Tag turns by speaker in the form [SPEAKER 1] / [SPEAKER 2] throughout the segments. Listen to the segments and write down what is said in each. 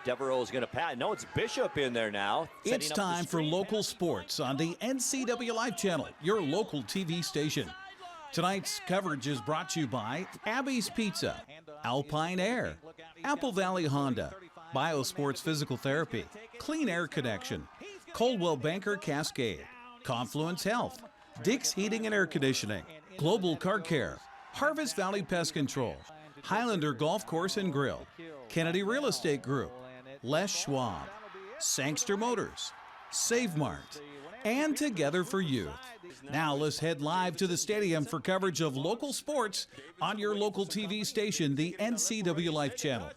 [SPEAKER 1] Devereaux is going to pat. No, it's Bishop in there now.
[SPEAKER 2] It's time for local sports on the NCWLIFE Channel, your local TV station. Tonight's coverage is brought to you by Abby's Pizza, Alpine Air, Apple Valley Honda, Biosports Physical Therapy, Clean Air Connection, Coldwell Banker Cascade, Confluence Health, Dick's Heating and Air Conditioning, Global Car Care, Harvest Valley Pest Control, Highlander Golf Course and Grill, Kennedy Real Estate Group, Les Schwab, Sangster Motors, Save Mart, and Together for Youth. Now let's head live to the stadium for coverage of local sports on your local TV station, the NCWLIFE Channel.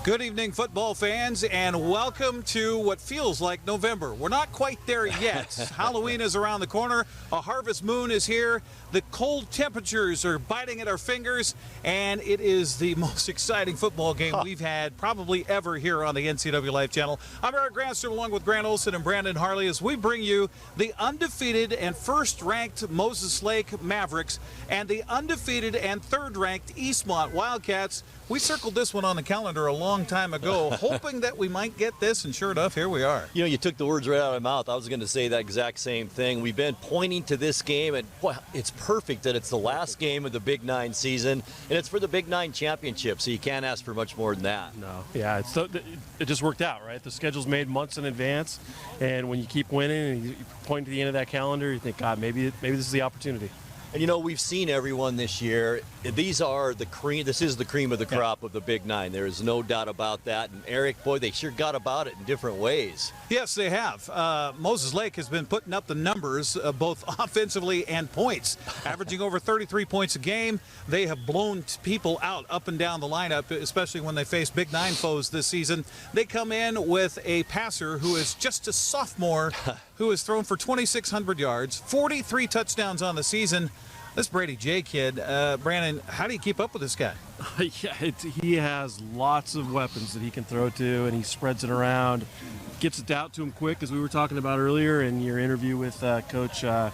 [SPEAKER 2] Good evening, football fans, and welcome to what feels like November. We're not quite there yet. Halloween is around the corner. A harvest moon is here. The cold temperatures are biting at our fingers, and it is the most exciting football game we've had probably ever here on the NCWLIFE Channel. I'm Eric Granstrom, along with Grant Olson and Brandon Harle, as we bring you the undefeated and first-ranked Moses Lake Mavericks and the undefeated and third-ranked Eastmont Wildcats. We circled this one on the calendar a long time ago, hoping that we might get this, and sure enough, here we are.
[SPEAKER 1] You know, you took the words right out of my mouth. I was going to say that exact same thing. We've been pointing to this game, and boy, it's perfect that it's the last game of the Big Nine season, and it's for the Big Nine championship, so you can't ask for much more than that.
[SPEAKER 3] No, yeah, it just worked out, right? The schedule's made months in advance, and when you keep winning and you point to the end of that calendar, you think, God, maybe this is the opportunity.
[SPEAKER 1] And you know, we've seen everyone this year. These are the cream. This is the cream of the crop of the Big Nine. There is no doubt about that. And Eric, boy, they sure got about it in different ways.
[SPEAKER 2] Yes, they have. Moses Lake has been putting up the numbers both offensively and points, averaging over 33 points a game. They have blown people out up and down the lineup, especially when they face Big Nine foes this season. They come in with a passer who is just a sophomore who has thrown for 2,600 yards, 43 touchdowns on the season. This Brady Jay kid, Brandon, how do you keep up with this guy?
[SPEAKER 3] Yeah, he has lots of weapons that he can throw to, and he spreads it around, gets it out to him quick, as we were talking about earlier in your interview with Coach, the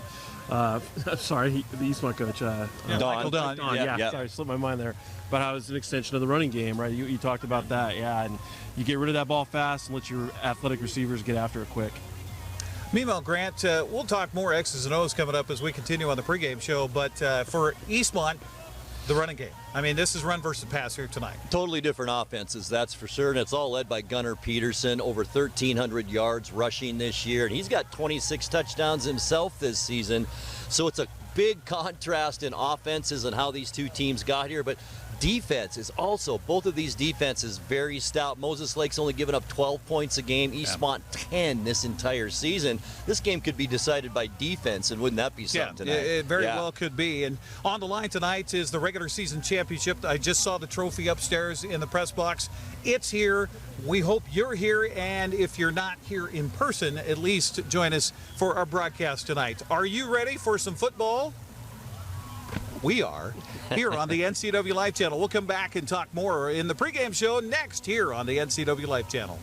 [SPEAKER 3] Eastmont coach.
[SPEAKER 2] Michael Dunn.
[SPEAKER 3] Yeah, sorry, slipped my mind there. But how it's an extension of the running game, right? You talked about that, yeah, and you get rid of that ball fast and let your athletic receivers get after it quick.
[SPEAKER 2] Meanwhile, Grant, we'll talk more X's and O's coming up as we continue on the pregame show, but for Eastmont, the running game. I mean, this is run versus pass here tonight.
[SPEAKER 1] Totally different offenses, that's for sure, and it's all led by Gunnar Peterson, over 1,300 yards rushing this year, and he's got 26 touchdowns himself this season, so it's a big contrast in offenses and how these two teams got here, but defense is also, both of these defenses very stout. Moses Lake's only given up 12 points a game, Eastmont 10 this entire season. This game could be decided by defense, and wouldn't that be something tonight?
[SPEAKER 2] It very well could be. And on the line tonight is the regular season championship. I just saw the trophy upstairs in the press box. It's here. We hope you're here, and if you're not here in person, at least join us for our broadcast tonight. Are you ready for some football? We are here on the NCWLIFE Channel. We'll come back and talk more in the pregame show next here on the NCWLIFE Channel.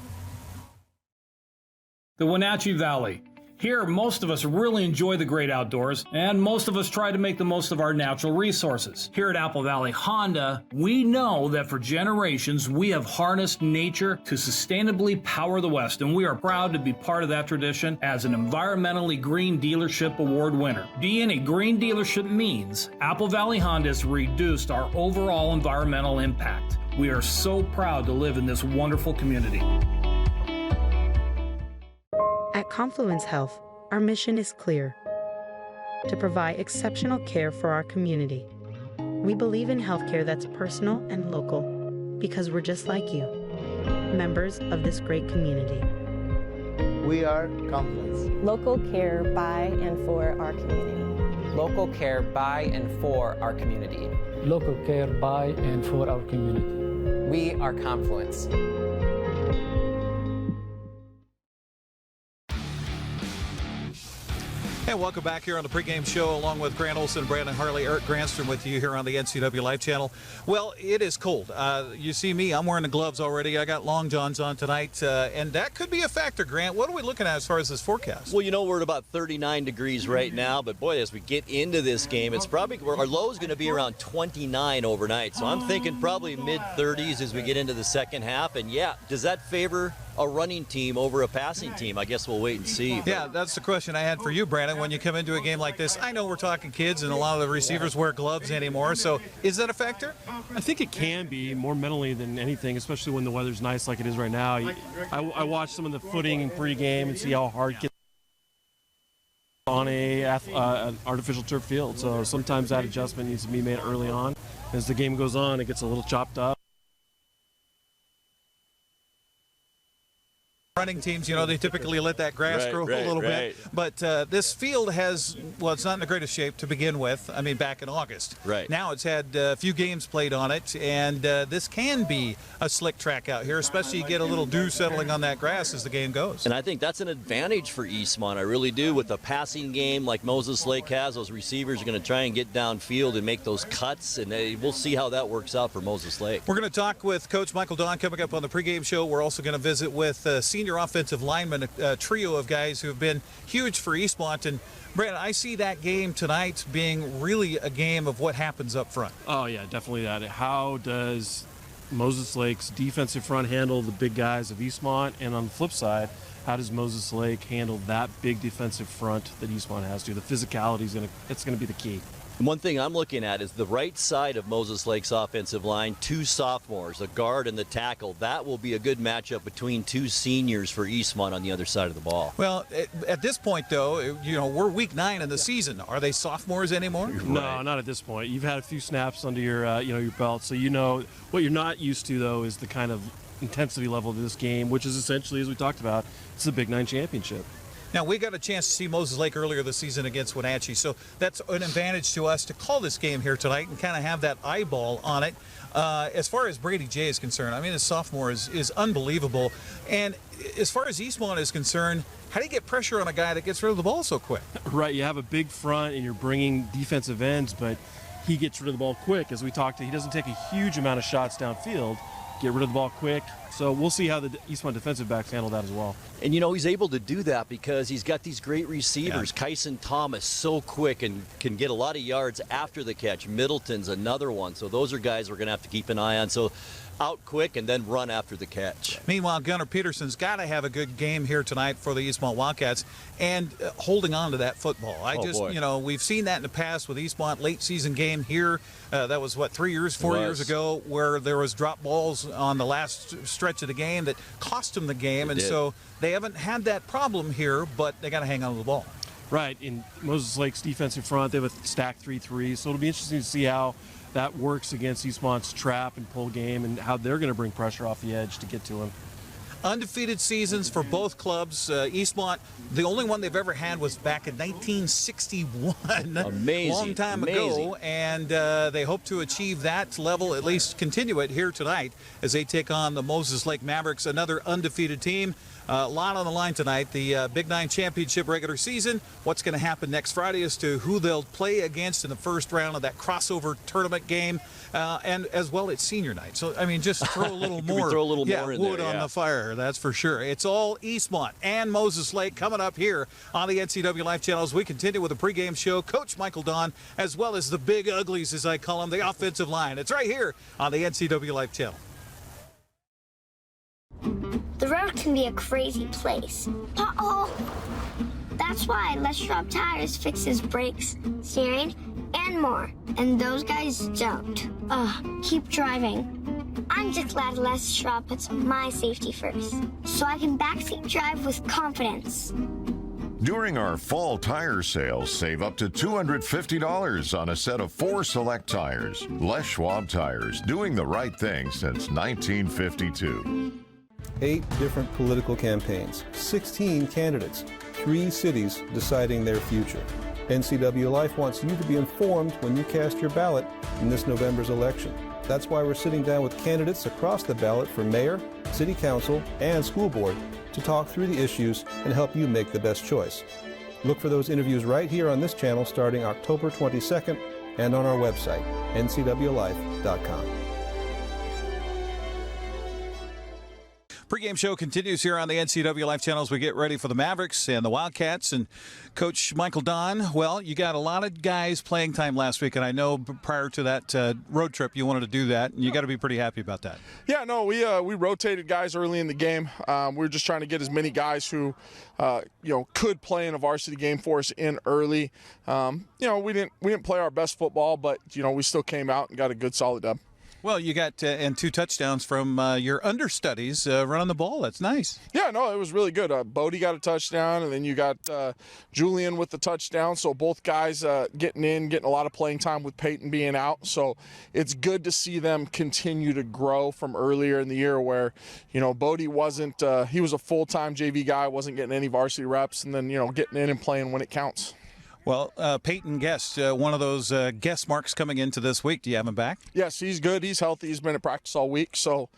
[SPEAKER 4] The Wenatchee Valley. Here, most of us really enjoy the great outdoors, and most of us try to make the most of our natural resources. Here at Apple Valley Honda, we know that for generations, we have harnessed nature to sustainably power the West, and we are proud to be part of that tradition as an environmentally green dealership award winner. Being a green dealership means Apple Valley Honda has reduced our overall environmental impact. We are so proud to live in this wonderful community.
[SPEAKER 5] At Confluence Health, our mission is clear: to provide exceptional care for our community. We believe in healthcare that's personal and local because we're just like you, members of this great community.
[SPEAKER 6] We are Confluence.
[SPEAKER 7] Local care by and for our community.
[SPEAKER 8] Local care by and for our community.
[SPEAKER 9] Local care by and for our community.
[SPEAKER 8] We are Confluence.
[SPEAKER 2] Hey, welcome back here on the pregame show, along with Grant Olson, Brandon Harle, Eric Granstrom with you here on the NCWLIFE Channel. Well, it is cold. You see me, I'm wearing the gloves already. I got long johns on tonight, and that could be a factor, Grant. What are we looking at as far as this forecast?
[SPEAKER 1] Well, you know, we're at about 39 degrees right now, but boy, as we get into this game, it's probably, our low is going to be around 29 overnight. So I'm thinking probably mid-30s as we get into the second half. And yeah, does that favor a running team over a passing team? I guess we'll wait and see.
[SPEAKER 2] Yeah, that's the question I had for you, Brandon. When you come into a game like this, I know we're talking kids and a lot of the receivers wear gloves anymore, so is that a factor?
[SPEAKER 3] I think it can be more mentally than anything, especially when the weather's nice like it is right now. I watch some of the footing and pregame and see how hard it gets on an artificial turf field. So sometimes that adjustment needs to be made early on. As the game goes on, it gets a little chopped up.
[SPEAKER 2] Running teams, you know, they typically let that grass grow a little bit. But this field has, well, it's not in the greatest shape to begin with. I mean, back in August.
[SPEAKER 1] Right.
[SPEAKER 2] Now it's had a few games played on it, and this can be a slick track out here, especially you get a little dew settling on that grass as the game goes.
[SPEAKER 1] And I think that's an advantage for Eastmont. I really do. With a passing game like Moses Lake has, those receivers are going to try and get downfield and make those cuts, and we'll see how that works out for Moses Lake.
[SPEAKER 2] We're going to talk with Coach Michael Don coming up on the pregame show. We're also going to visit with senior offensive lineman, a trio of guys who have been huge for Eastmont. And Brandon, I see that game tonight being really a game of what happens up front.
[SPEAKER 3] Oh yeah, definitely that. How does Moses Lake's defensive front handle the big guys of Eastmont, and on the flip side, how does Moses Lake handle that big defensive front that Eastmont has to? The physicality is going to be the key.
[SPEAKER 1] One thing I'm looking at is the right side of Moses Lake's offensive line, two sophomores, the guard and the tackle. That will be a good matchup between two seniors for Eastmont on the other side of the ball.
[SPEAKER 2] Well, at this point, though, you know, we're week 9 in the season. Are they sophomores anymore?
[SPEAKER 3] No, not at this point. You've had a few snaps under your, your belt, so you know what you're not used to, though, is the kind of intensity level of this game, which is essentially, as we talked about, it's a Big 9 championship.
[SPEAKER 2] Now, we got a chance to see Moses Lake earlier this season against Wenatchee, so that's an advantage to us to call this game here tonight and kind of have that eyeball on it. As far as Brady Jay is concerned, I mean, his sophomore is unbelievable. And as far as Eastmont is concerned, how do you get pressure on a guy that gets rid of the ball so quick?
[SPEAKER 3] Right, you have a big front and you're bringing defensive ends, but he gets rid of the ball quick. As we talked, he doesn't take a huge amount of shots downfield, get rid of the ball quick. So we'll see how the Eastmont defensive backs handle that as well.
[SPEAKER 1] And, you know, he's able to do that because he's got these great receivers. Yeah. Kyson Thomas, so quick and can get a lot of yards after the catch. Middleton's another one. So those are guys we're going to have to keep an eye on. So out quick and then run after the catch.
[SPEAKER 2] Meanwhile, Gunnar Peterson's got to have a good game here tonight for the Eastmont Wildcats and holding on to that football. You know, we've seen that in the past with Eastmont late season game here. That was, what, 4 years ago, where there was drop balls on the last stretch of the game that cost them the game. And so they haven't had that problem here, but they got to hang on to the ball.
[SPEAKER 3] Right. In Moses Lake's defensive front, they have a stacked 3-3. So it'll be interesting to see how that works against Eastmont's trap and pull game and how they're going to bring pressure off the edge to get to him.
[SPEAKER 2] Undefeated seasons for both clubs. Eastmont, the only one they've ever had was back in 1961.
[SPEAKER 1] Amazing.
[SPEAKER 2] Long time ago. And they hope to achieve that level, at least continue it here tonight as they take on the Moses Lake Mavericks, another undefeated team. A lot on the line tonight. The Big 9 Championship regular season. What's going to happen next Friday as to who they'll play against in the first round of that crossover tournament game, and as well it's senior night. So, I mean, just throw a little more wood on the fire, that's for sure. It's all Eastmont and Moses Lake coming up here on the NCWLIFE Channel as we continue with the pregame show. Coach Michael Don, as well as the big uglies, as I call them, the offensive line. It's right here on the NCWLIFE Channel.
[SPEAKER 10] The road can be a crazy place. Uh-oh! That's why Les Schwab Tires fixes brakes, steering, and more. And those guys don't. Keep driving. I'm just glad Les Schwab puts my safety first, so I can backseat drive with confidence.
[SPEAKER 11] During our fall tire sales, save up to $250 on a set of 4 select tires. Les Schwab Tires, doing the right thing since 1952.
[SPEAKER 12] 8 different political campaigns, 16 candidates, 3 cities deciding their future. NCWLIFE wants you to be informed when you cast your ballot in this November's election. That's why we're sitting down with candidates across the ballot for mayor, city council, and school board to talk through the issues and help you make the best choice. Look for those interviews right here on this channel starting October 22nd and on our website, ncwlife.com.
[SPEAKER 2] Pregame show continues here on the NCWLIFE Channel as we get ready for the Mavericks and the Wildcats. And Coach Michael Don, well, you got a lot of guys playing time last week, and I know prior to that road trip you wanted to do that, and you got to be pretty happy about that.
[SPEAKER 13] Yeah, no, we rotated guys early in the game. We were just trying to get as many guys who could play in a varsity game for us in early. We didn't play our best football, but we still came out and got a good solid dub.
[SPEAKER 2] Well, you got and 2 touchdowns from your understudies running the ball. That's nice.
[SPEAKER 13] Yeah, no, it was really good. Bodie got a touchdown, and then you got Julian with the touchdown. So both guys getting a lot of playing time with Peyton being out. So it's good to see them continue to grow from earlier in the year where, Bodie wasn't he was a full-time JV guy, wasn't getting any varsity reps, and then, getting in and playing when it counts.
[SPEAKER 2] Well, Peyton Guest, one of those guest marks coming into this week. Do you have him back?
[SPEAKER 13] Yes, he's good. He's healthy. He's been at practice all week, so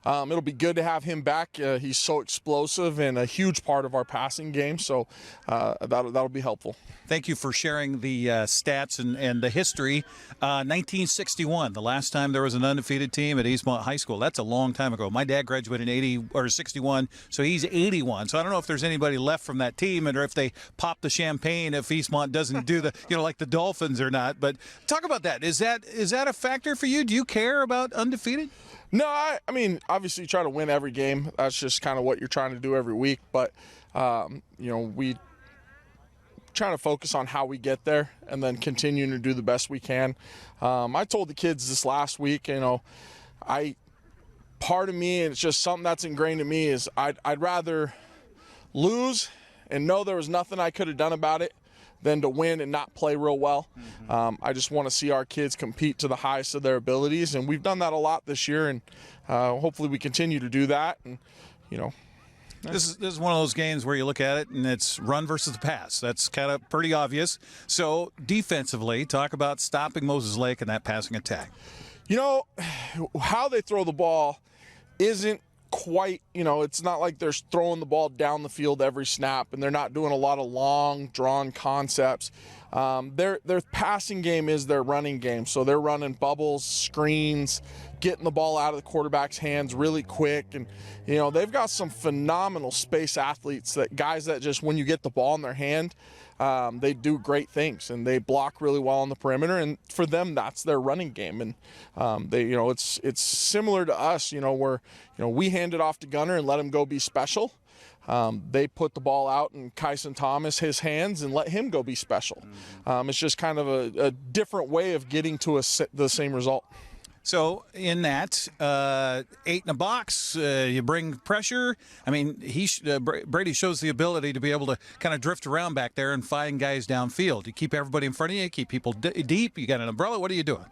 [SPEAKER 13] it'll be good to have him back. He's so explosive and a huge part of our passing game, so that'll be helpful.
[SPEAKER 2] Thank you for sharing the stats and the history. 1961, the last time there was an undefeated team at Eastmont High School. That's a long time ago. My dad graduated in 61, so he's 81. So I don't know if there's anybody left from that team, or if they pop the champagne if Eastmont doesn't do the, like the Dolphins or not. But talk about that. Is that a factor for you? Do you care about undefeated?
[SPEAKER 13] No, I mean, obviously you try to win every game. That's just kind of what you're trying to do every week. But, we trying to focus on how we get there and then continuing to do the best we can. I told the kids this last week, part of me, and it's just something that's ingrained in me, is I'd rather lose and know there was nothing I could have done about it than to win and not play real well. I just want to see our kids compete to the highest of their abilities, and we've done that a lot this year, and hopefully we continue to do that. And
[SPEAKER 2] This is one of those games where you look at it and it's run versus the pass. That's kind of pretty obvious. So defensively, talk about stopping Moses Lake and that passing attack.
[SPEAKER 13] How they throw the ball isn't quite, it's not like they're throwing the ball down the field every snap, and they're not doing a lot of long, drawn concepts. Their passing game is their running game, so they're running bubbles, screens, getting the ball out of the quarterback's hands really quick, and they've got some phenomenal space athletes, guys that just, when you get the ball in their hand, they do great things, and they block really well on the perimeter, and for them that's their running game. And it's similar to us, where we hand it off to Gunner and let him go be special. They put the ball out in Kyson Thomas, his hands, and let him go be special. It's just kind of a different way of getting to the same result.
[SPEAKER 2] So in that 8 in a box, you bring pressure. I mean, Brady shows the ability to be able to kind of drift around back there and find guys downfield. You keep everybody in front of you, keep people deep. You got an umbrella. What are you doing?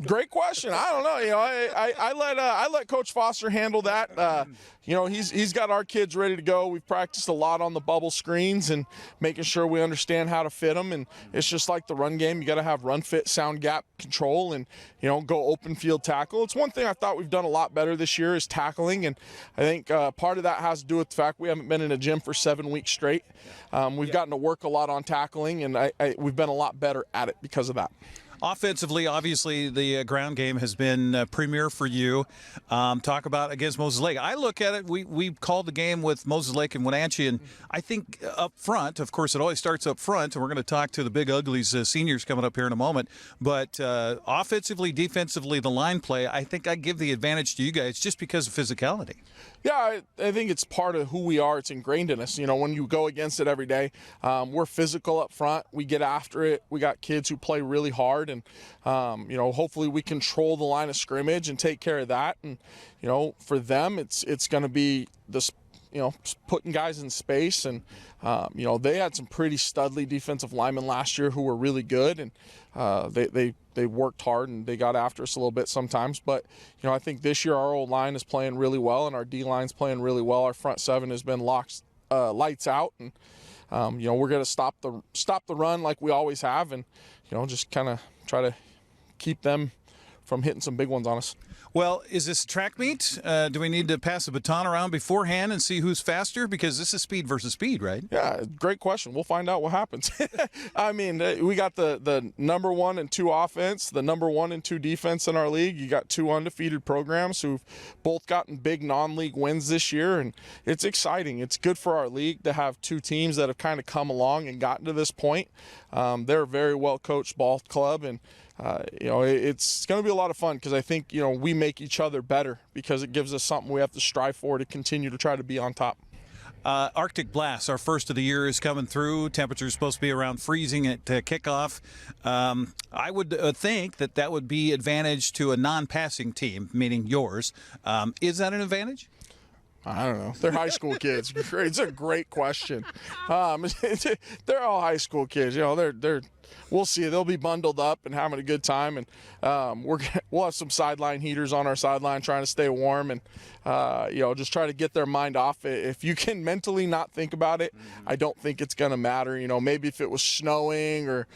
[SPEAKER 13] Great question. I don't know. I let Coach Foster handle that. He's got our kids ready to go. We've practiced a lot on the bubble screens and making sure we understand how to fit them. And it's just like the run game. You got to have run fit, sound gap control, and go open field tackle. It's one thing I thought we've done a lot better this year is tackling, and I think part of that has to do with the fact we haven't been in a gym for 7 weeks straight. We've gotten to work a lot on tackling, and we've been a lot better at it because of that.
[SPEAKER 2] Offensively, obviously, the ground game has been premier for you. Talk about against Moses Lake. I look at it, we called the game with Moses Lake and Wenatchee, and I think up front, of course, it always starts up front, and we're going to talk to the Big Uglies seniors coming up here in a moment. But offensively, defensively, the line play, I think I give the advantage to you guys just because of physicality.
[SPEAKER 13] Yeah, I think it's part of who we are. It's ingrained in us. When you go against it every day, we're physical up front. We get after it. We got kids who play really hard, and hopefully we control the line of scrimmage and take care of that. And for them, it's going to be this, putting guys in space. And they had some pretty studly defensive linemen last year who were really good, and they worked hard and they got after us a little bit sometimes. But I think this year our old line is playing really well, and our D line's playing really well. Our front seven has been lights out, and we're going to stop the run like we always have, and just kind of try to keep them from hitting some big ones on us.
[SPEAKER 2] Well, is this a track meet? Do we need to pass the baton around beforehand and see who's faster? Because this is speed versus speed, right?
[SPEAKER 13] Yeah, great question. We'll find out what happens. I mean, we got the number 1 and 2 offense, the number 1 and 2 defense in our league. You got 2 undefeated programs who've both gotten big non-league wins this year, and it's exciting. It's good for our league to have 2 teams that have kind of come along and gotten to this point. They're a very well-coached ball club, and it's going to be a lot of fun because I think, we make each other better because it gives us something we have to strive for to continue to try to be on top.
[SPEAKER 2] Arctic Blast, our first of the year, is coming through. Temperature's supposed to be around freezing at kickoff. I would think that would be advantage to a non-passing team, meaning yours. Is that an advantage?
[SPEAKER 13] I don't know. They're high school kids. It's a great question. They're all high school kids. They're we'll see. They'll be bundled up and having a good time, and we'll have some sideline heaters on our sideline trying to stay warm and just try to get their mind off it. If you can mentally not think about it, I don't think it's going to matter. Maybe if it was snowing or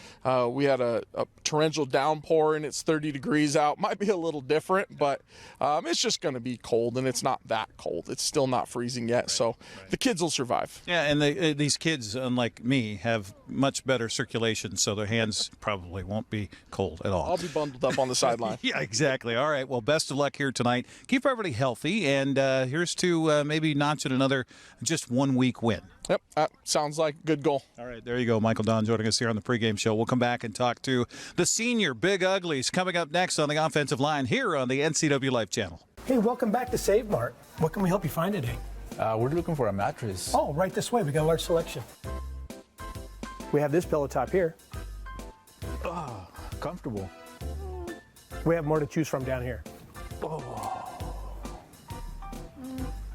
[SPEAKER 13] we had a torrential downpour and it's 30 degrees out, might be a little different, but it's just going to be cold, and it's not that cold. It's still not freezing yet, so the kids will survive.
[SPEAKER 2] Yeah, and these kids, unlike me, have much better circulation, so their hands probably won't be cold at all.
[SPEAKER 13] I'll be bundled up on the sideline.
[SPEAKER 2] Yeah, exactly. All right, well, best of luck here tonight. Keep everybody healthy, and here's to maybe notching another just 1 week win.
[SPEAKER 13] Yep, sounds like a good goal.
[SPEAKER 2] All right, there you go. Michael Don joining us here on the pregame show. We'll come back and talk to the senior Big Uglies coming up next on the offensive line here on the NCWLIFE Channel.
[SPEAKER 14] Hey, welcome back to Save Mart. What can we help you find today?
[SPEAKER 15] We're looking for a mattress.
[SPEAKER 14] Oh, right this way. We got a large selection. We have this pillow top here.
[SPEAKER 15] Oh, comfortable.
[SPEAKER 14] We have more to choose from down here.
[SPEAKER 15] Oh.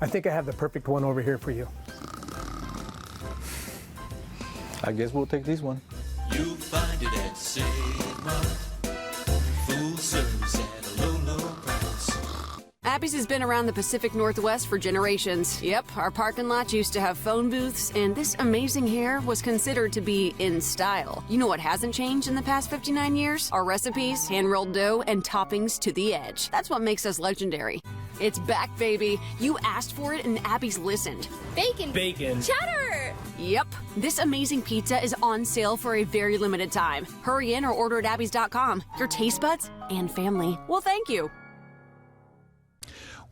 [SPEAKER 14] I think I have the perfect one over here for you.
[SPEAKER 15] I guess we'll take this one.
[SPEAKER 16] You'll find it at Save Mart. Full service at a low, low price.
[SPEAKER 17] Abby's has been around the Pacific Northwest for generations. Yep, our parking lot used to have phone booths, and this amazing hair was considered to be in style. You know what hasn't changed in the past 59 years? Our recipes, hand-rolled dough, and toppings to the edge. That's what makes us legendary. It's back, baby. You asked for it, and Abby's listened.
[SPEAKER 18] Bacon.
[SPEAKER 14] Bacon.
[SPEAKER 18] Cheddar.
[SPEAKER 17] Yep. This amazing pizza is on sale for a very limited time. Hurry in or order at abbys.com. Your taste buds and family will thank you.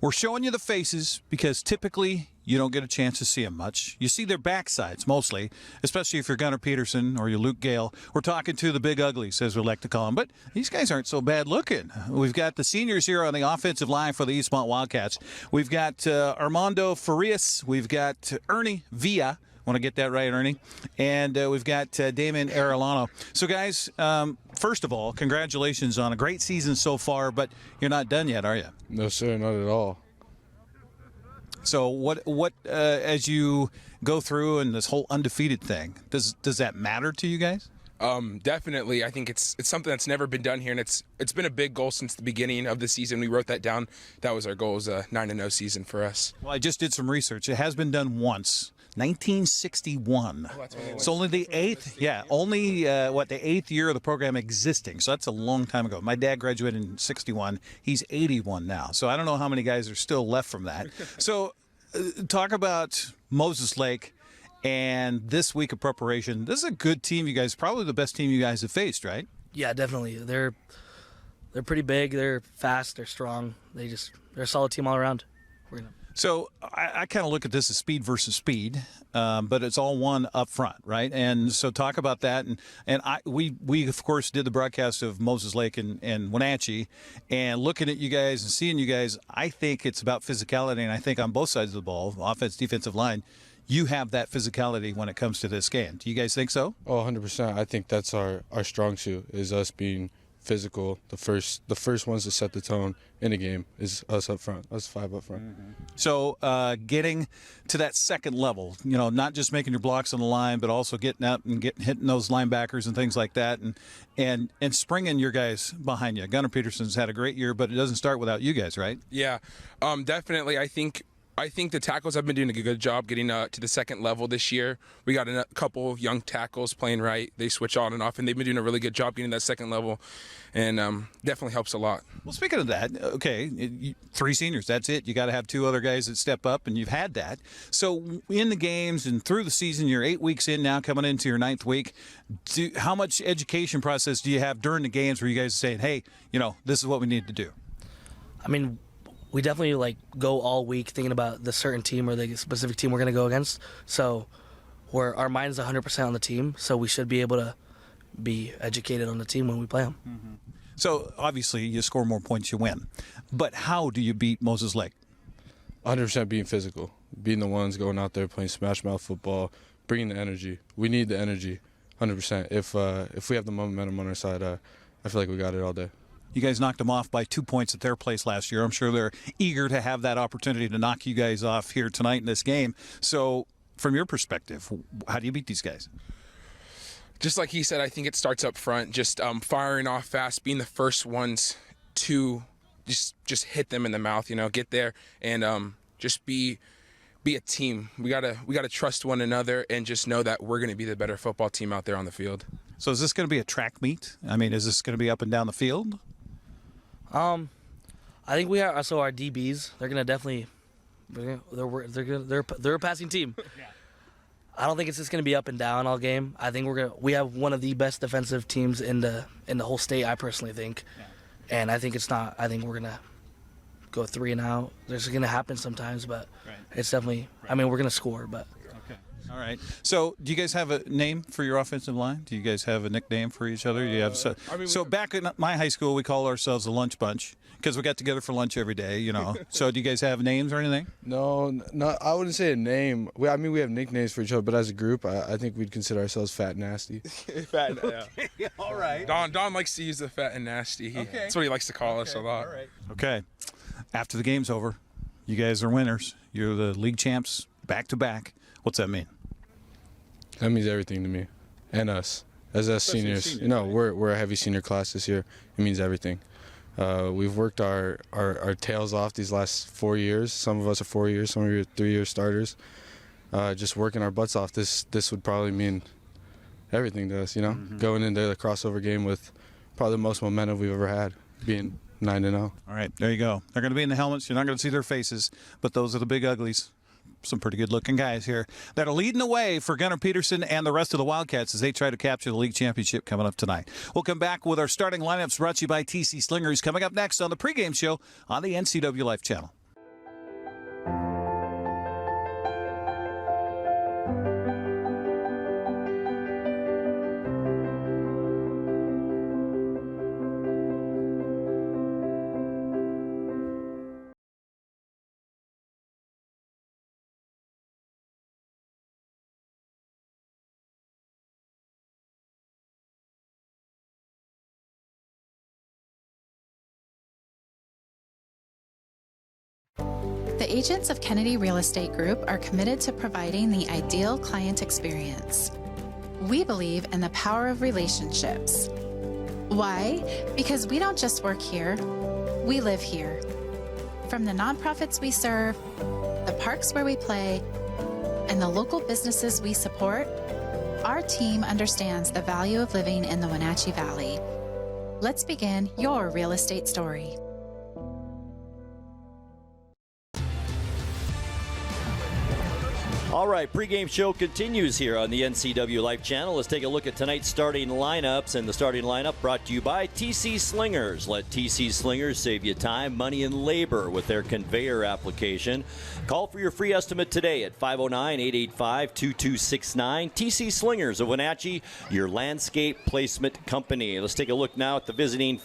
[SPEAKER 2] We're showing you the faces because typically you don't get a chance to see them much. You see their backsides mostly, especially if you're Gunnar Peterson or you're Luke Gale. We're talking to the Big Uglies, as we like to call them, but these guys aren't so bad looking. We've got the seniors here on the offensive line for the Eastmont Wildcats. We've got Armando Farias. We've got Ernie Villa. Want to get that right, Ernie? And we've got Damon Arellano. So, guys, first of all, congratulations on a great season so far, but you're not done yet, are you?
[SPEAKER 19] No, sir, not at all.
[SPEAKER 2] So what as you go through and this whole undefeated thing, does that matter to you guys?
[SPEAKER 20] Definitely. I think it's something that's never been done here, and it's been a big goal since the beginning of the season. We wrote that down. That was our goal, it was a 9-0 season for us.
[SPEAKER 2] Well, I just did some research. It has been done once. 1961. Oh, it's only the eighth, the 8th year of the program existing. So that's a long time ago. My dad graduated in 61. He's 81 now. So I don't know how many guys are still left from that. So talk about Moses Lake and this week of preparation. This is a good team, you guys. Probably the best team you guys have faced, right?
[SPEAKER 21] Yeah, definitely. They're pretty big. They're fast. They're strong. They're a solid team all around.
[SPEAKER 2] So I kind of look at this as speed versus speed, but it's all one up front, right? And so talk about that. And we of course did the broadcast of Moses Lake and Wenatchee, and looking at you guys and seeing you guys, I think it's about physicality, and I think on both sides of the ball, offense, defensive line, you have that physicality when it comes to this game. Do you guys think so?
[SPEAKER 19] Oh, 100%. I think that's our strong suit, is us being physical. The first ones to set the tone in a game is us up front, us 5 up front.
[SPEAKER 2] Mm-hmm. So getting to that second level, not just making your blocks on the line, but also getting up and hitting those linebackers and things like that, and springing your guys behind you. Gunnar Peterson's had a great year, but it doesn't start without you guys, right?
[SPEAKER 20] Yeah, definitely. I think I think the tackles have been doing a good job getting to the second level this year. We got a couple of young tackles playing right. They switch on and off, and they've been doing a really good job getting that second level, and definitely helps a lot.
[SPEAKER 2] Well, speaking of that, okay, 3 seniors, that's it. You got to have 2 other guys that step up, and you've had that. So in the games and through the season, you're 8 weeks in now, coming into your 9th week. How much education process do you have during the games where you guys are saying, hey, this is what we need to do?
[SPEAKER 21] I mean, we definitely go all week thinking about the certain team or the specific team we're going to go against. So our mind is 100% on the team, so we should be able to be educated on the team when we play them.
[SPEAKER 2] Mm-hmm. So obviously you score more points, you win. But how do you beat Moses Lake?
[SPEAKER 19] 100% being physical, being the ones going out there playing smash mouth football, bringing the energy. We need the energy, 100%. If we have the momentum on our side, I feel like we got it all day.
[SPEAKER 2] You guys knocked them off by 2 points at their place last year. I'm sure they're eager to have that opportunity to knock you guys off here tonight in this game. So from your perspective, how do you beat these guys?
[SPEAKER 20] Just like he said, I think it starts up front, just firing off fast, being the first ones to just hit them in the mouth, get there and just be a team. We gotta trust one another and just know that we're going to be the better football team out there on the field.
[SPEAKER 2] So is this going to be a track meet? I mean, is this going to be up and down the field?
[SPEAKER 21] I think we have our DBs. They're gonna definitely they're a passing team. Yeah. I don't think it's just gonna be up and down all game. I think we have one of the best defensive teams in the whole state. I personally think, and I think it's not. I think we're gonna go 3 and out. This is gonna happen sometimes, but it's definitely. I mean, we're gonna score, but.
[SPEAKER 2] All right. So, do you guys have a name for your offensive line? Do you guys have a nickname for each other? Do you have so back in my high school, we call ourselves the Lunch Bunch because we got together for lunch every day. So, do you guys have names or anything?
[SPEAKER 19] No, I wouldn't say a name. We have nicknames for each other, but as a group, I think we'd consider ourselves Fat and Nasty.
[SPEAKER 20] Fat, yeah.
[SPEAKER 2] Okay, all right.
[SPEAKER 20] Don likes to use the Fat and Nasty. That's what he likes to call us a lot.
[SPEAKER 2] All right. Okay. After the game's over, you guys are winners. You're the league champs back to back. What's that mean?
[SPEAKER 19] That means everything to me and us as seniors. We're a heavy senior class this year. It means everything. We've worked our tails off these last 4 years. Some of us are 4 years, some of you are 3-year starters. Just working our butts off. This would probably mean everything to us. Mm-hmm. Going into the crossover game with probably the most momentum we've ever had, being 9-0.
[SPEAKER 2] All right, there you go. They're going to be in the helmets. You're not going to see their faces, but those are the big uglies. Some pretty good-looking guys here that are leading the way for Gunnar Peterson and the rest of the Wildcats as they try to capture the league championship coming up tonight. We'll come back with our starting lineups brought to you by TC Slingers coming up next on the pregame show on the NCWLIFE Channel.
[SPEAKER 18] The agents of Kennedy Real Estate Group are committed to providing the ideal client experience. We believe in the power of relationships. Why? Because we don't just work here, we live here. From the nonprofits we serve, the parks where we play, and the local businesses we support, our team understands the value of living in the Wenatchee Valley. Let's begin your real estate story.
[SPEAKER 1] All right, pregame show continues here on the NCWLIFE Channel. Let's take a look at tonight's starting lineups, and the starting lineup brought to you by TC Slingers. Let TC Slingers save you time, money, and labor with their conveyor application. Call for your free estimate today at 509-885-2269. TC Slingers of Wenatchee, your landscape placement company. Let's take a look now at the visiting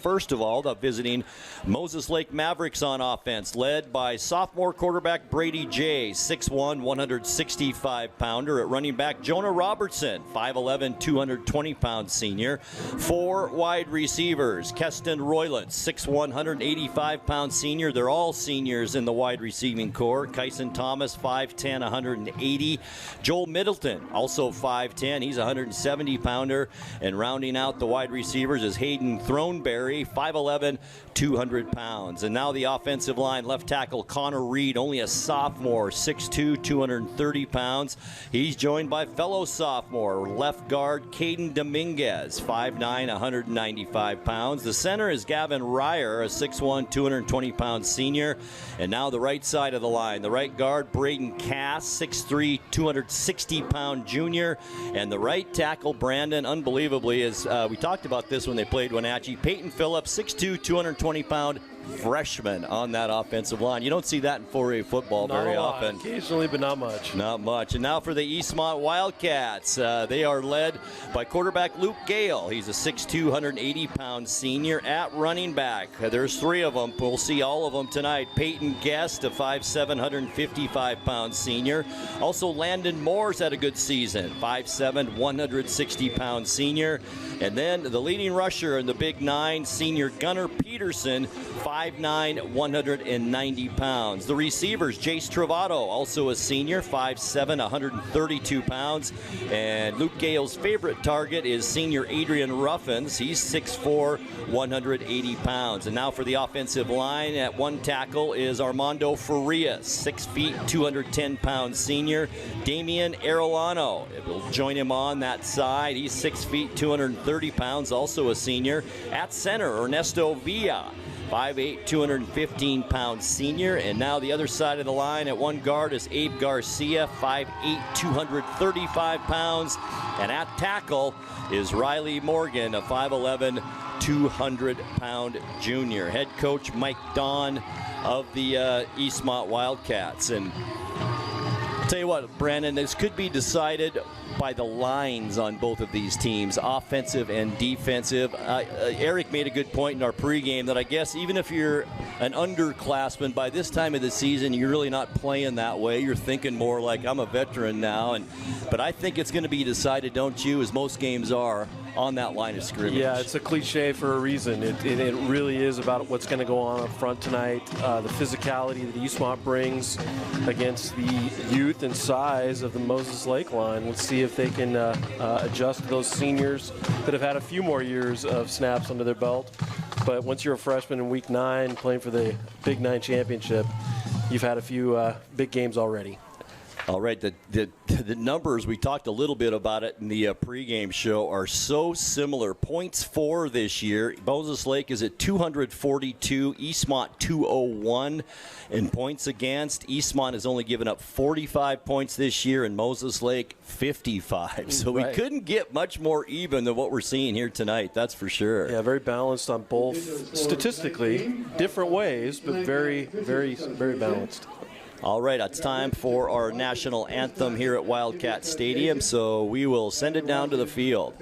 [SPEAKER 1] Moses Lake Mavericks on offense, led by sophomore quarterback Brady Jay, 6'1", 160 65-pounder. At running back, Jonah Robertson, 5'11", 220-pound senior. 4 wide receivers, Keston Roylance, 6'1", 185-pound senior. They're all seniors in the wide receiving core. Kyson Thomas, 5'10", 180. Joel Middleton, also 5'10", he's a 170-pounder. And rounding out the wide receivers is Hayden Throneberry, 5'11", 200 pounds. And now the offensive line, left tackle Connor Reed, only a sophomore, 6'2", 230 pounds. He's joined by fellow sophomore left guard Caden Dominguez, 5'9", 195 pounds. The center is Gavin Ryer, a 6'1", 220 pound senior. And now the right side of the line, the right guard Braden Cass, 6'3", 260 pound junior. And the right tackle Brandon, unbelievably, is we talked about this when they played Wenatchee, Peyton Phillips, 6'2", 220 pound freshman on that offensive line. You don't see that in 4A football very often.
[SPEAKER 3] Occasionally, but not much.
[SPEAKER 1] Not much. And now for the Eastmont Wildcats. They are led by quarterback Luke Gale. He's a 6'2", 180-pound senior. At running back, there's 3 of them. We'll see all of them tonight. Peyton Guest, a 5'7", 155-pound senior. Also, Landon Moore's had a good season, 5'7", 160-pound senior. And then the leading rusher in the Big 9, senior Gunnar Peterson, 5'9", 190 pounds. The receivers, Jace Travato, also a senior, 5'7", 132 pounds. And Luke Gale's favorite target is senior Adrian Ruffins. He's 6'4", 180 pounds. And now for the offensive line, at one tackle is Armando Farias, 6 feet, 210 pounds senior. Damian Arellano will join him on that side. He's 6 feet, 230 pounds, also a senior. At center, Ernesto Villa, 5'8", 215-pound senior. And now the other side of the line at one guard is Abe Garcia, 5'8", 235 pounds. And at tackle is Riley Morgan, a 5'11", 200-pound junior. Head coach Mike Don of the Eastmont Wildcats. And I'll tell you what, Brandon, this could be decided by the lines on both of these teams, offensive and defensive. Eric made a good point in our pregame that I guess even if you're an underclassman, by this time of the season, you're really not playing that way. You're thinking more like, I'm a veteran now. But I think it's going to be decided, don't you, as most games are, on that line of scrimmage.
[SPEAKER 3] Yeah, it's a cliche for a reason. It really is about what's going to go on up front tonight. The physicality that Eastmont brings against the youth and size of the Moses Lake line. Let's see if they can adjust to those seniors that have had a few more years of snaps under their belt. But once you're a freshman in week 9 playing for the Big 9 championship, you've had a few big games already.
[SPEAKER 1] All right, the numbers, we talked a little bit about it in the pregame show, are so similar. Points for this year, Moses Lake is at 242, Eastmont 201. In points against, Eastmont has only given up 45 points this year, and Moses Lake 55. So we couldn't get much more even than what we're seeing here tonight, that's for sure.
[SPEAKER 3] Yeah, very balanced on both, statistically, different ways, but very, very, very balanced.
[SPEAKER 1] All right, it's time for our national anthem here at Wildcat Stadium, so we will send it down to the field.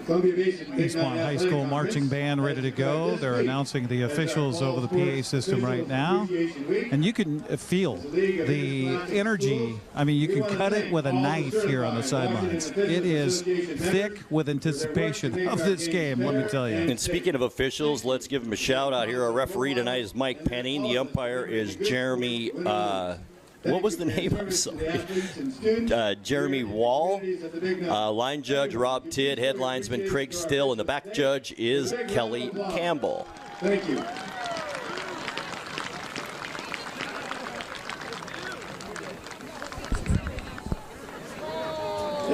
[SPEAKER 2] Eastmont High School marching band ready to go. They're announcing the officials over the PA system right now. And you can feel the energy. I mean, you can cut it with a knife here on the sidelines. It is thick with anticipation of this game, let me tell you.
[SPEAKER 1] And speaking of officials, let's give them a shout out here. Our referee tonight is Mike Penning. The umpire is Jeremy what was the name? I'm sorry. Jeremy Wall. Line judge Rob Tidd. Head linesman Craig Still. And the back judge is Kelly Campbell.
[SPEAKER 4] Thank you.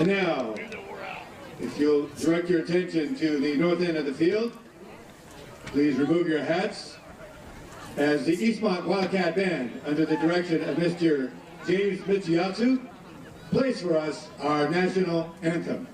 [SPEAKER 4] And now, if you'll direct your attention to the north end of the field, please remove your hats. As the Eastmont Wildcat Band, under the direction of Mr. James Mitsuyatsu, plays for us our national anthem.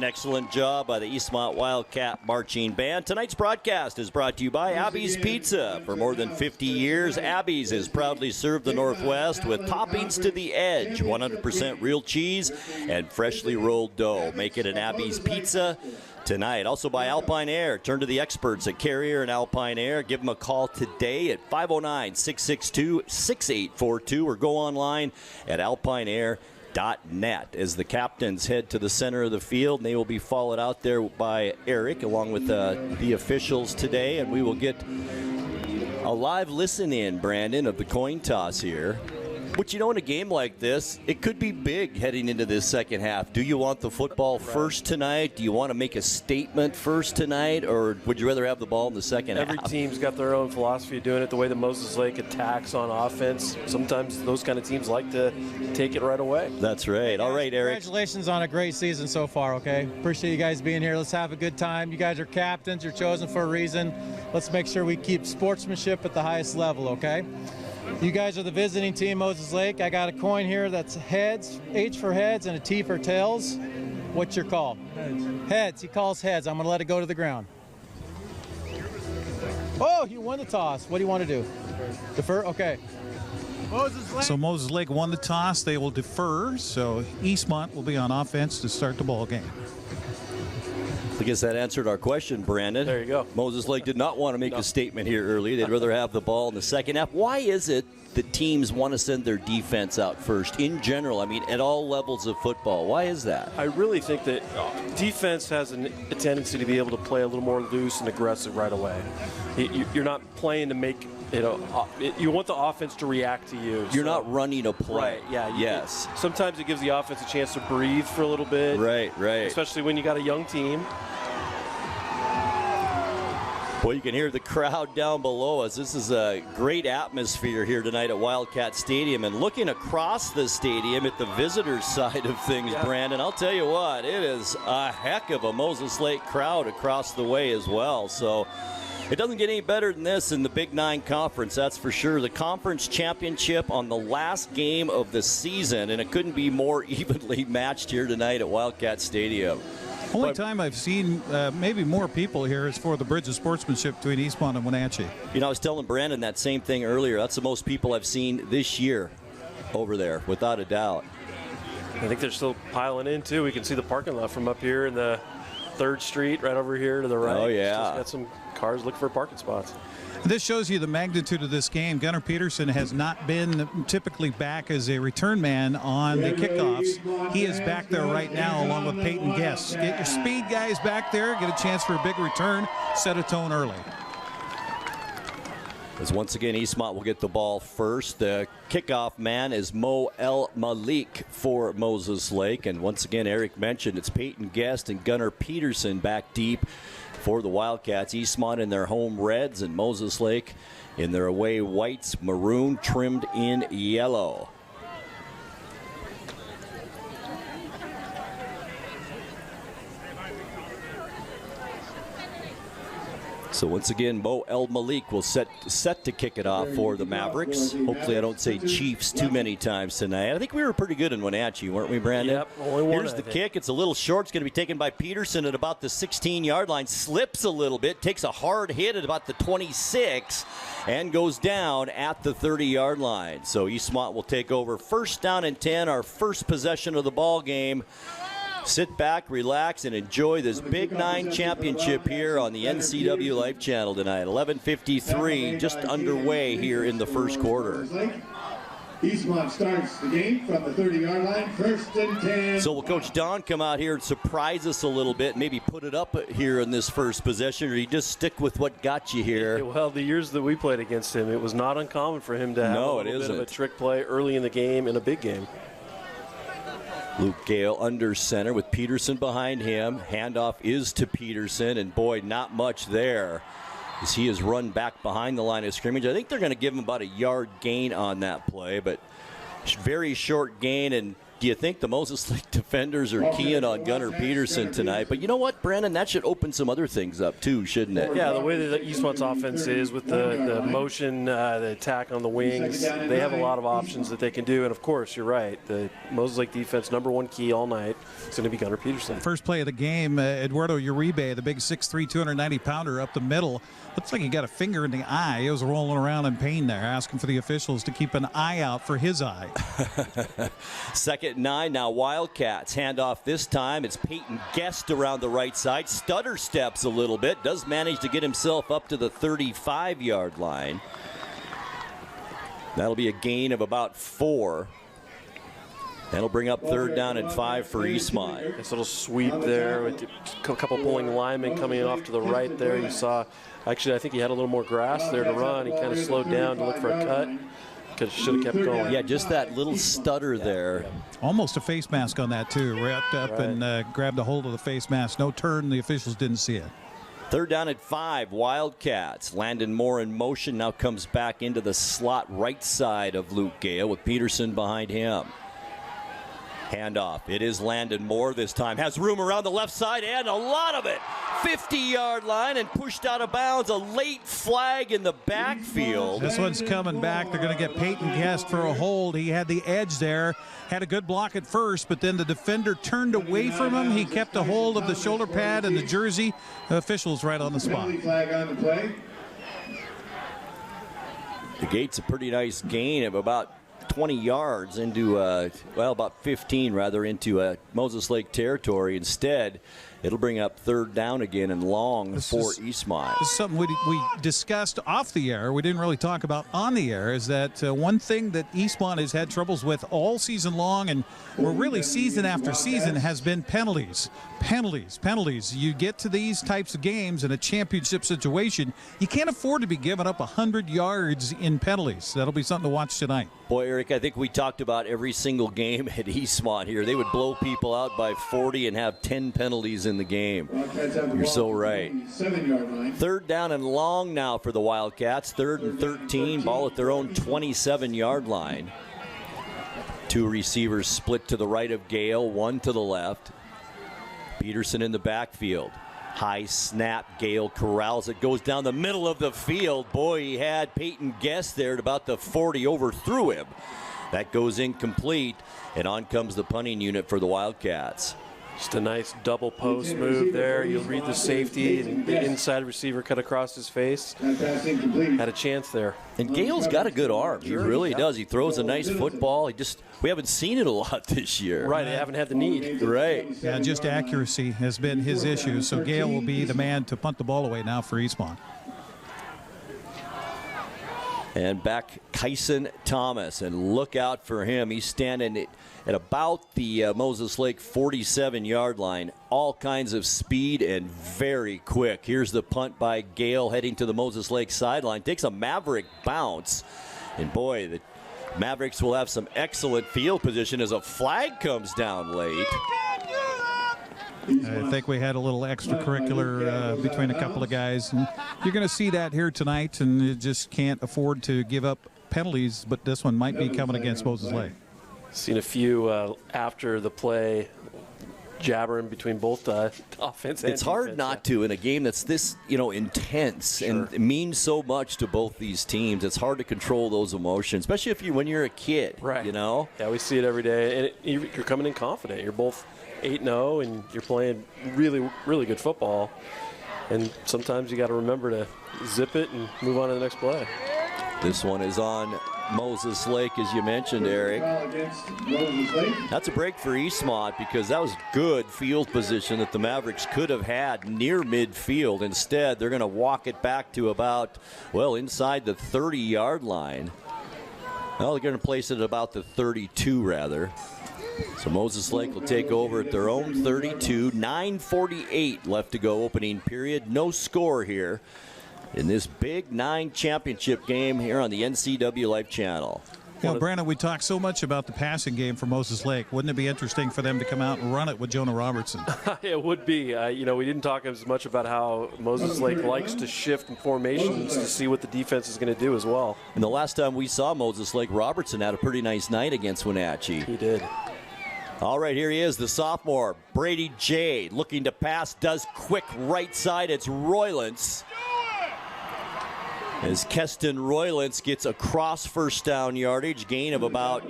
[SPEAKER 1] an excellent job by the Eastmont Wildcat Marching Band. Tonight's broadcast is brought to you by Abby's Pizza. For more than 50 years, Abby's has proudly served the Northwest with toppings to the edge, 100% real cheese, and freshly rolled dough. Make it an Abby's Pizza tonight. Also by Alpine Air. Turn to the experts at Carrier and Alpine Air. Give them a call today at 509-662-6842 or go online at alpineair.net as the captains head to the center of the field. And they will be followed out there by Eric along with the officials today. And we will get a live listen-in, Brandon, of the coin toss here. But, you know, in a game like this, it could be big heading into this second half. Do you want the football first tonight? Do you want to make a statement first tonight? Or would you rather have the ball in the second half?
[SPEAKER 3] Every team's got their own philosophy of doing it, the way that Moses Lake attacks on offense. Sometimes those kind of teams like to take it right away.
[SPEAKER 1] That's right. All right, Eric.
[SPEAKER 5] Congratulations on a great season so far, okay? Appreciate you guys being here. Let's have a good time. You guys are captains. You're chosen for a reason. Let's make sure we keep sportsmanship at the highest level, okay? You guys are the visiting team, Moses Lake. I got a coin here that's heads, H for heads, and a T for tails. What's your call? Heads. Heads. He calls heads. I'm going to let it go to the ground. Oh, you won the toss. What do you want to do? Defer? Okay.
[SPEAKER 2] So Moses Lake won the toss. They will defer. So Eastmont will be on offense to start the ball game.
[SPEAKER 1] I guess that answered our question, Brandon.
[SPEAKER 3] There you go.
[SPEAKER 1] Moses Lake did not want to make a statement here early. They'd rather have the ball in the second half. Why is it that teams want to send their defense out first in general? I mean, at all levels of football. Why is that?
[SPEAKER 3] I really think that defense has a tendency to be able to play a little more loose and aggressive right away. You're not playing to make, you want the offense to react to you.
[SPEAKER 1] You're not running a play.
[SPEAKER 3] Right, yeah.
[SPEAKER 1] Yes.
[SPEAKER 3] Sometimes it gives the offense a chance to breathe for a little bit.
[SPEAKER 1] Right.
[SPEAKER 3] Especially when you got a young team.
[SPEAKER 1] Well, you can hear the crowd down below us. This is a great atmosphere here tonight at Wildcat Stadium. And looking across the stadium at the visitors' side of things, Brandon, I'll tell you what, it is a heck of a Moses Lake crowd across the way as well. So it doesn't get any better than this in the Big Nine Conference, that's for sure. The conference championship on the last game of the season, and it couldn't be more evenly matched here tonight at Wildcat Stadium.
[SPEAKER 2] Only time I've seen maybe more people here is for the Bridge of Sportsmanship between Eastmont and Wenatchee.
[SPEAKER 1] You know, I was telling Brandon that same thing earlier. That's the most people I've seen this year over there, without a doubt.
[SPEAKER 3] I think they're still piling in, too. We can see the parking lot from up here in the 3rd Street right over here to the right.
[SPEAKER 1] Oh, yeah.
[SPEAKER 3] Still got some cars looking for parking spots.
[SPEAKER 2] This shows you the magnitude of this game. Gunnar Peterson has not been typically back as a return man on the kickoffs. He is back there right now along with Peyton Guest. Get your speed guys back there, get a chance for a big return, set a tone early.
[SPEAKER 1] As once again, Eastmont will get the ball first. The kickoff man is Mo El Malik for Moses Lake. And once again, Eric mentioned it's Peyton Guest and Gunnar Peterson back deep for the Wildcats. Eastmont in their home reds and Moses Lake in their away whites, maroon trimmed in yellow. So once again, Mo El Malik will set to kick it off for the Mavericks. Hopefully I don't say Chiefs too many times tonight. I think we were pretty good in Wenatchee, weren't we, Brandon?
[SPEAKER 3] Yep, only one.
[SPEAKER 1] Here's the kick. It's a little short. It's going to be taken by Peterson at about the 16-yard line. Slips a little bit, takes a hard hit at about the 26, and goes down at the 30-yard line. So Eastmont will take over 1st down and 10, our first possession of the ball game. Sit back, relax, and enjoy this Big Nine championship here on the NCWLIFE Channel tonight. 11:53, just underway here in the first quarter.
[SPEAKER 4] Eastmont starts the game from the 30-yard line, 1st and 10.
[SPEAKER 1] So will Coach Don come out here and surprise us a little bit, maybe put it up here in this first possession, or you just stick with what got you here?
[SPEAKER 3] Well, the years that we played against him, it was not uncommon for him to have a little bit of a trick play early in the game in a big game.
[SPEAKER 1] Luke Gale under center with Peterson behind him. Handoff is to Peterson, and boy, not much there as he has run back behind the line of scrimmage. I think they're going to give him about a yard gain on that play, but very short gain, and Do you think the Moses Lake defenders are keying on Gunnar Peterson tonight? But you know what, Brandon? That should open some other things up, too, shouldn't it?
[SPEAKER 3] Yeah, the way that Eastmont's offense is with the motion, the attack on the wings, they have a lot of options that they can do. And, of course, you're right. The Moses Lake defense, #1 key all night, is going to be Gunnar Peterson.
[SPEAKER 2] First play of the game, Eduardo Uribe, the big 6'3", 290-pounder up the middle. Looks like he got a finger in the eye. He was rolling around in pain there, asking for the officials to keep an eye out for his eye.
[SPEAKER 1] Second and 9 now, Wildcats. Handoff this time. It's Peyton Guest around the right side. Stutter steps a little bit. Does manage to get himself up to the 35-yard line. That'll be a gain of about 4. That'll bring up 3rd down and 5 for Eastmont.
[SPEAKER 3] Nice little sweep there with a couple pulling linemen coming off to the right there. You saw, actually, I think he had a little more grass there to run. He kind of slowed down to look for a cut. Should have kept going.
[SPEAKER 1] Yeah, just that little stutter there.
[SPEAKER 2] Almost a face mask on that, too. Wrapped up and grabbed a hold of the face mask. No turn. The officials didn't see it.
[SPEAKER 1] 3rd down at 5, Wildcats. Landon Moore in motion, now comes back into the slot right side of Luke Gale with Peterson behind him. Handoff. It is Landon Moore this time. Has room around the left side and a lot of it. 50-yard line and pushed out of bounds. A late flag in the backfield.
[SPEAKER 2] This one's coming back. They're going to get Peyton Guest for a hold. He had the edge there. Had a good block at first, but then the defender turned away from him. He kept a hold of the shoulder pad and the jersey. The officials right on the spot.
[SPEAKER 4] Flag on the play.
[SPEAKER 1] The gate's a pretty nice gain of about 20 yards into, about 15 rather, into Moses Lake territory. Instead, it'll bring up 3rd down again and long for Eastmont.
[SPEAKER 2] This is something we discussed off the air. We didn't really talk about on the air, is that one thing that Eastmont has had troubles with all season long, and really season after season, has been penalties. Penalties. You get to these types of games in a championship situation, you can't afford to be giving up 100 yards in penalties. That'll be something to watch tonight.
[SPEAKER 1] Boy, Eric, I think we talked about every single game at Eastmont here. They would blow people out by 40 and have 10 penalties in the game. You're so right. 3rd down and long now for the Wildcats. 3rd and 13. Ball at their own 27-yard line. 2 receivers split to the right of Gale, 1 to the left. Peterson in the backfield. High snap. Gale corrals it. Goes down the middle of the field. Boy, he had Peyton Guest there at about the 40. Overthrew him. That goes incomplete. And on comes the punting unit for the Wildcats.
[SPEAKER 3] Just a nice double post move there. You'll read the safety, and the inside receiver cut across his face. Had a chance there.
[SPEAKER 1] And Gale's got a good arm. He really does. He throws a nice football. We haven't seen it a lot this year.
[SPEAKER 3] Right, they haven't had the need.
[SPEAKER 1] Right.
[SPEAKER 2] Yeah, just accuracy has been his issue. So Gale will be the man to punt the ball away now for Eastmont.
[SPEAKER 1] And back Kyson Thomas, and look out for him. He's standing at about the Moses Lake 47-yard line. All kinds of speed and very quick. Here's the punt by Gale heading to the Moses Lake sideline. Takes a Maverick bounce. And boy, the Mavericks will have some excellent field position as a flag comes down late.
[SPEAKER 2] I think we had a little extracurricular between a couple of guys. And you're going to see that here tonight, and you just can't afford to give up penalties, but this one might be coming against Moses Lake.
[SPEAKER 3] Seen a few after the play jabbering between both offense and
[SPEAKER 1] It's hard
[SPEAKER 3] defense,
[SPEAKER 1] not to in a game that's this, intense and means so much to both these teams. It's hard to control those emotions, especially when you're a kid,
[SPEAKER 3] right?
[SPEAKER 1] Yeah,
[SPEAKER 3] we see it every day, and you're coming in confident. You're both 8-0, and you're playing really, really good football. And sometimes you got to remember to zip it and move on to the next play.
[SPEAKER 1] This one is on Moses Lake, as you mentioned, Eric. That's a break for Eastmont because that was good field position that the Mavericks could have had near midfield. Instead, they're going to walk it back to about, inside the 30-yard line. Well, they're going to place it at about the 32, rather. So Moses Lake will take over at their own 32. 9:48 left to go, opening period. No score here in this Big 9 championship game here on the NCWLIFE Channel.
[SPEAKER 2] Brandon, we talk so much about the passing game for Moses Lake. Wouldn't it be interesting for them to come out and run it with Jonah Robertson?
[SPEAKER 3] It would be. We didn't talk as much about how Moses Lake likes to shift in formations to see what the defense is going to do as well.
[SPEAKER 1] And the last time we saw Moses Lake, Robertson had a pretty nice night against Wenatchee.
[SPEAKER 3] He did.
[SPEAKER 1] All right, here he is, the sophomore, Brady Jay, looking to pass, does quick right side. It's Roylance. As Keston Roylance gets across first down yardage, gain of about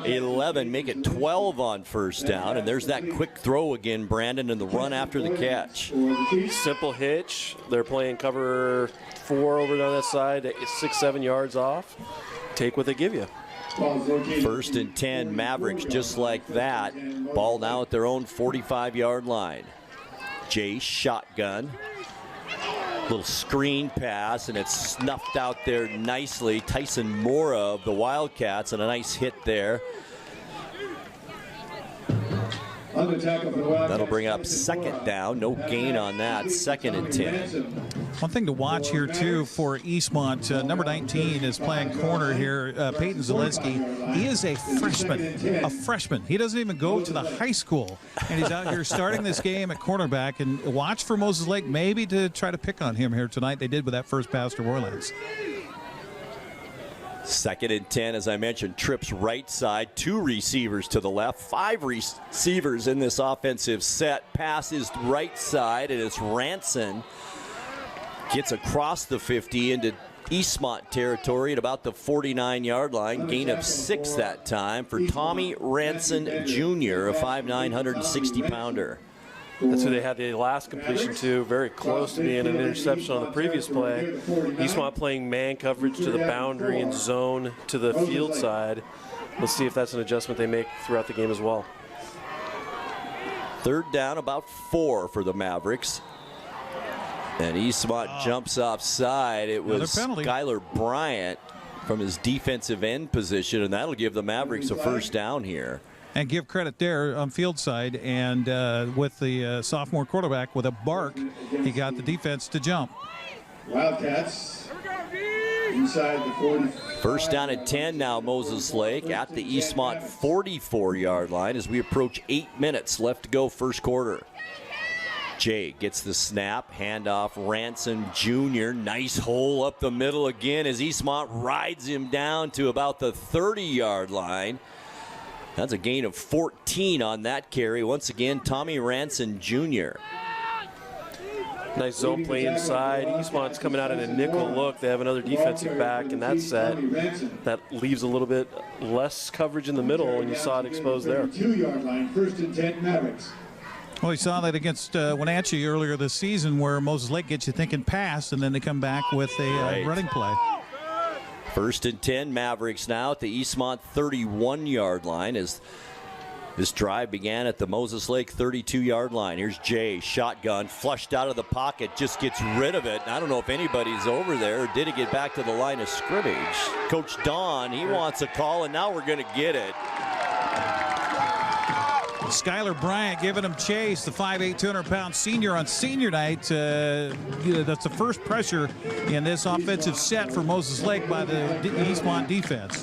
[SPEAKER 1] 11, make it 12 on first down. And there's that quick throw again, Brandon, and the run after the catch.
[SPEAKER 3] Simple hitch. They're playing cover 4 over on that side, 6-7 yards off. Take what they give you.
[SPEAKER 1] First and 10, Mavericks just like that. Ball now at their own 45-yard line. Jay shotgun. Little screen pass, and it's snuffed out there nicely. Tyson Mora of the Wildcats, and a nice hit there. That'll bring up second down. No gain on that. Second and 10.
[SPEAKER 2] One thing to watch here, too, for Eastmont, number 19 is playing corner here, Peyton Zielinski. He is a freshman. He doesn't even go to the high school, and he's out here starting this game at cornerback. And watch for Moses Lake maybe to try to pick on him here tonight. They did with that first pass to Orleans.
[SPEAKER 1] Second and 10, as I mentioned, trips right side, 2 receivers to the left, 5 receivers in this offensive set. Pass is right side, and it's Ranson. Gets across the 50 into Eastmont territory at about the 49-yard line. Gain of 6 that time for Tommy Ranson Jr., a 5'9", 160-pounder.
[SPEAKER 3] That's who they had the last completion to, very close to being an interception on the previous play. Eastmont playing man coverage to the boundary and zone to the field side. Let's see if that's an adjustment they make throughout the game as well.
[SPEAKER 1] Third down, about 4 for the Mavericks. And Eastmont jumps offside. It was Skylar Bryant from his defensive end position, and that'll give the Mavericks a first down here.
[SPEAKER 2] And give credit there on field side, and with the sophomore quarterback with a bark, he got the defense to jump.
[SPEAKER 4] Wildcats inside the 40.
[SPEAKER 1] First down at 10 now, Moses Lake at the Eastmont 44-yard line as we approach 8 minutes left to go first quarter. Jay gets the snap, handoff, Ranson Jr. Nice hole up the middle again as Eastmont rides him down to about the 30-yard line. That's a gain of 14 on that carry. Once again, Tommy Ranson Jr.
[SPEAKER 3] Nice zone play inside. Eastmont's coming out in a nickel look. They have another defensive back in that set. That leaves a little bit less coverage in the middle, and you saw it exposed there.
[SPEAKER 4] 2-yard line, first and 10 Mavericks.
[SPEAKER 2] Well, we saw that against Wenatchee earlier this season where Moses Lake gets you thinking pass, and then they come back with a running play.
[SPEAKER 1] First and 10 Mavericks now at the Eastmont 31-yard line as this drive began at the Moses Lake 32-yard line. Here's Jay, shotgun, flushed out of the pocket, just gets rid of it. I don't know if anybody's over there, or did it get back to the line of scrimmage? Coach Don, he wants a call, and now we're going to get it.
[SPEAKER 2] Skylar Bryant giving him chase, the 5'8", 200-pound senior on senior night. That's the first pressure in this offensive set for Moses Lake by the Eastmont defense.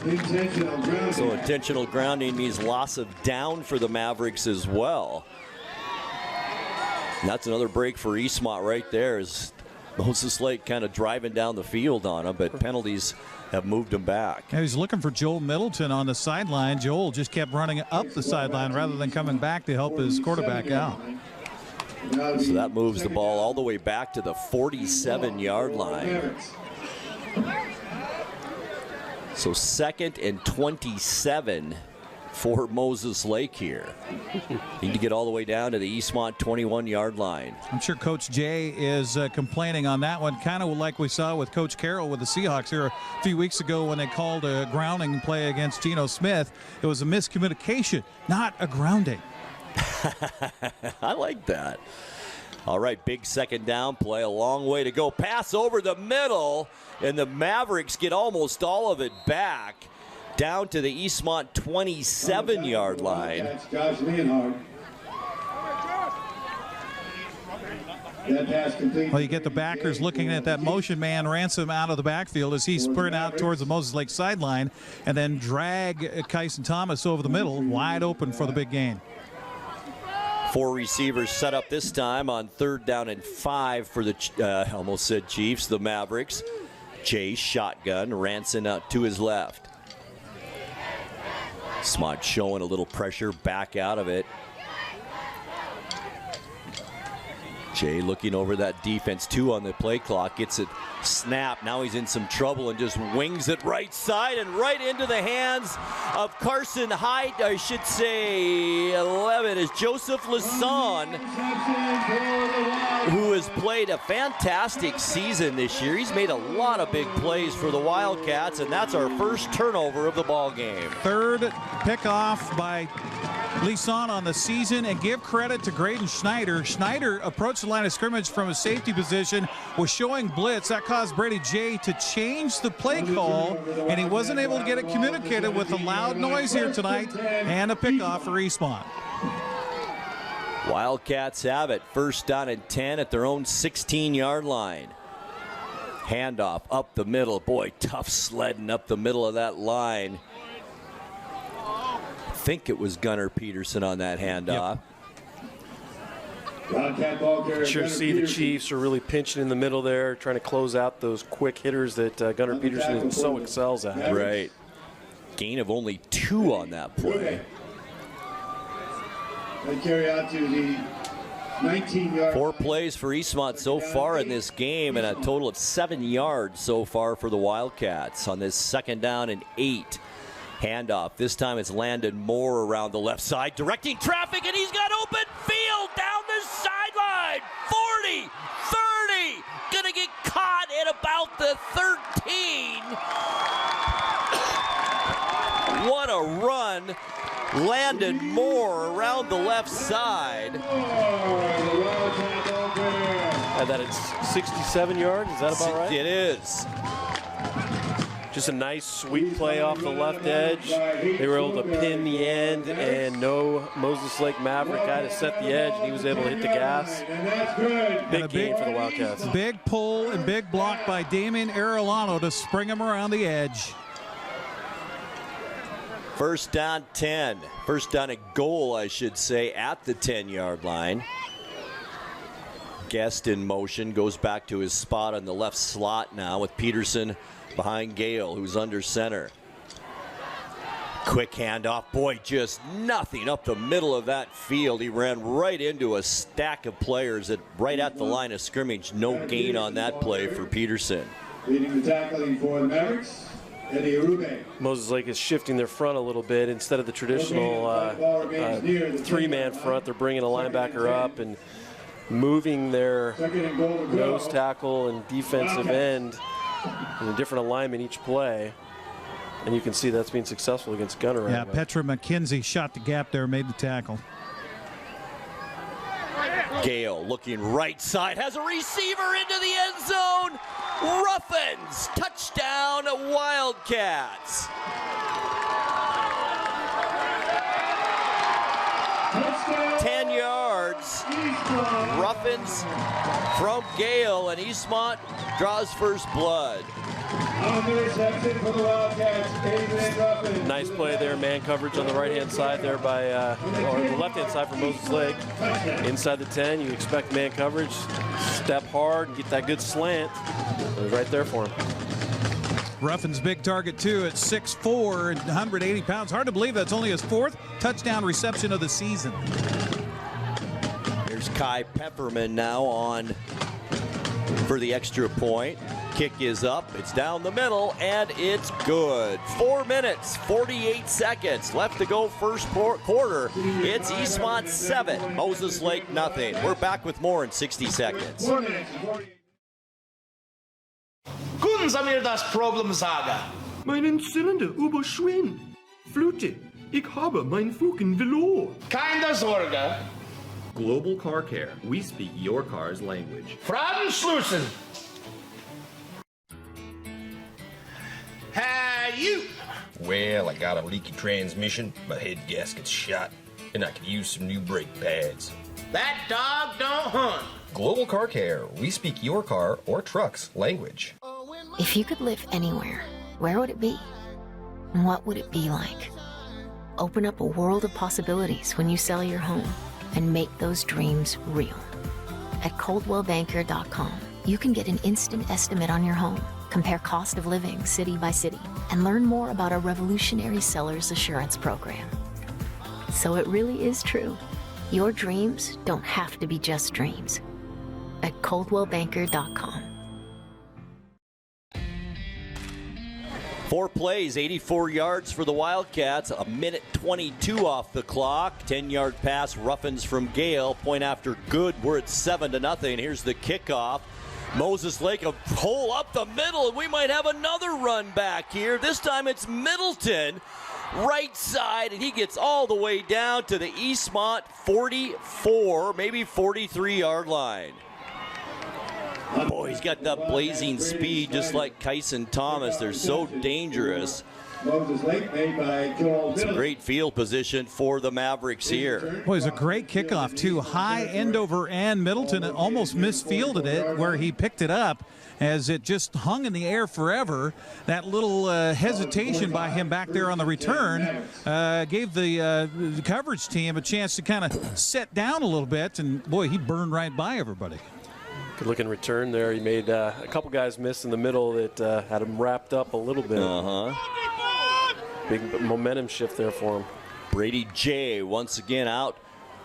[SPEAKER 1] So intentional grounding means loss of down for the Mavericks as well. And that's another break for Eastmont right there as Moses Lake kind of driving down the field on him, but penalties have moved him back.
[SPEAKER 2] Yeah, he's looking for Joel Middleton on the sideline. Joel just kept running up the sideline rather than coming back to help his quarterback out.
[SPEAKER 1] So that moves the ball all the way back to the 47-yard line. So second and 27 for Moses Lake here. Need to get all the way down to the Eastmont 21-yard line.
[SPEAKER 2] I'm sure Coach Jay is complaining on that one, kind of like we saw with Coach Carroll with the Seahawks here a few weeks ago when they called a grounding play against Geno Smith. It was a miscommunication, not a grounding.
[SPEAKER 1] I like that. All right, big second down play, a long way to go. Pass over the middle, and the Mavericks get almost all of it back. Down to the Eastmont 27-yard line.
[SPEAKER 2] Well, you get the backers looking at that motion man Ransom out of the backfield as he's spurting out towards the Moses Lake sideline, and then drag Kyson Thomas over the middle, wide open for the big gain.
[SPEAKER 1] 4 receivers set up this time on third down and 5 for the, almost said Chiefs, the Mavericks. Jay shotgun, Ranson out to his left. Eastmont showing a little pressure, back out of it. Jay looking over that defense, 2 on the play clock, gets it snapped. Now he's in some trouble and just wings it right side and right into the hands of Carson Hyde, I should say 11, is Joseph Lason, who has played a fantastic season this year. He's made a lot of big plays for the Wildcats, and that's our first turnover of the ball game.
[SPEAKER 2] Third pickoff by Lason on the season, and give credit to Graydon Schneider. Schneider approached the line of scrimmage from a safety position, was showing blitz. That caused Brady Jay to change the play call, and he wasn't able to get it communicated with a loud noise here tonight, and a pickoff for Eastmont.
[SPEAKER 1] Wildcats have it, first down and 10 at their own 16-yard line. Handoff up the middle. Boy, tough sledding up the middle of that line. I think it was Gunnar Peterson on that handoff.
[SPEAKER 3] Yep. Sure see the Chiefs are really pinching in the middle there, trying to close out those quick hitters that Gunnar Peterson so excels at.
[SPEAKER 1] Right. Gain of only 2 on that play.
[SPEAKER 4] They carry out to the 19-yard
[SPEAKER 1] 4 plays for Eastmont so far in this game, and a total of 7 yards so far for the Wildcats on this 2nd down and 8. Handoff. This time it's Landon Moore around the left side, directing traffic, and he's got open field down the sideline. 40, 30, gonna get caught at about the 13. What a run. Landon Moore around the left side.
[SPEAKER 3] And that it's 67 yards, is that about right?
[SPEAKER 1] It is.
[SPEAKER 3] Just a nice sweep play off the left edge. They were able to pin the end, and no Moses Lake Maverick guy to set the edge, and he was able to hit the gas. Big gain for the Wildcats.
[SPEAKER 2] Big pull and big block by Damian Arellano to spring him around the edge.
[SPEAKER 1] First down 10. First down at goal, I should say, at the 10-yard line. Guest in motion, goes back to his spot on the left slot now with Peterson behind Gale, who's under center. Quick handoff. Boy, just nothing up the middle of that field. He ran right into a stack of players right at the line of scrimmage. No gain on that play for Peterson.
[SPEAKER 4] Leading the tackling for the Mavericks, Eddie Arube.
[SPEAKER 3] Moses Lake is shifting their front a little bit. Instead of the traditional 3-man front, they're bringing a linebacker up and moving their nose tackle and defensive end in a different alignment each play, and you can see that's being successful against Gunnar right now.
[SPEAKER 2] Petra McKenzie shot the gap there, made the tackle.
[SPEAKER 1] Gale looking right side, has a receiver into the end zone. Ruffins, touchdown Wildcats. 10 yards. Ruffins from Gale, and Eastmont draws first blood.
[SPEAKER 3] Nice play there, man coverage on the right-hand side there by, or the left-hand side for Moses Lake. Inside the 10, you expect man coverage, step hard, and get that good slant. It was right there for him.
[SPEAKER 2] Ruffin's big target too at 6'4" and 180 pounds. Hard to believe that's only his 4th touchdown reception of the season.
[SPEAKER 1] Here's Kai Pepperman now on for the extra point. Kick is up, it's down the middle, and it's good. 4 minutes, 48 seconds left to go first quarter. It's Eastmont 7, Moses Lake nothing. We're back with more in 60 seconds.
[SPEAKER 6] Können Sie mir das Problem sagen? Meinen Zylinder überschwimmt. Flute, ich habe mein Fugen verloren. Keine Sorge.
[SPEAKER 22] Global Car Care. We speak your car's language.
[SPEAKER 6] Fragen schließen. Hey, you.
[SPEAKER 23] Well, I got a leaky transmission, my head gasket's shot, and I could use some new brake pads.
[SPEAKER 6] That dog don't hunt.
[SPEAKER 22] Global Car Care. We speak your car or truck's language.
[SPEAKER 24] If you could live anywhere, where would it be? And what would it be like? Open up a world of possibilities when you sell your home and make those dreams real. At ColdwellBanker.com, you can get an instant estimate on your home, Compare cost of living city by city and learn more about our revolutionary seller's assurance program. So it really is true. Your dreams don't have to be just dreams. At coldwellbanker.com.
[SPEAKER 1] 4 plays, 84 yards for the Wildcats, a minute 22 off the clock. 10-yard pass, Ruffins from Gale. Point after good. We're at 7-0. Here's the kickoff. Moses Lake, a hole up the middle, and we might have another run back here. This time it's Middleton, right side, and he gets all the way down to the Eastmont 44, maybe 43-yard line. Boy, he's got that blazing speed just like Kyson Thomas. They're so dangerous. It's a great field position for the Mavericks here.
[SPEAKER 2] Boy, it's a great kickoff, too. High end over end. Middleton almost misfielded it where he picked it up as it just hung in the air forever. That little hesitation by him back there on the return gave the coverage team a chance to kind of set down a little bit, and boy, he burned right by everybody.
[SPEAKER 3] Good looking return there. He made a couple guys miss in the middle that had him wrapped up a little bit. Big momentum shift there for him.
[SPEAKER 1] Brady Jay once again out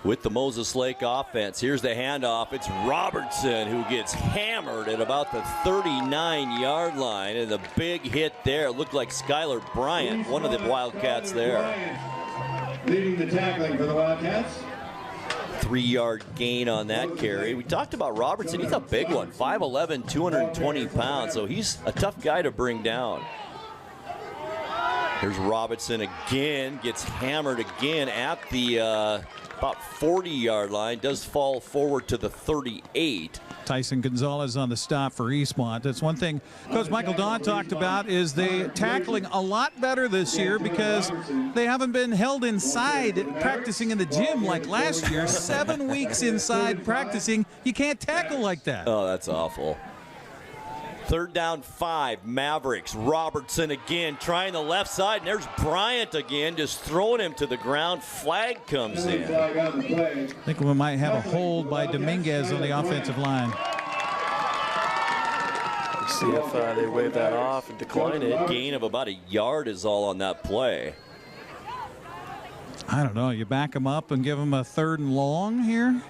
[SPEAKER 1] with the Moses Lake offense. Here's the handoff. It's Robertson who gets hammered at about the 39-yard line, and the big hit there. It looked like Skylar Bryant, one of the Wildcats there.
[SPEAKER 4] Leading the tackling for the Wildcats.
[SPEAKER 1] 3-yard gain on that carry. We talked about Robertson. He's a big one, 5'11", 220 pounds, so he's a tough guy to bring down. Here's Robinson again, gets hammered again at the about 40-yard line, does fall forward to the 38.
[SPEAKER 2] Tyson Gonzalez on the stop for Eastmont. That's one thing Coach Michael Dawn talked about, is they tackling a lot better this year because they haven't been held inside practicing in the gym like last year. 7 weeks inside practicing. You can't tackle like that.
[SPEAKER 1] Oh, that's awful. 3rd down 5, Mavericks. Robertson again trying the left side, and there's Bryant again just throwing him to the ground. Flag comes in.
[SPEAKER 2] I think we might have a hold by Dominguez on the offensive line.
[SPEAKER 3] See if they wave that off and decline it.
[SPEAKER 1] Gain of about a yard is all on that play.
[SPEAKER 2] I don't know. You back him up and give him a 3rd and long here?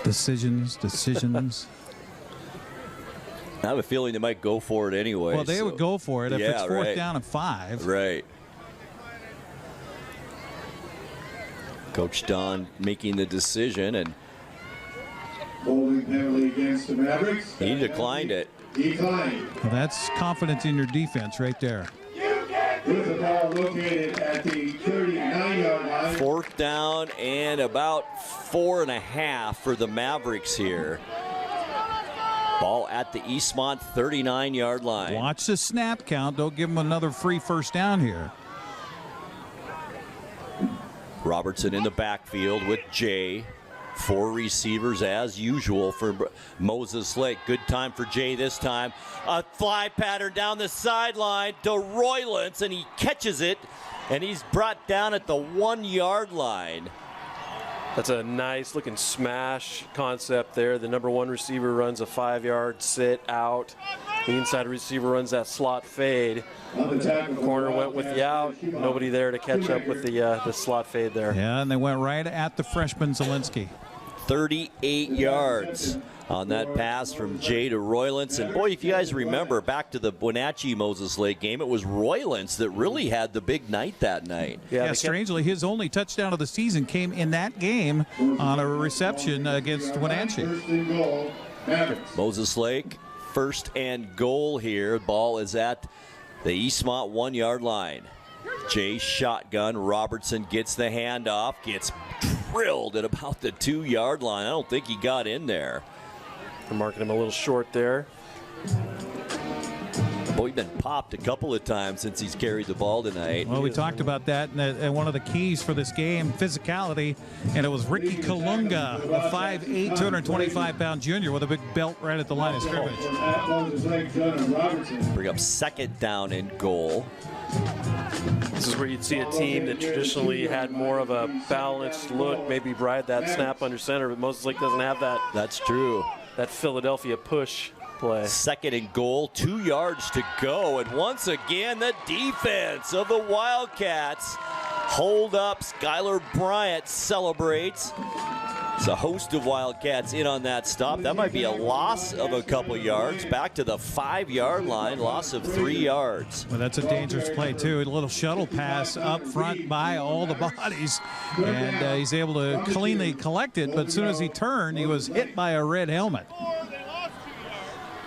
[SPEAKER 2] Decisions.
[SPEAKER 1] I have a feeling they might go for it anyway.
[SPEAKER 2] Well, they would go for it if it's 4th down and 5.
[SPEAKER 1] Right. Coach Don making the decision, and
[SPEAKER 4] holding penalty against the Mavericks.
[SPEAKER 1] He declined it.
[SPEAKER 4] Declined.
[SPEAKER 2] Well, that's confidence in your defense right there.
[SPEAKER 4] With the ball located at the 39-yard line.
[SPEAKER 1] 4th down and about 4.5 for the Mavericks here. Ball at the Eastmont 39-yard line.
[SPEAKER 2] Watch the snap count. Don't give them another free 1st down here.
[SPEAKER 1] Robertson in the backfield with Jay. 4 receivers as usual for Moses Lake. Good time for Jay this time. A fly pattern down the sideline to Roylance, and he catches it, and he's brought down at the 1-yard line.
[SPEAKER 3] That's a nice looking smash concept there. The number 1 receiver runs a 5-yard sit out. The inside receiver runs that slot fade. Corner went with the out. Nobody there to catch up with the slot fade there.
[SPEAKER 2] Yeah, and they went right at the freshman Zielinski.
[SPEAKER 1] 38 yards on that pass from Jay to Roylance. And boy, if you guys remember back to the Wenatchee Moses Lake game, it was Roylance that really had the big night that night.
[SPEAKER 2] Yeah, strangely, his only touchdown of the season came in that game on a reception against Wenatchee.
[SPEAKER 1] Moses Lake, 1st and goal here. Ball is at the Eastmont 1-yard line. Jay shotgun. Robertson gets the handoff, gets drilled at about the 2-yard line. I don't think he got in there.
[SPEAKER 3] They're marking him a little short there.
[SPEAKER 1] Boy, he's been popped a couple of times since he's carried the ball tonight.
[SPEAKER 2] Well, we talked about that, and one of the keys for this game, physicality, and it was Ricky Kalunga, a 5'8", 225-pound junior with a big belt right at the line of scrimmage.
[SPEAKER 1] Bring up 2nd down and goal.
[SPEAKER 3] This is where you'd see a team that traditionally had more of a balanced look, maybe ride that snap under center, but Moses Lake doesn't have that.
[SPEAKER 1] That's true.
[SPEAKER 3] That Philadelphia push play.
[SPEAKER 1] 2nd and goal, 2 yards to go. And once again, the defense of the Wildcats hold up. Skylar Bryant celebrates. It's a host of Wildcats in on that stop. That might be a loss of a couple yards. Back to the 5-yard line, loss of 3 yards.
[SPEAKER 2] Well, that's a dangerous play, too. A little shuttle pass up front by all the bodies. And he's able to cleanly collect it. But as soon as he turned, he was hit by a red helmet.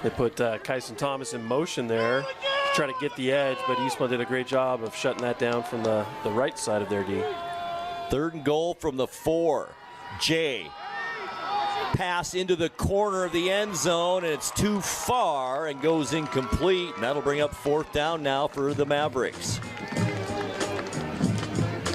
[SPEAKER 3] They put Kyson Thomas in motion there to try to get the edge, but Eastmont did a great job of shutting that down from the right side of their D.
[SPEAKER 1] 3rd and goal from the 4. Jay, pass into the corner of the end zone, and it's too far and goes incomplete. And that'll bring up 4th down now for the Mavericks.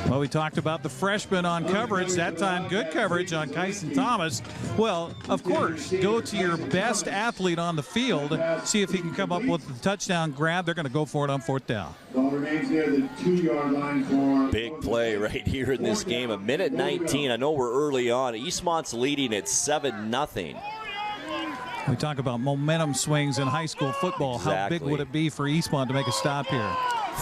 [SPEAKER 2] Well, we talked about the freshman on coverage. That time, good coverage on Kyson Thomas. Well, of course, go to your best athlete on the field, see if he can come up with the touchdown grab. They're going to go for it on 4th down.
[SPEAKER 4] Ball remains near the 2-yard line for...
[SPEAKER 1] Big play right here in this game. 1:19. I know we're early on. Eastmont's leading at 7-0.
[SPEAKER 2] We talk about momentum swings in high school football.
[SPEAKER 1] Exactly.
[SPEAKER 2] How big would it be for Eastmont to make a stop here?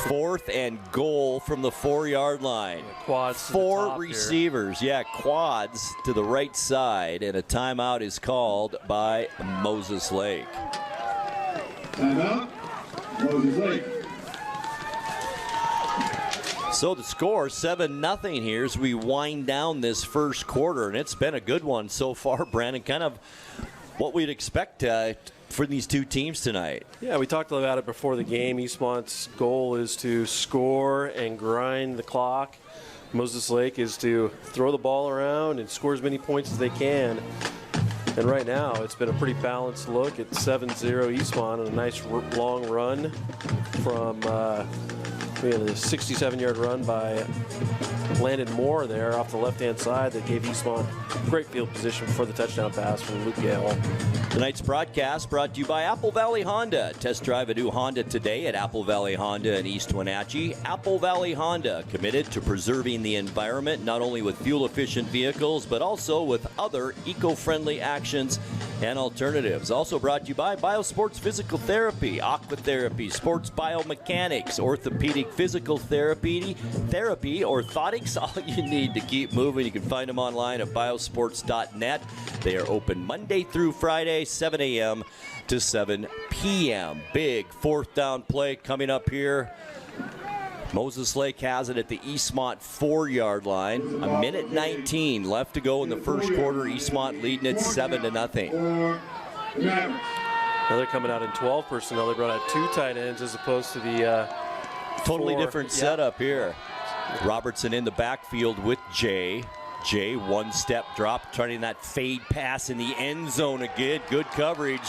[SPEAKER 1] 4th and goal from the 4-yard line.
[SPEAKER 3] Quads to
[SPEAKER 1] 4
[SPEAKER 3] the top
[SPEAKER 1] receivers.
[SPEAKER 3] here.
[SPEAKER 1] Yeah, quads to the right side. And a timeout is called by Moses Lake.
[SPEAKER 4] Timeout, Moses Lake.
[SPEAKER 1] So the score, 7-0 here as we wind down this first quarter. And it's been a good one so far, Brandon. Kind of what we'd expect for these two teams tonight.
[SPEAKER 3] Yeah, we talked about it before the game. Eastmont's goal is to score and grind the clock. Moses Lake is to throw the ball around and score as many points as they can. And right now, it's been a pretty balanced look at 7-0 Eastmont and a nice long run from we had a 67-yard run by Landon Moore there off the left-hand side that gave Eastmont great field position for the touchdown pass from Luke Gale.
[SPEAKER 1] Tonight's broadcast brought to you by Apple Valley Honda. Test drive a new Honda today at Apple Valley Honda in East Wenatchee. Apple Valley Honda, committed to preserving the environment, not only with fuel-efficient vehicles, but also with other eco-friendly actions and alternatives. Also brought to you by Biosports Physical Therapy, Aquatherapy, Sports Biomechanics, Orthopedic Physical Therapy, Orthotics, all you need to keep moving. You can find them online at biosports.net. They are open Monday through Friday, 7 a.m. to 7 p.m. Big 4th down play coming up here. Moses Lake has it at the Eastmont 4-yard line. 1:19 left to go in the first quarter. Eastmont leading it 7-0.
[SPEAKER 3] Now they're coming out in 12 personnel. They brought out 2 tight ends as opposed to the
[SPEAKER 1] totally
[SPEAKER 3] 4.
[SPEAKER 1] different setup here. Robertson in the backfield with Jay. Jay, 1-step drop, turning that fade pass in the end zone again. Good coverage.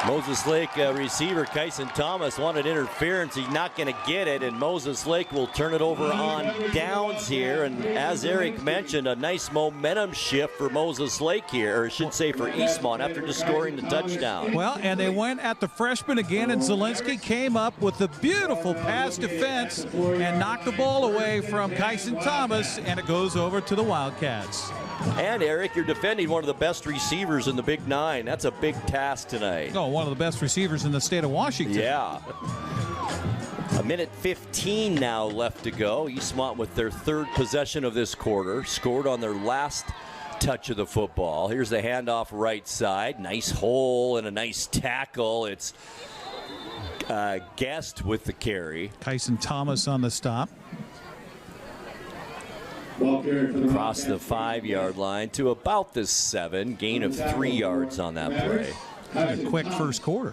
[SPEAKER 1] Moses Lake receiver Kyson Thomas wanted interference. He's not going to get it, and Moses Lake will turn it over on downs here. And as Eric mentioned, a nice momentum shift for Moses Lake here, or I should say for Eastmont, after just scoring the touchdown.
[SPEAKER 2] Well, and they went at the freshman again, and Zielinski came up with a beautiful pass defense and knocked the ball away from Kyson Thomas, and it goes over to the Wildcats.
[SPEAKER 1] And Eric, you're defending one of the best receivers in the Big Nine. That's a big task tonight.
[SPEAKER 2] Oh, one of the best receivers in the state of Washington.
[SPEAKER 1] Yeah. 1:15 now left to go. Eastmont with their 3rd possession of this quarter. Scored on their last touch of the football. Here's the handoff right side. Nice hole and a nice tackle. It's Guest with the carry.
[SPEAKER 2] Kyson Thomas on the stop.
[SPEAKER 1] Across the 5-yard line to about the 7. Gain of 3 yards on that play.
[SPEAKER 2] A quick first quarter.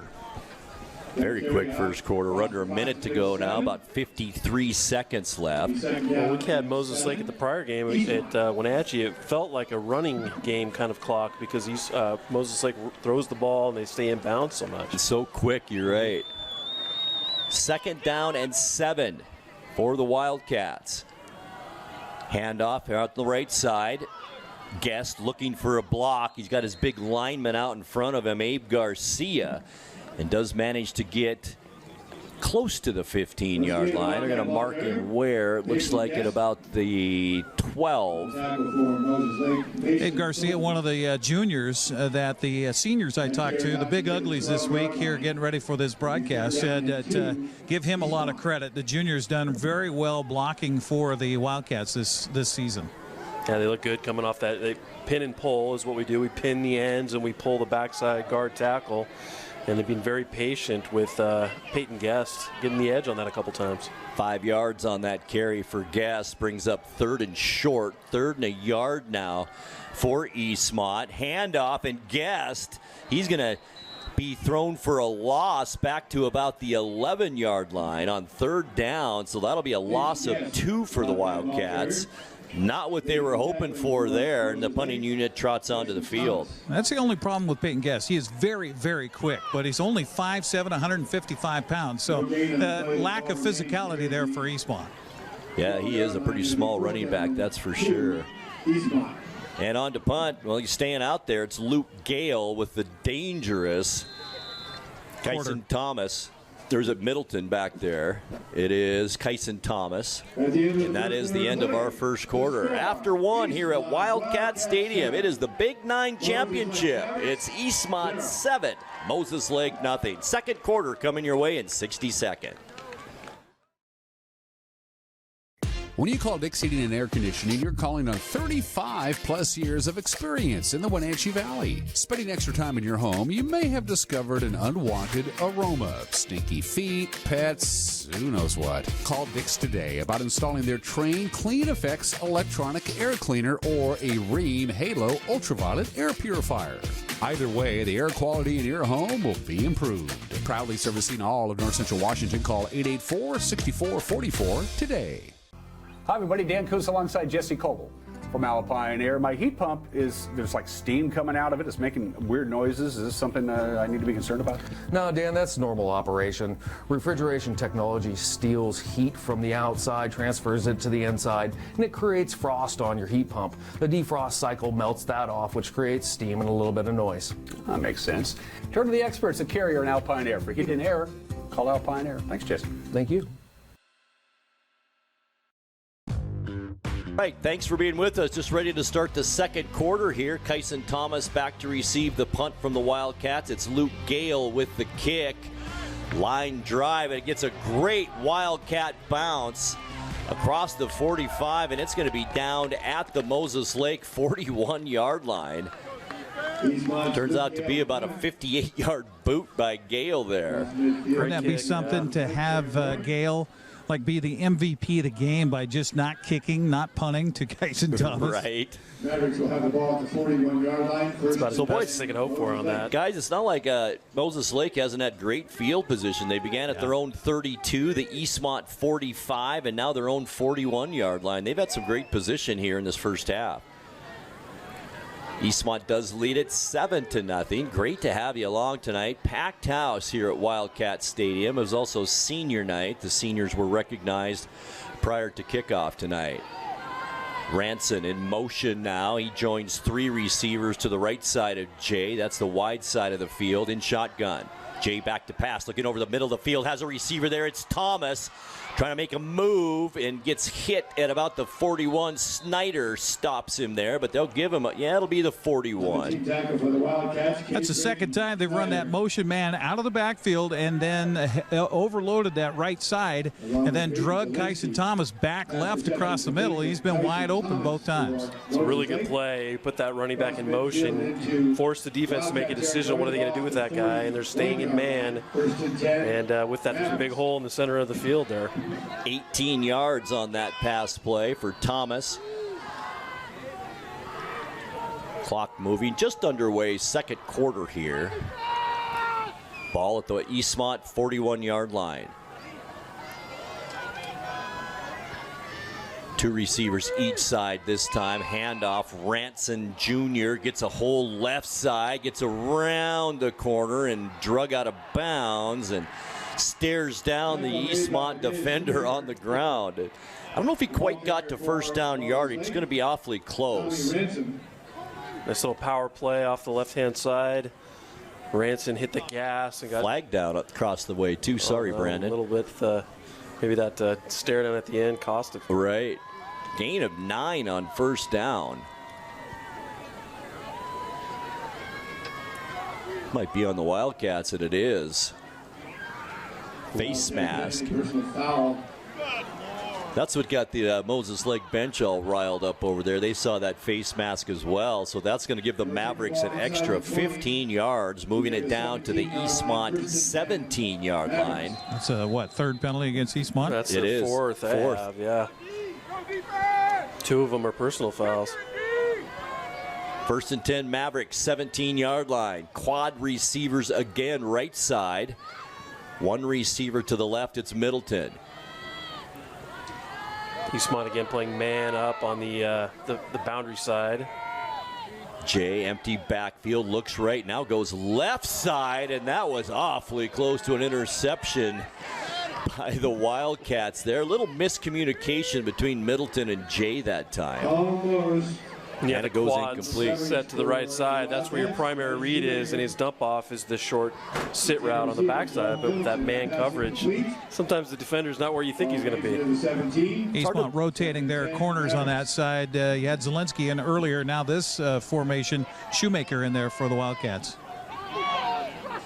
[SPEAKER 1] Very quick first quarter. We're under a minute to go now. About 53 seconds left.
[SPEAKER 3] Well, we had Moses Lake at the prior game at Wenatchee. It felt like a running game kind of clock because Moses Lake throws the ball and they stay in bounds so much.
[SPEAKER 1] It's so quick, you're right. 2nd down and 7 for the Wildcats. Handoff out the right side. Guest looking for a block. He's got his big lineman out in front of him, Abe Garcia, and does manage to get close to the 15-yard line. They're going to mark him where it looks like at about the 12.
[SPEAKER 2] Hey, Garcia, one of the juniors that the seniors I talked to, the big uglies this week here getting ready for this broadcast, said that give him a lot of credit. The junior's done very well blocking for the Wildcats this season.
[SPEAKER 3] Yeah, they look good coming off that. They pin and pull is what we do. We pin the ends and we pull the backside guard tackle. And they've been very patient with Peyton Guest getting the edge on that a couple times.
[SPEAKER 1] 5 yards on that carry for Guest brings up 3rd and short. 3rd and a yard now for Eastmont. Handoff, and Guest, he's going to be thrown for a loss back to about the 11-yard line on 3rd down. So that'll be a loss of 2 for the Wildcats. Not what they were hoping for there, and the punting unit trots onto the field.
[SPEAKER 2] That's the only problem with Peyton Guest. He is very, very quick, but he's only 5'7", 155 pounds, so lack of physicality there for Eastmont.
[SPEAKER 1] Yeah, he is a pretty small running back, that's for sure. And on to punt, well, he's staying out there. It's Luke Gale with the dangerous Kyson Thomas. There's a Middleton back there. It is Kyson Thomas. And that is the end of our first quarter. After 1 here at Wildcat Stadium, it is the Big 9 Championship. It's Eastmont 7, Moses Lake nothing. Second quarter coming your way in 60 seconds.
[SPEAKER 7] When you call Dick's Heating and Air Conditioning, you're calling on 35-plus years of experience in the Wenatchee Valley. Spending extra time in your home, you may have discovered an unwanted aroma. Stinky feet, pets, who knows what. Call Dick's today about installing their Train Clean Effects electronic air cleaner or a Rheem Halo ultraviolet air purifier. Either way, the air quality in your home will be improved. Proudly servicing all of North Central Washington, call 884-6444 today.
[SPEAKER 8] Hi, everybody. Dan Coos alongside Jesse Coble from Alpine Air. My heat pump there's like steam coming out of it. It's making weird noises. Is this something I need to be concerned about?
[SPEAKER 9] No, Dan, that's normal operation. Refrigeration technology steals heat from the outside, transfers it to the inside, and it creates frost on your heat pump. The defrost cycle melts that off, which creates steam and a little bit of noise.
[SPEAKER 8] That makes sense. Turn to the experts at Carrier and Alpine Air. For heat and air, call Alpine Air. Thanks, Jesse.
[SPEAKER 9] Thank you.
[SPEAKER 1] Right, thanks for being with us. Just ready to start the second quarter here. Kyson Thomas back to receive the punt from the Wildcats. It's Luke Gale with the kick. Line drive, and it gets a great Wildcat bounce across the 45, and it's going to be down at the Moses Lake 41-yard line. Turns out to be about a 58-yard boot by Gale there.
[SPEAKER 2] Wouldn't that be something to have Gale be the MVP of the game by just not kicking, not punting to Kyson Thomas?
[SPEAKER 1] Right.
[SPEAKER 4] Mavericks will have the ball at the 41-yard line.
[SPEAKER 3] That's about as best as they can hope for on that.
[SPEAKER 1] Guys, it's not like Moses Lake hasn't had great field position. They began at their own 32, the Eastmont 45, and now their own 41-yard line. They've had some great position here in this first half. Eastmont does lead it 7-0. Great to have you along tonight. Packed house here at Wildcat Stadium. It was also senior night. The seniors were recognized prior to kickoff tonight. Ranson in motion now. He joins 3 receivers to the right side of Jay. That's the wide side of the field in shotgun. Jay back to pass, looking over the middle of the field, has a receiver there. It's Thomas trying to make a move and gets hit at about the 41. Snyder stops him there, but they'll give him it'll be the 41.
[SPEAKER 2] That's the second time they've run that motion man out of the backfield and then overloaded that right side and then drug Kyson Thomas back left across the middle. He's been wide open both times.
[SPEAKER 3] It's a really good play. Put that running back in motion, force the defense to make a decision. What are they going to do with that guy? And they're staying in man. And with that, there's a big hole in the center of the field there.
[SPEAKER 1] 18 yards on that pass play for Thomas. Clock moving, just underway, second quarter here. Ball at the Eastmont 41-yard line. 2 receivers each side this time. Handoff, Ranson Jr. gets a hole left side, gets around the corner and drug out of bounds and stares down the Eastmont defender on the ground. I don't know if he quite got to first down yardage. It's going to be awfully close.
[SPEAKER 3] Nice little power play off the left-hand side. Ranson hit the gas and got
[SPEAKER 1] flag down across the way too. Sorry, Brandon.
[SPEAKER 3] A little bit. Maybe that stare down at the end cost him.
[SPEAKER 1] Right. Gain of 9 on first down. Might be on the Wildcats, and it is. Face mask. That's what got the Moses Lake bench all riled up over there. They saw that face mask as well, so that's going to give the Mavericks an extra 15 yards, moving it down to the Eastmont 17-yard line.
[SPEAKER 2] That's a, third penalty against Eastmont?
[SPEAKER 3] That's the fourth. Have, yeah. 2 of them are personal fouls.
[SPEAKER 1] 1st and 10, Mavericks, 17-yard line. Quad receivers again, right side. 1 receiver to the left, it's Middleton.
[SPEAKER 3] Eastmont again playing man up on the boundary side.
[SPEAKER 1] Jay, empty backfield, looks right, now goes left side, and that was awfully close to an interception by the Wildcats there. A little miscommunication between Middleton and Jay that time.
[SPEAKER 4] Almost.
[SPEAKER 3] Yeah,
[SPEAKER 1] and
[SPEAKER 3] the
[SPEAKER 1] it goes
[SPEAKER 3] quads
[SPEAKER 1] incomplete.
[SPEAKER 3] Set to the right side. That's where your primary read is, and his dump off is the short sit route on the backside. But with that man coverage, sometimes the defender's not where you think he's going to be.
[SPEAKER 2] Eastmont rotating their corners on that side. You had Zielinski in earlier. Now this formation, Shoemaker in there for the Wildcats.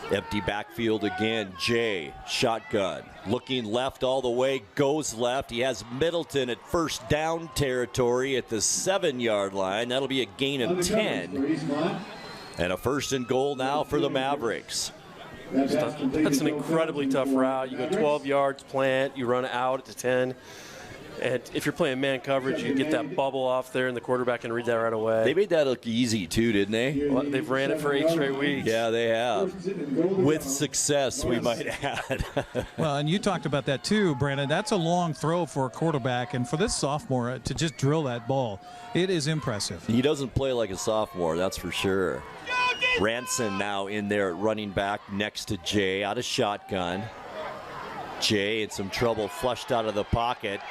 [SPEAKER 1] Empty backfield again. Jay, shotgun. Looking left all the way, goes left. He has Middleton at first down territory at the 7-yard line. That'll be a gain of 10. And a 1st and goal now for the Mavericks.
[SPEAKER 3] That's an incredibly tough route. You go 12 yards, plant, you run out at the 10. And if you're playing man coverage, you get that bubble off there, and the quarterback can read that right away.
[SPEAKER 1] They made that look easy, too, didn't they?
[SPEAKER 3] Well, they've ran it for 8 straight weeks.
[SPEAKER 1] Yeah, they have. With success, we might add.
[SPEAKER 2] Well, and you talked about that, too, Brandon. That's a long throw for a quarterback, and for this sophomore to just drill that ball, it is impressive.
[SPEAKER 1] He doesn't play like a sophomore, that's for sure. Ranson now in there at running back next to Jay, out of shotgun. Jay in some trouble, flushed out of the pocket.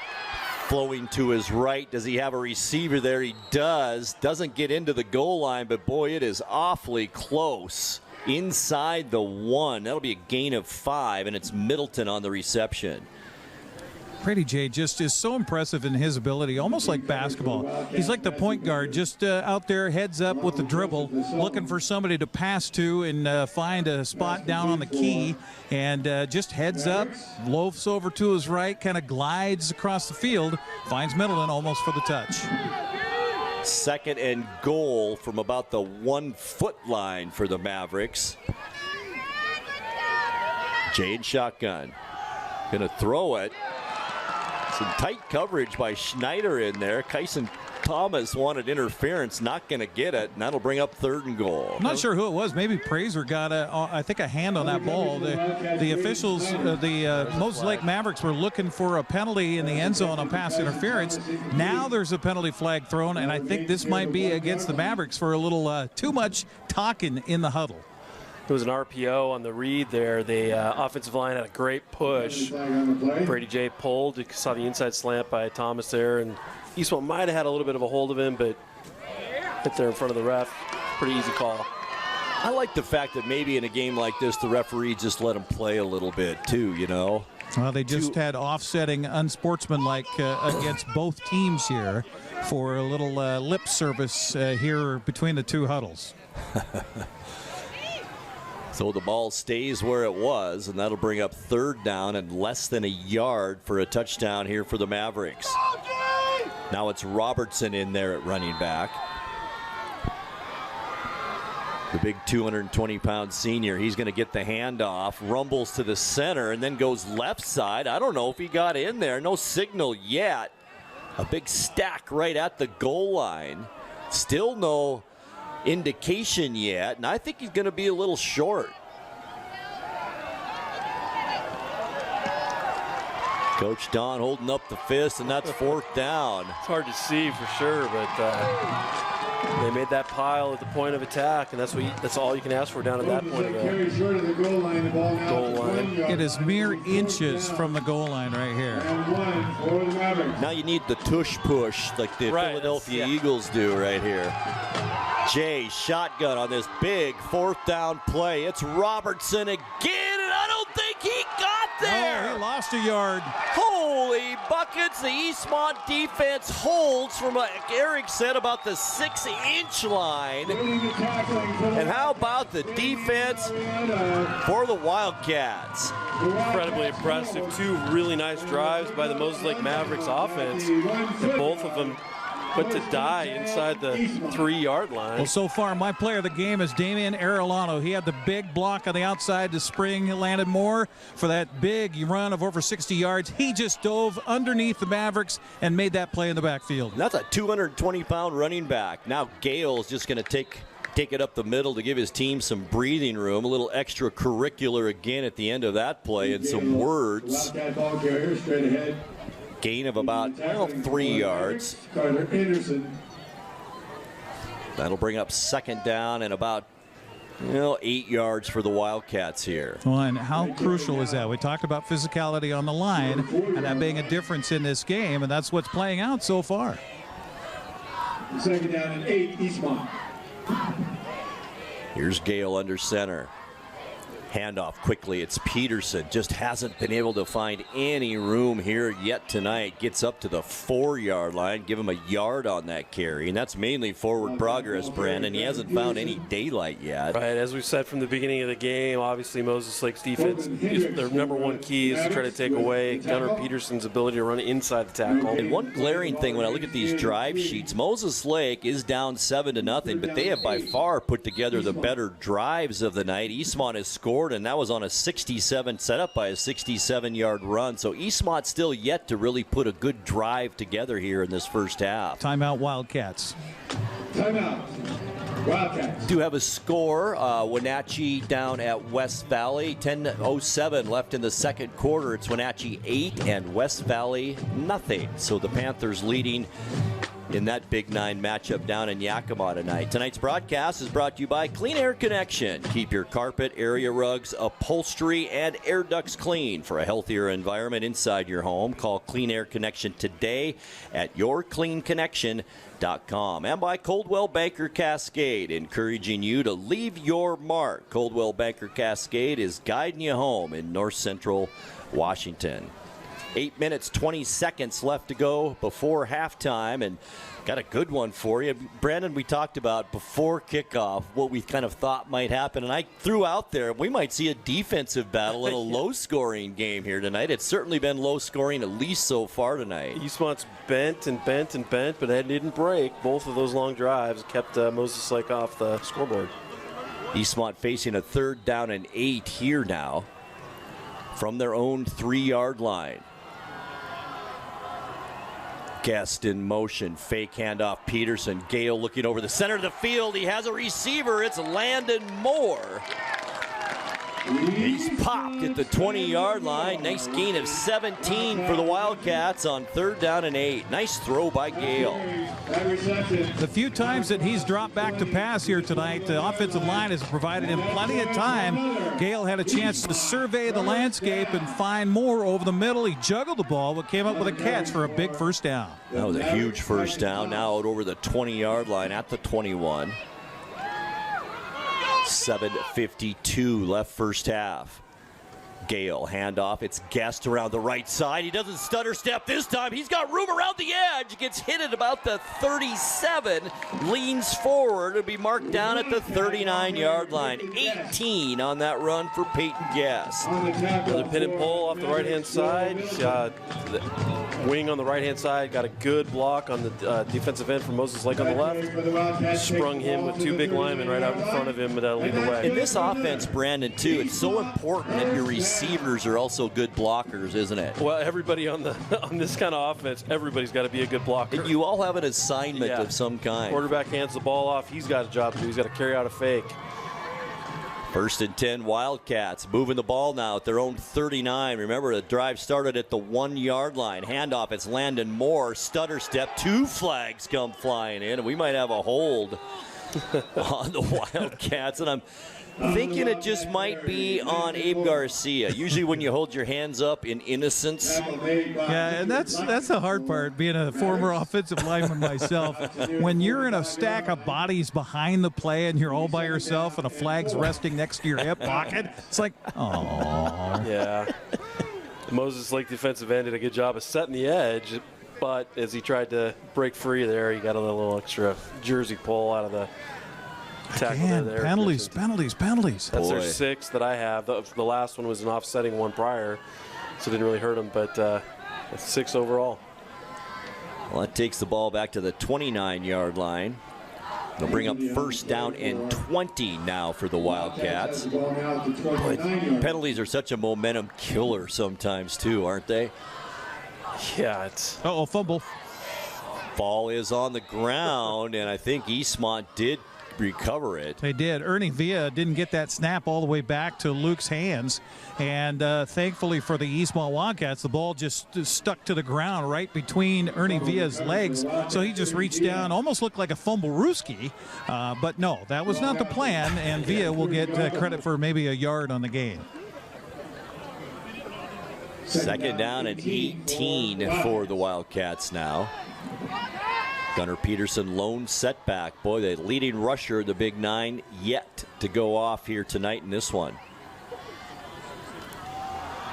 [SPEAKER 1] Flowing to his right. Does he have a receiver there? He does. Doesn't get into the goal line, but boy, it is awfully close. Inside the 1. That'll be a gain of 5, and it's Middleton on the reception.
[SPEAKER 2] Brady Jay just is so impressive in his ability, almost like basketball. He's like the point guard, just out there, heads up with the dribble, looking for somebody to pass to and find a spot down on the key, and just heads up, loafs over to his right, kind of glides across the field, finds Middleton almost for the touch.
[SPEAKER 1] 2nd and goal from about the 1-foot line for the Mavericks. Jay in shotgun. Gonna throw it. Some tight coverage by Schneider in there. Kyson Thomas wanted interference, not going to get it, and that'll bring up 3rd and goal.
[SPEAKER 2] I'm not sure who it was. Maybe Prazer got, I think, a hand on that ball. The officials, the Moses Lake Mavericks were looking for a penalty in the end zone on pass interference. Now there's a penalty flag thrown, and I think this might be against the Mavericks for a little too much talking in the huddle.
[SPEAKER 3] It was an RPO on the read there. The offensive line had a great push. Brady Jay pulled. You saw the inside slant by Thomas there, and Eastmont might have had a little bit of a hold of him, but hit there in front of the ref. Pretty easy call.
[SPEAKER 1] I like the fact that maybe in a game like this, the referee just let him play a little bit too, you know.
[SPEAKER 2] Well, they just had offsetting unsportsmanlike against both teams here for a little lip service here between the 2 huddles.
[SPEAKER 1] So the ball stays where it was, and that'll bring up 3rd down and less than a yard for a touchdown here for the Mavericks. Now it's Robertson in there at running back. The big 220-pound senior, he's going to get the handoff, rumbles to the center, and then goes left side. I don't know if he got in there. No signal yet. A big stack right at the goal line. Still no indication yet, and I think he's going to be a little short. Coach Don holding up the fist, and that's 4th down.
[SPEAKER 3] It's hard to see for sure, but they made that pile at the point of attack, and that's all you can ask for down at that point of the goal line.
[SPEAKER 2] It is mere inches from the goal line right here.
[SPEAKER 1] Now you need the tush push like the Philadelphia Eagles do right here. Jay shotgun on this big 4th down play. It's Robertson again, and I don't think he got there.
[SPEAKER 2] Oh, he lost a yard.
[SPEAKER 1] Holy buckets. The Eastmont defense holds from, like Eric said, about the 6-inch line. And how about the defense for the Wildcats?
[SPEAKER 3] Incredibly impressive. 2 really nice drives by the Moses Lake Mavericks offense. And both of them put to die inside the 3-yard line.
[SPEAKER 2] Well, so far, my player of the game is Damian Arellano. He had the big block on the outside to spring Landon Moore for that big run of over 60 yards. He just dove underneath the Mavericks and made that play in the backfield.
[SPEAKER 1] And that's a 220-pound running back. Now Gale's just going to take it up the middle to give his team some breathing room. A little extracurricular again at the end of that play, and some words. Gain of about 3 yards. That'll bring up 2nd down and about 8 yards for the Wildcats here.
[SPEAKER 2] Well, and how crucial is that? We talked about physicality on the line and that being a difference in this game, and that's what's playing out so far.
[SPEAKER 4] 2nd down and 8, Eastmont.
[SPEAKER 1] Here's Gale under center. Handoff quickly. It's Peterson. Just hasn't been able to find any room here yet tonight. Gets up to the 4-yard line. Give him a yard on that carry. And that's mainly forward progress, Brandon. He hasn't found any daylight yet.
[SPEAKER 3] Right, as we said from the beginning of the game, obviously Moses Lake's defense, their number one key is to try to take away Gunnar Peterson's ability to run inside the tackle.
[SPEAKER 1] And one glaring thing when I look at these drive sheets, Moses Lake is down 7-0, but they have by far put together the better drives of the night. Eastmont has scored, and that was on a 67, set up by a 67-yard run. So Eastmont still yet to really put a good drive together here in this first half.
[SPEAKER 2] Timeout Wildcats.
[SPEAKER 4] Timeout Wildcats.
[SPEAKER 1] Do have a score. Wenatchee down at West Valley. 10:07 left in the second quarter. It's Wenatchee 8 and West Valley nothing. So the Panthers leading in that Big 9 matchup down in Yakima tonight. Tonight's broadcast is brought to you by Clean Air Connection. Keep your carpet, area rugs, upholstery, and air ducts clean for a healthier environment inside your home. Call Clean Air Connection today at yourcleanconnection.com. And by Coldwell Banker Cascade, encouraging you to leave your mark. Coldwell Banker Cascade is guiding you home in north central Washington. 8 minutes, 20 seconds left to go before halftime, and got a good one for you. Brandon, we talked about before kickoff what we kind of thought might happen, and I threw out there we might see a defensive battle in a low-scoring game here tonight. It's certainly been low-scoring, at least so far tonight.
[SPEAKER 3] Eastmont's bent and bent and bent, but that didn't break. Both of those long drives kept Moses Lake off the scoreboard.
[SPEAKER 1] Eastmont facing a 3rd down and 8 here now from their own 3-yard line. Guest in motion, fake handoff, Peterson. Gale looking over the center of the field. He has a receiver. It's Landon Moore. He's popped at the 20-yard line. Nice gain of 17 for the Wildcats on 3rd down and 8. Nice throw by Gale.
[SPEAKER 2] The few times that he's dropped back to pass here tonight, the offensive line has provided him plenty of time. Gale had a chance to survey the landscape and find Moore over the middle. He juggled the ball, but came up with a catch for a big first down.
[SPEAKER 1] That was a huge first down. Now out over the 20-yard line at the 21. 7:52 left first half. Gale, handoff. It's Guest around the right side. He doesn't stutter step this time. He's got room around the edge. Gets hit at about the 37. Leans forward. It'll be marked down at the 39-yard line. 18 on that run for Peyton Guest.
[SPEAKER 3] Another pin and pull off the right-hand side. The wing on the right-hand side got a good block on the defensive end from Moses Lake on the left. Sprung him with 2 big linemen right out in front of him to lead the way.
[SPEAKER 1] In this offense, Brandon, too, it's so important that your receivers are also good blockers, isn't it?
[SPEAKER 3] Well, everybody on this kind of offense, everybody's got to be a good blocker.
[SPEAKER 1] You all have an assignment of some kind.
[SPEAKER 3] Quarterback hands the ball off. He's got a job to do. He's got to carry out a fake.
[SPEAKER 1] 1st and 10 Wildcats moving the ball now at their own 39. Remember, the drive started at the 1-yard line. Handoff, it's Landon Moore. Stutter step. 2 flags come flying in, and we might have a hold on the Wildcats. And Thinking it just might be on Abe Garcia. Usually when you hold your hands up in innocence.
[SPEAKER 2] Yeah, and that's the hard part, being a former offensive lineman myself. When you're in a stack of bodies behind the play and you're all by yourself and a flag's resting next to your hip pocket, it's like, oh.
[SPEAKER 3] Yeah. Moses Lake defensive end did a good job of setting the edge, but as he tried to break free there, he got a little extra jersey pull out of the tackle there.
[SPEAKER 2] Penalties.
[SPEAKER 3] That's
[SPEAKER 1] Boy.
[SPEAKER 3] their 6th that I have. The last one was an offsetting one prior, so it didn't really hurt him, but it's 6 overall.
[SPEAKER 1] Well, that takes the ball back to the 29-yard line. They'll bring up first down and 20 now for the Wildcats. Boy, penalties are such a momentum killer sometimes, too, aren't they?
[SPEAKER 3] Yeah, it's...
[SPEAKER 2] Uh-oh, fumble.
[SPEAKER 1] Ball is on the ground, and I think Eastmont did recover it.
[SPEAKER 2] They did. Ernie Villa didn't get that snap all the way back to Luke's hands, and thankfully for the Eastmont Wildcats, the ball just stuck to the ground right between Ernie Villa's legs, so he just reached down, almost looked like a fumble-rooski, but no, that was not the plan, and Villa will get credit for maybe a yard on the gain.
[SPEAKER 1] Second down and 18 for the Wildcats now. Gunnar Peterson lone setback. Boy, the leading rusher, the Big 9, yet to go off here tonight in this one.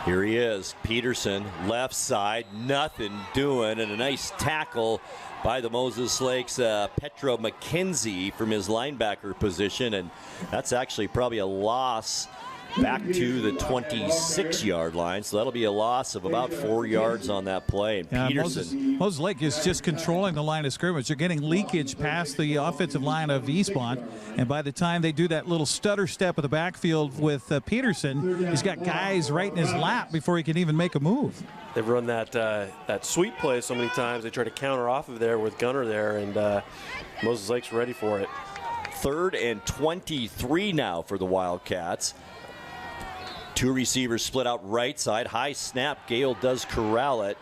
[SPEAKER 1] Here he is, Peterson, left side, nothing doing, and a nice tackle by the Moses Lakes Petra McKenzie from his linebacker position, and that's actually probably a loss back to the 26-yard line, so that'll be a loss of about 4 yards on that play. And
[SPEAKER 2] yeah,
[SPEAKER 1] Peterson.
[SPEAKER 2] Moses Lake is just controlling the line of scrimmage. They're getting leakage past the offensive line of Eastmont, and by the time they do that little stutter step of the backfield with Peterson, he's got guys right in his lap before he can even make a move.
[SPEAKER 3] They've run that sweep play so many times. They try to counter off of there with Gunnar there, and Moses Lake's ready for it.
[SPEAKER 1] 3rd and 23 now for the Wildcats. 2 receivers split out right side. High snap. Gale does corral it.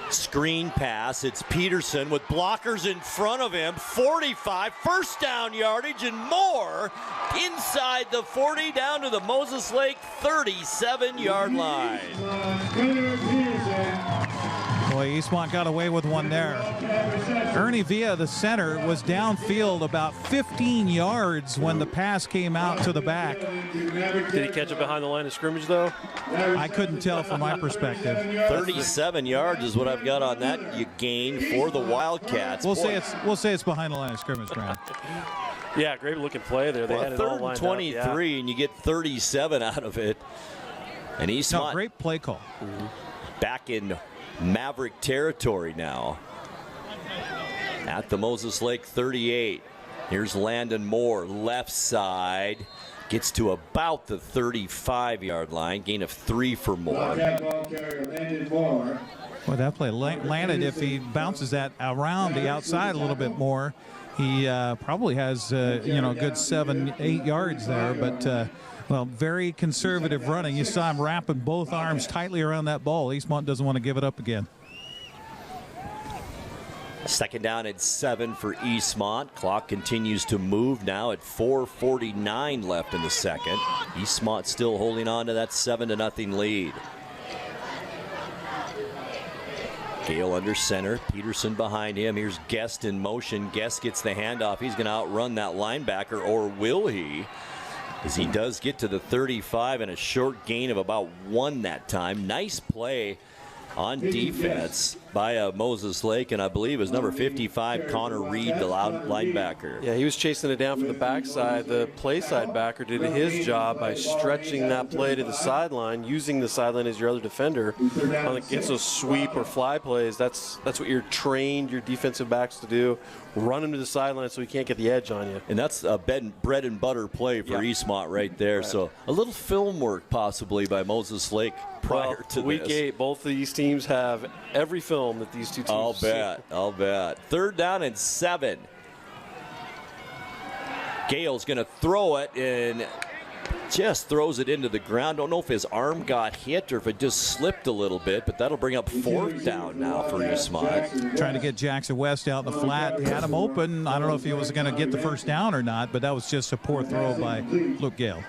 [SPEAKER 1] Screen pass. It's Peterson with blockers in front of him. 45. First down yardage and more. Inside the 40 down to the Moses Lake 37-yard line.
[SPEAKER 2] Boy, Eastmont got away with one there. Ernie Villa, the center, was downfield about 15 yards when the pass came out to the back.
[SPEAKER 3] Did he catch it behind the line of scrimmage, though?
[SPEAKER 2] I couldn't tell from my perspective.
[SPEAKER 1] 37 yards is what I've got on that you gain for the Wildcats.
[SPEAKER 2] We'll say it's behind the line of scrimmage, Grant.
[SPEAKER 3] Yeah, great looking play there. They had it all lined
[SPEAKER 1] 23,
[SPEAKER 3] up, yeah.
[SPEAKER 1] and you get 37 out of it. And Eastmont,
[SPEAKER 2] great play call.
[SPEAKER 1] Back in Maverick territory now. At the Moses Lake 38. Here's Landon Moore, left side. Gets to about the 35-yard line. Gain of 3 for Moore.
[SPEAKER 2] Well, that play landed. If he bounces that around the outside a little bit more, he probably has a good 7-8 yards there. But well, very conservative running. You saw him wrapping both arms tightly around that ball. Eastmont doesn't want to give it up again.
[SPEAKER 1] Second down and 7 for Eastmont. Clock continues to move now at 4:49 left in the second. Eastmont still holding on to that 7-0 lead. Gale under center. Peterson behind him. Here's Guest in motion. Guest gets the handoff. He's going to outrun that linebacker, or will he? As he does get to the 35 and a short gain of about 1 that time. Nice play on defense by Moses Lake, and I believe is number 55, Connor Reed, the linebacker.
[SPEAKER 3] Yeah, he was chasing it down from the backside. The play side backer did his job by stretching that play to the sideline, using the sideline as your other defender. Against those sweep or fly plays, that's what you're trained your defensive backs to do. Run him to the sideline so he can't get the edge on you.
[SPEAKER 1] And that's a bread and butter play for Eastmont right there. Right. So a little film work possibly by Moses Lake prior to
[SPEAKER 3] week
[SPEAKER 1] this.
[SPEAKER 3] 8, both of these teams have every film that these two teams
[SPEAKER 1] I'll bet. Third down and 7. Gale's going to throw it and just throws it into the ground. Don't know if his arm got hit or if it just slipped a little bit, but that'll bring up 4th down now for Eastmont.
[SPEAKER 2] Trying to get Jackson West out in the flat. He had him open. I don't know if he was going to get the first down or not, but that was just a poor throw by Luke Gale.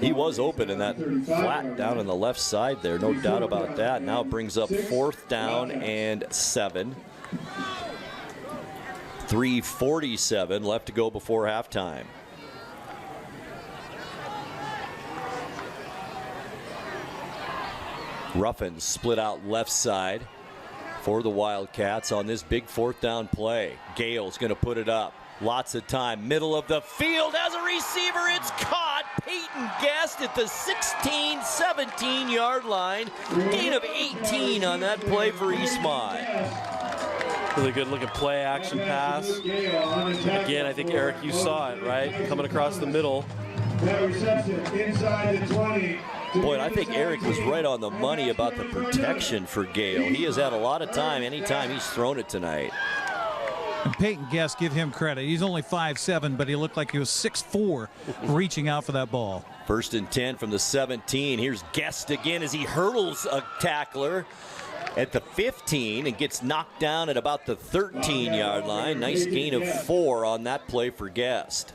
[SPEAKER 1] He was open in that flat down on the left side there, no doubt about that. Now it brings up 4th down and 7. 3:47 left to go before halftime. Ruffins split out left side for the Wildcats on this big 4th down play. Gale's going to put it up. Lots of time. Middle of the field as a receiver. It's caught. Peyton Guest at the 16-17 yard line. Gain of 18 on that play for Eastmont.
[SPEAKER 3] Really good looking play action pass. Again, I think, Eric, you saw it, right? Coming across the middle.
[SPEAKER 4] That reception inside the 20.
[SPEAKER 1] Boy, I think Eric was right on the money about the protection for Gale. He has had a lot of time anytime he's thrown it tonight.
[SPEAKER 2] And Peyton Guest, give him credit. He's only 5'7", but he looked like he was 6'4", reaching out for that ball.
[SPEAKER 1] 1st and 10 from the 17. Here's Guest again as he hurdles a tackler at the 15 and gets knocked down at about the 13-yard line. Nice gain of 4 on that play for Guest.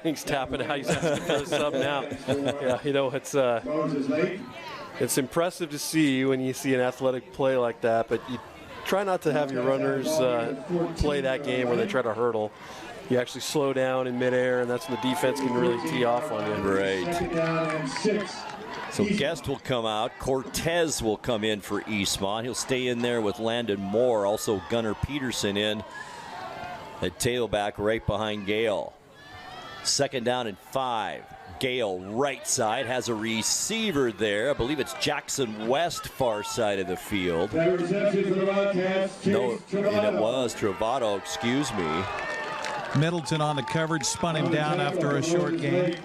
[SPEAKER 3] He's tapping out. He's asking for the sub now. Yeah, you know, it's impressive to see when you see an athletic play like that, but you try not to have your runners play that game where they try to hurdle. You actually slow down in midair, and that's when the defense can really tee off on you.
[SPEAKER 1] Right. So Guest will come out. Cortez will come in for Eastmont. He'll stay in there with Landon Moore. Also Gunnar Peterson in at tailback right behind Gale. 2nd down and 5. Gale right side has a receiver there. I believe it's Jackson West far side of the field. No, and it was Travado, excuse me.
[SPEAKER 2] Middleton on the coverage, spun him down after a short gain.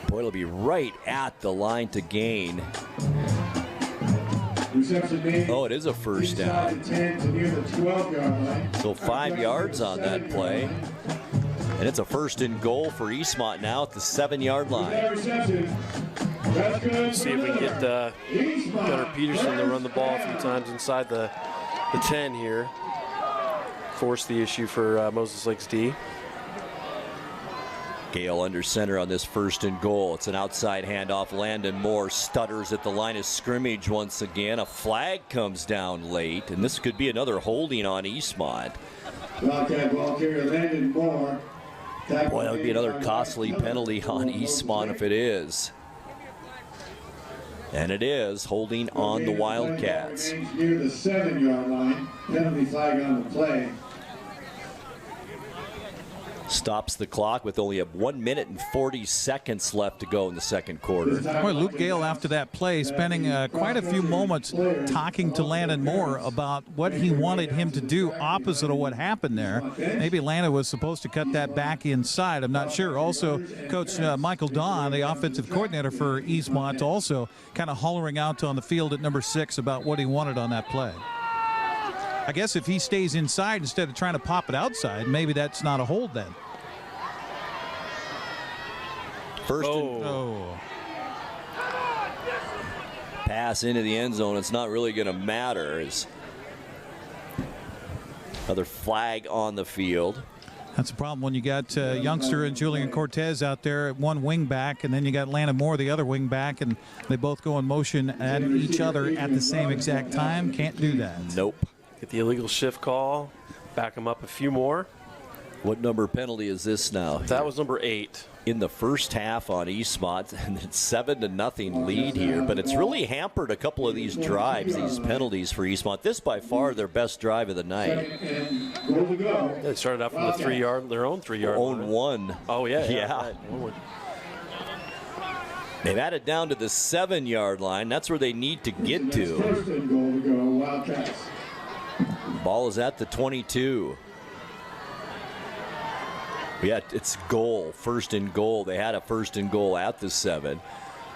[SPEAKER 1] Boy, it'll be right at the line to gain. Oh, it is a 1st down. So 5 yards on that play. And it's a 1st and goal for Eastmont now at the 7-yard line.
[SPEAKER 3] See if we can get Gunnar Peterson to run the ball a few times inside the 10 here. Force the issue for Moses Lake's D.
[SPEAKER 1] Gale under center on this 1st and goal. It's an outside handoff. Landon Moore stutters at the line of scrimmage once again. A flag comes down late, and this could be another holding on Eastmont.
[SPEAKER 4] Wildcat ball carrier Landon Moore.
[SPEAKER 1] Boy, that would be another costly penalty on Eastmont if it is. And it is, holding on the Wildcats.
[SPEAKER 4] Near the 7-yard line. Penalty flag on the play.
[SPEAKER 1] Stops the clock with only 1 minute and 40 seconds left to go in the 2nd quarter.
[SPEAKER 2] Boy, Luke Gale, after that play, spending quite a few moments talking to Landon Moore about what he wanted him to do opposite of what happened there. Maybe Landon was supposed to cut that back inside. I'm not sure. Also, Coach Michael Don, the offensive coordinator for Eastmont, also kind of hollering out on the field at number 6 about what he wanted on that play. I guess if he stays inside instead of trying to pop it outside, maybe that's not a hold then.
[SPEAKER 1] Pass into the end zone. It's not really going to matter. It's another flag on the field.
[SPEAKER 2] That's a problem when you got youngster and Julian Cortez out there at one wing back, and then you got Landon Moore, the other wing back, and they both go in motion at each other at the same exact time. Can't do that.
[SPEAKER 1] Nope.
[SPEAKER 3] Get the illegal shift call. Back them up a few more.
[SPEAKER 1] What number penalty is this now?
[SPEAKER 3] That was number 8.
[SPEAKER 1] In the first half on Eastmont, and it's 7-0 lead here, but it's really hampered a couple of these drives, these penalties for Eastmont. This by far their best drive of the night.
[SPEAKER 3] They started out from the 3-yard, their own 3-yard
[SPEAKER 1] line.
[SPEAKER 3] Own
[SPEAKER 1] one.
[SPEAKER 3] Oh yeah.
[SPEAKER 1] Yeah.
[SPEAKER 3] Right.
[SPEAKER 1] They've added down to the 7-yard line. That's where they need to get to.
[SPEAKER 4] First and goal to go, Wildcats.
[SPEAKER 1] Ball is at the 22. Yeah, it's goal, 1st and goal. They had a 1st and goal at the 7.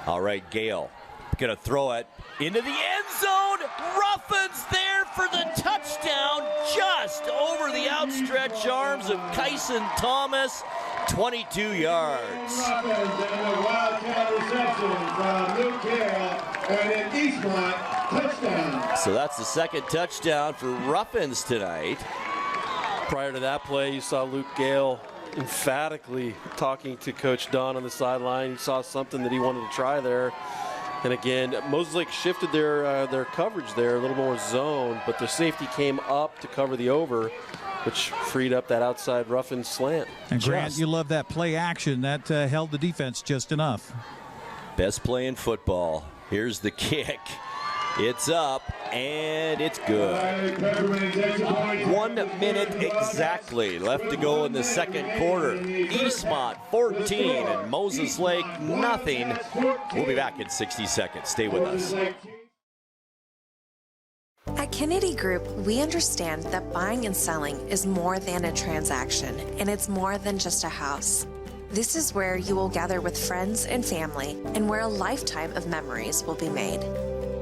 [SPEAKER 1] All right, Gale going to throw it into the end zone. Ruffins there for the touchdown, just over the outstretched arms of Kyson Thomas, 22 yards.
[SPEAKER 4] Ruffins and the Wildcat reception from Luke Gale and an Eastmont touchdown.
[SPEAKER 1] So that's the 2nd touchdown for Ruffins tonight.
[SPEAKER 3] Prior to that play, you saw Luke Gale emphatically talking to Coach Don on the sideline. He saw something that he wanted to try there. And again, Moses Lake shifted their coverage there, a little more zone, but the safety came up to cover the over, which freed up that outside rough and slant.
[SPEAKER 2] And Grant, you love that play action. That held the defense just enough.
[SPEAKER 1] Best play in football. Here's the kick. It's up, and it's good. 1 minute exactly left to go in the second quarter. Eastmont 14 and Moses Lake nothing. We'll be back in 60 seconds. Stay with us.
[SPEAKER 10] At Kennedy Group, we understand that buying and selling is more than a transaction, and it's more than just a house. This is where you will gather with friends and family, and where a lifetime of memories will be made.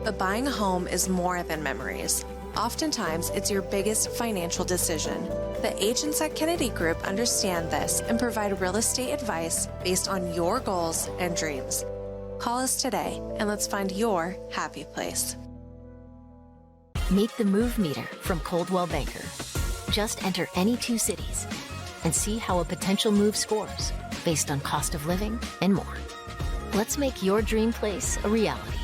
[SPEAKER 10] But buying a home is more than memories. Oftentimes, it's your biggest financial decision. The agents at Kennedy Group understand this and provide real estate advice based on your goals and dreams. Call us today, and let's find your happy place.
[SPEAKER 24] Meet the Move Meter from Coldwell Banker. Just enter any 2 cities and see how a potential move scores based on cost of living and more. Let's make your dream place a reality.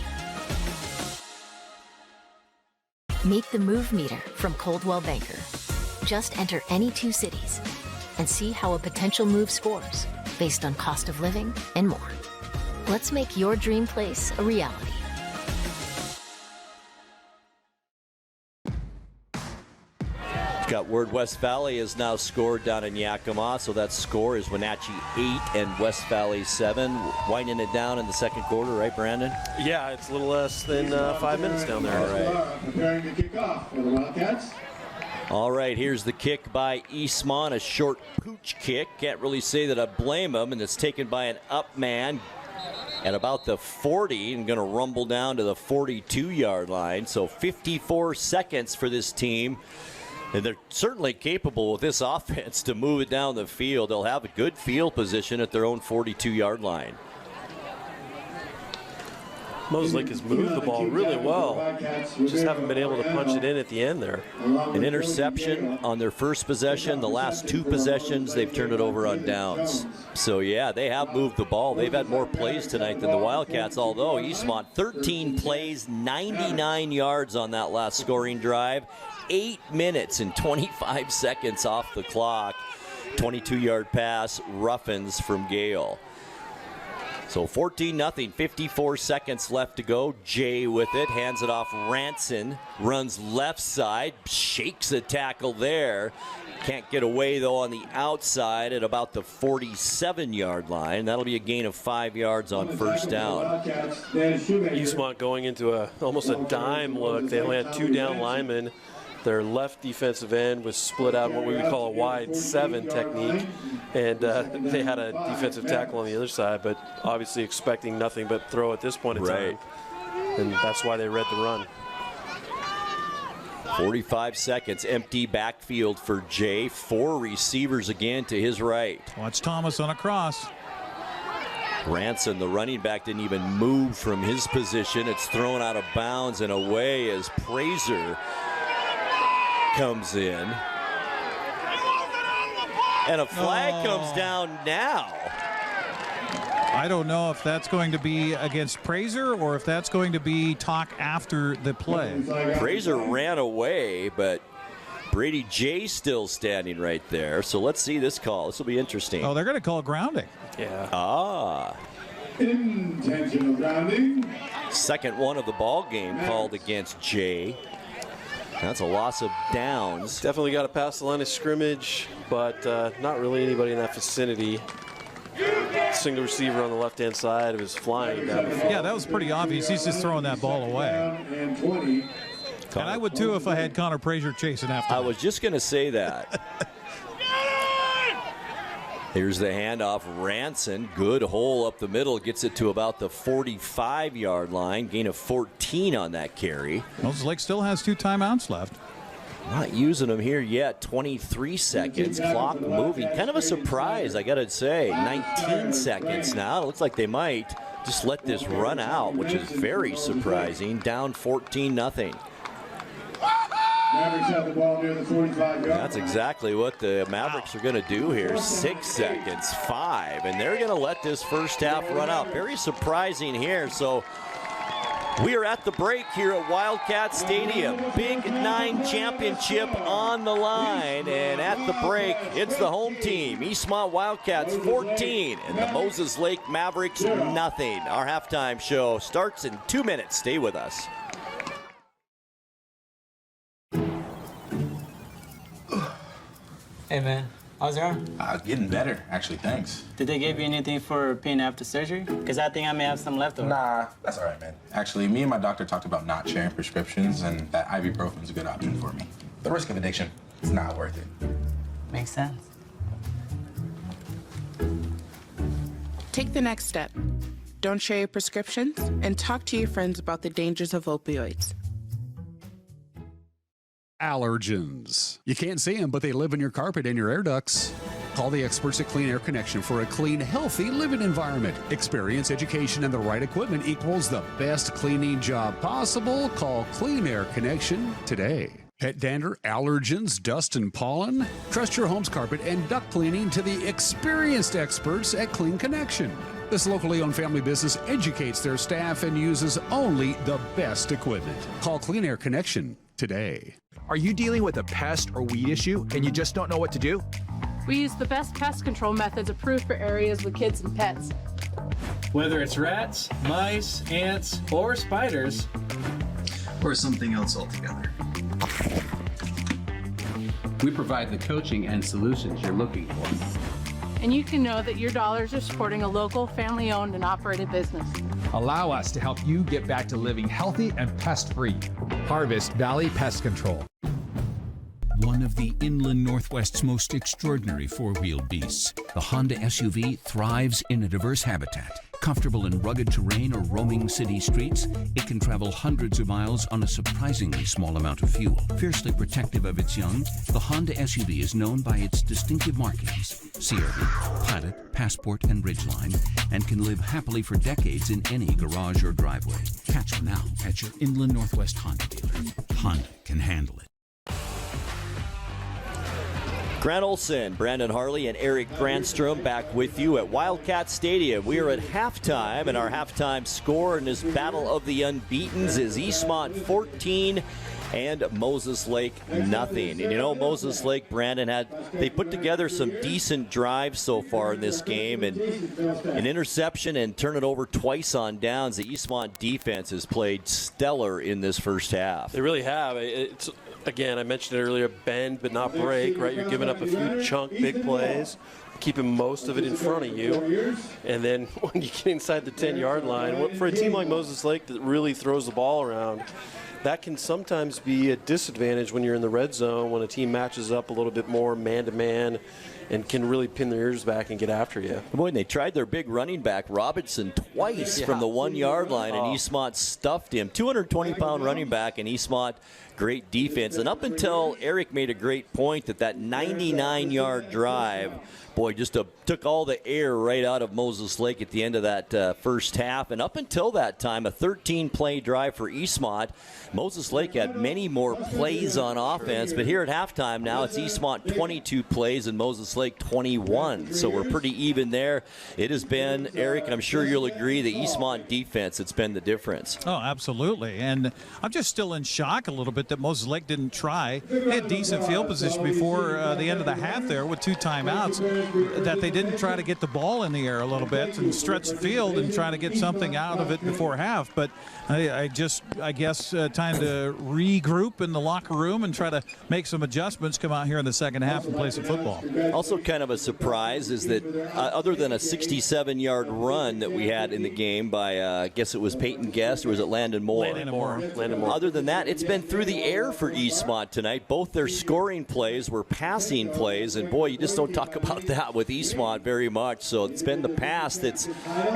[SPEAKER 24] Meet the Move Meter from Coldwell Banker. Just enter any 2 cities and see how a potential move scores based on cost of living and more. Let's make your dream place a reality.
[SPEAKER 1] Got word West Valley has now scored down in Yakima, so that score is Wenatchee 8 and West Valley 7. Winding it down in the second quarter, right, Brandon?
[SPEAKER 3] Yeah, it's a little less than 5 minutes down there.
[SPEAKER 1] All right.
[SPEAKER 4] Preparing to kick off for the Wildcats.
[SPEAKER 1] All right, here's the kick by Eastmont, a short pooch kick. Can't really say that I blame him, and it's taken by an up man at about the 40 and going to rumble down to the 42-yard line. So 54 seconds for this team. And they're certainly capable with this offense to move it down the field. They'll have a good field position at their own 42-yard line.
[SPEAKER 3] Moses Lake has moved the ball really well. Just haven't been able to punch it in at the end there.
[SPEAKER 1] An interception on their first possession. The last 2 possessions, they've turned it over on downs. So, yeah, they have moved the ball. They've had more plays tonight than the Wildcats, although Eastmont, 13 plays, 99 yards on that last scoring drive. 8 minutes and 25 seconds off the clock. 22-yard pass, roughens from Gale. So 14-0, 54 seconds left to go. Jay with it, hands it off. Ranson runs left side, shakes a tackle there. Can't get away, though, on the outside at about the 47-yard line. That'll be a gain of 5 yards on first down.
[SPEAKER 3] Eastmont going into almost a dime look. They only had 2 down linemen. Their left defensive end was split out in what we would call a wide 7 technique, and they had a defensive tackle on the other side, but obviously expecting nothing but throw at this point in time. And that's why they read the run.
[SPEAKER 1] 45 seconds, empty backfield for Jay. 4 receivers again to his right.
[SPEAKER 2] Watch Thomas on a cross.
[SPEAKER 1] Ranson, the running back, didn't even move from his position. It's thrown out of bounds and away as Praiser comes in. And a flag comes down now.
[SPEAKER 2] I don't know if that's going to be against Praiser or if that's going to be talk after the play.
[SPEAKER 1] Praiser ran away, but Brady Jay still standing right there. So let's see this call. This will be interesting.
[SPEAKER 2] Oh, they're going to call grounding.
[SPEAKER 1] Yeah.
[SPEAKER 4] Intentional grounding.
[SPEAKER 1] Second one of the ball game called against Jay. That's a loss of downs.
[SPEAKER 3] Definitely got to pass the line of scrimmage, but not really anybody in that vicinity. Single receiver on the left-hand side was flying down the field.
[SPEAKER 2] Yeah, that was pretty obvious. He's just throwing that ball away. And I would too if I had Connor Praiser chasing after
[SPEAKER 1] I was just going to say that. Here's the handoff. Ranson, good hole up the middle, gets it to about the 45-yard line. Gain of 14 on that carry.
[SPEAKER 2] Moses Lake still has 2 timeouts left.
[SPEAKER 1] Not using them here yet. 23 seconds. Clock moving. Kind of a surprise, I got to say. 19 seconds now. It looks like they might just let this run out, which is very surprising. Down 14-0.
[SPEAKER 4] Mavericks have the ball near the 45-yard.
[SPEAKER 1] That's exactly what the Mavericks are going to do here. 6 seconds, 5, and they're going to let this first half run out. Very surprising here. So we are at the break here at Wildcat Stadium. Big 9 championship on the line, and at the break, it's the home team. Eastmont Wildcats 14, and the Moses Lake Mavericks nothing. Our halftime show starts in 2 minutes. Stay with us.
[SPEAKER 11] Hey man, how's your arm?
[SPEAKER 12] Getting better, actually, thanks.
[SPEAKER 11] Did they give you anything for pain after surgery? Because I think I may have some left over.
[SPEAKER 12] Nah, that's all right, man. Actually, me and my doctor talked about not sharing prescriptions, and that ibuprofen's a good option for me. The risk of addiction, it's not worth it.
[SPEAKER 11] Makes sense.
[SPEAKER 13] Take the next step. Don't share your prescriptions, and talk to your friends about the dangers of opioids.
[SPEAKER 7] Allergens. You can't see them, but they live in your carpet and your air ducts. Call the experts at Clean Air Connection for a clean, healthy living environment. Experience, education, and the right equipment equals the best cleaning job possible. Call Clean Air Connection today. Pet dander, allergens, dust, and pollen? Trust your home's carpet and duct cleaning to the experienced experts at Clean Connection. This locally owned family business educates their staff and uses only the best equipment. Call Clean Air Connection today.
[SPEAKER 15] Are you dealing with a pest or weed issue and you just don't know what to do?
[SPEAKER 25] We use the best pest control methods approved for areas with kids and pets.
[SPEAKER 26] Whether it's rats, mice, ants, or spiders,
[SPEAKER 27] or something else altogether, we provide the coaching and solutions you're looking for.
[SPEAKER 25] And you can know that your dollars are supporting a local, family-owned and operated business.
[SPEAKER 15] Allow us to help you get back to living healthy and pest-free. Harvest Valley Pest Control.
[SPEAKER 28] One of the inland Northwest's most extraordinary four-wheeled beasts, the Honda SUV thrives in a diverse habitat. Comfortable in rugged terrain or roaming city streets, it can travel hundreds of miles on a surprisingly small amount of fuel. Fiercely protective of its young, the Honda SUV is known by its distinctive markings, CRV, Pilot, Passport, and Ridgeline, and can live happily for decades in any garage or driveway. Catch them now at your inland Northwest Honda dealer. Honda can handle it.
[SPEAKER 1] Grant Olson, Brandon Harle, and Eric Granstrom back with you at Wildcat Stadium. We are at halftime, and our halftime score in this battle of the unbeatens is Eastmont 14 and Moses Lake nothing. And you know, Moses Lake, Brandon, they put together some decent drives so far in this game, and an interception and turn it over twice on downs. The Eastmont defense has played stellar in this first half.
[SPEAKER 3] They really have. It's, again, I mentioned it earlier, bend but not break, right? You're giving up a few chunk big plays, keeping most of it in front of you. And then when you get inside the 10-yard line, for a team like Moses Lake that really throws the ball around, that can sometimes be a disadvantage when you're in the red zone, when a team matches up a little bit more man-to-man and can really pin their ears back and get after you.
[SPEAKER 1] Boy, and they tried their big running back, Robinson, twice from the 1-yard line, and Eastmont stuffed him. 220-pound running back, and Eastmont, great defense. And up until Eric made a great point that 99-yard drive, boy, just took all the air right out of Moses Lake at the end of that first half. And up until that time, a 13-play drive for Eastmont. Moses Lake had many more plays on offense, but here at halftime now, it's Eastmont 22 plays and Moses Lake 21. So we're pretty even there. It has been, Eric, and I'm sure you'll agree, the Eastmont defense that's been the difference.
[SPEAKER 2] Oh, absolutely. And I'm just still in shock a little bit that Moses Lake didn't try. They had decent field position before the end of the half there with 2 timeouts, that they didn't try to get the ball in the air a little bit and stretch the field and try to get something out of it before half. But I guess time to regroup in the locker room and try to make some adjustments, come out here in the second half and play some football.
[SPEAKER 1] Also kind of a surprise is that other than a 67-yard run that we had in the game by, I guess it was Peyton Guest, or was it Landon Moore?
[SPEAKER 3] Landon Moore.
[SPEAKER 1] Other than that, it's been through the air for Eastmont tonight. Both their scoring plays were passing plays, and boy, you just don't talk about that with Eastmont very much. So it's been the pass that's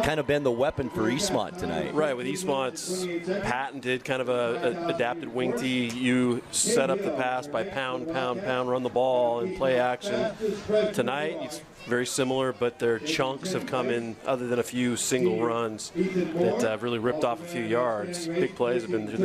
[SPEAKER 1] kind of been the weapon for Eastmont tonight.
[SPEAKER 3] Right, with Eastmont's patented kind of a adapted wing tee, you set up the pass by pound, run the ball and play action. Tonight, very similar, but their chunks have come in, other than a few single runs that have really ripped off a few yards. Big plays have been through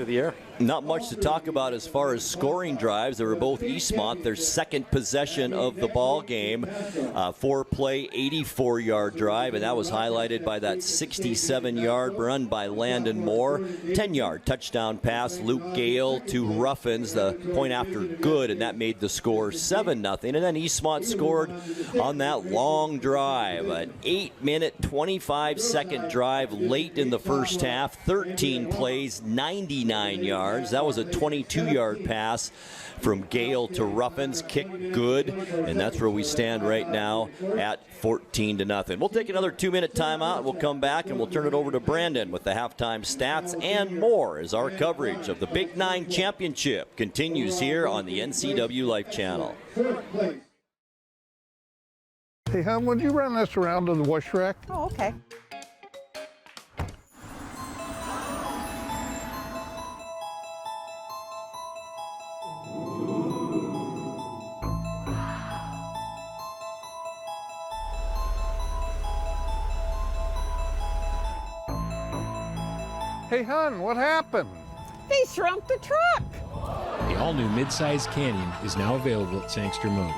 [SPEAKER 3] the air.
[SPEAKER 1] Not much to talk about as far as scoring drives. They were both Eastmont, their second possession of the ball game. 4-play, 84-yard drive, and that was highlighted by that 67-yard run by Landon Moore. 10-yard touchdown pass, Luke Gale to Ruffins, the point after good, and that made the score 7-0. And then Eastmont scored on that long drive, an 8-minute, 25-second drive late in the first half, 13 plays, 99 yards. That was a 22-yard pass from Gale to Ruffins, kick good, and that's where we stand right now at 14-0. We'll take another 2-minute timeout. We'll come back and we'll turn it over to Brandon with the halftime stats and more as our coverage of the Big 9 Championship continues here on the NCWLIFE Channel.
[SPEAKER 5] Hey, hon, would you run this around to the wash rack?
[SPEAKER 14] Oh, okay.
[SPEAKER 5] Hey, hon, what happened?
[SPEAKER 14] They shrunk the truck.
[SPEAKER 16] The all-new mid-size Canyon is now available at Sangster Motors.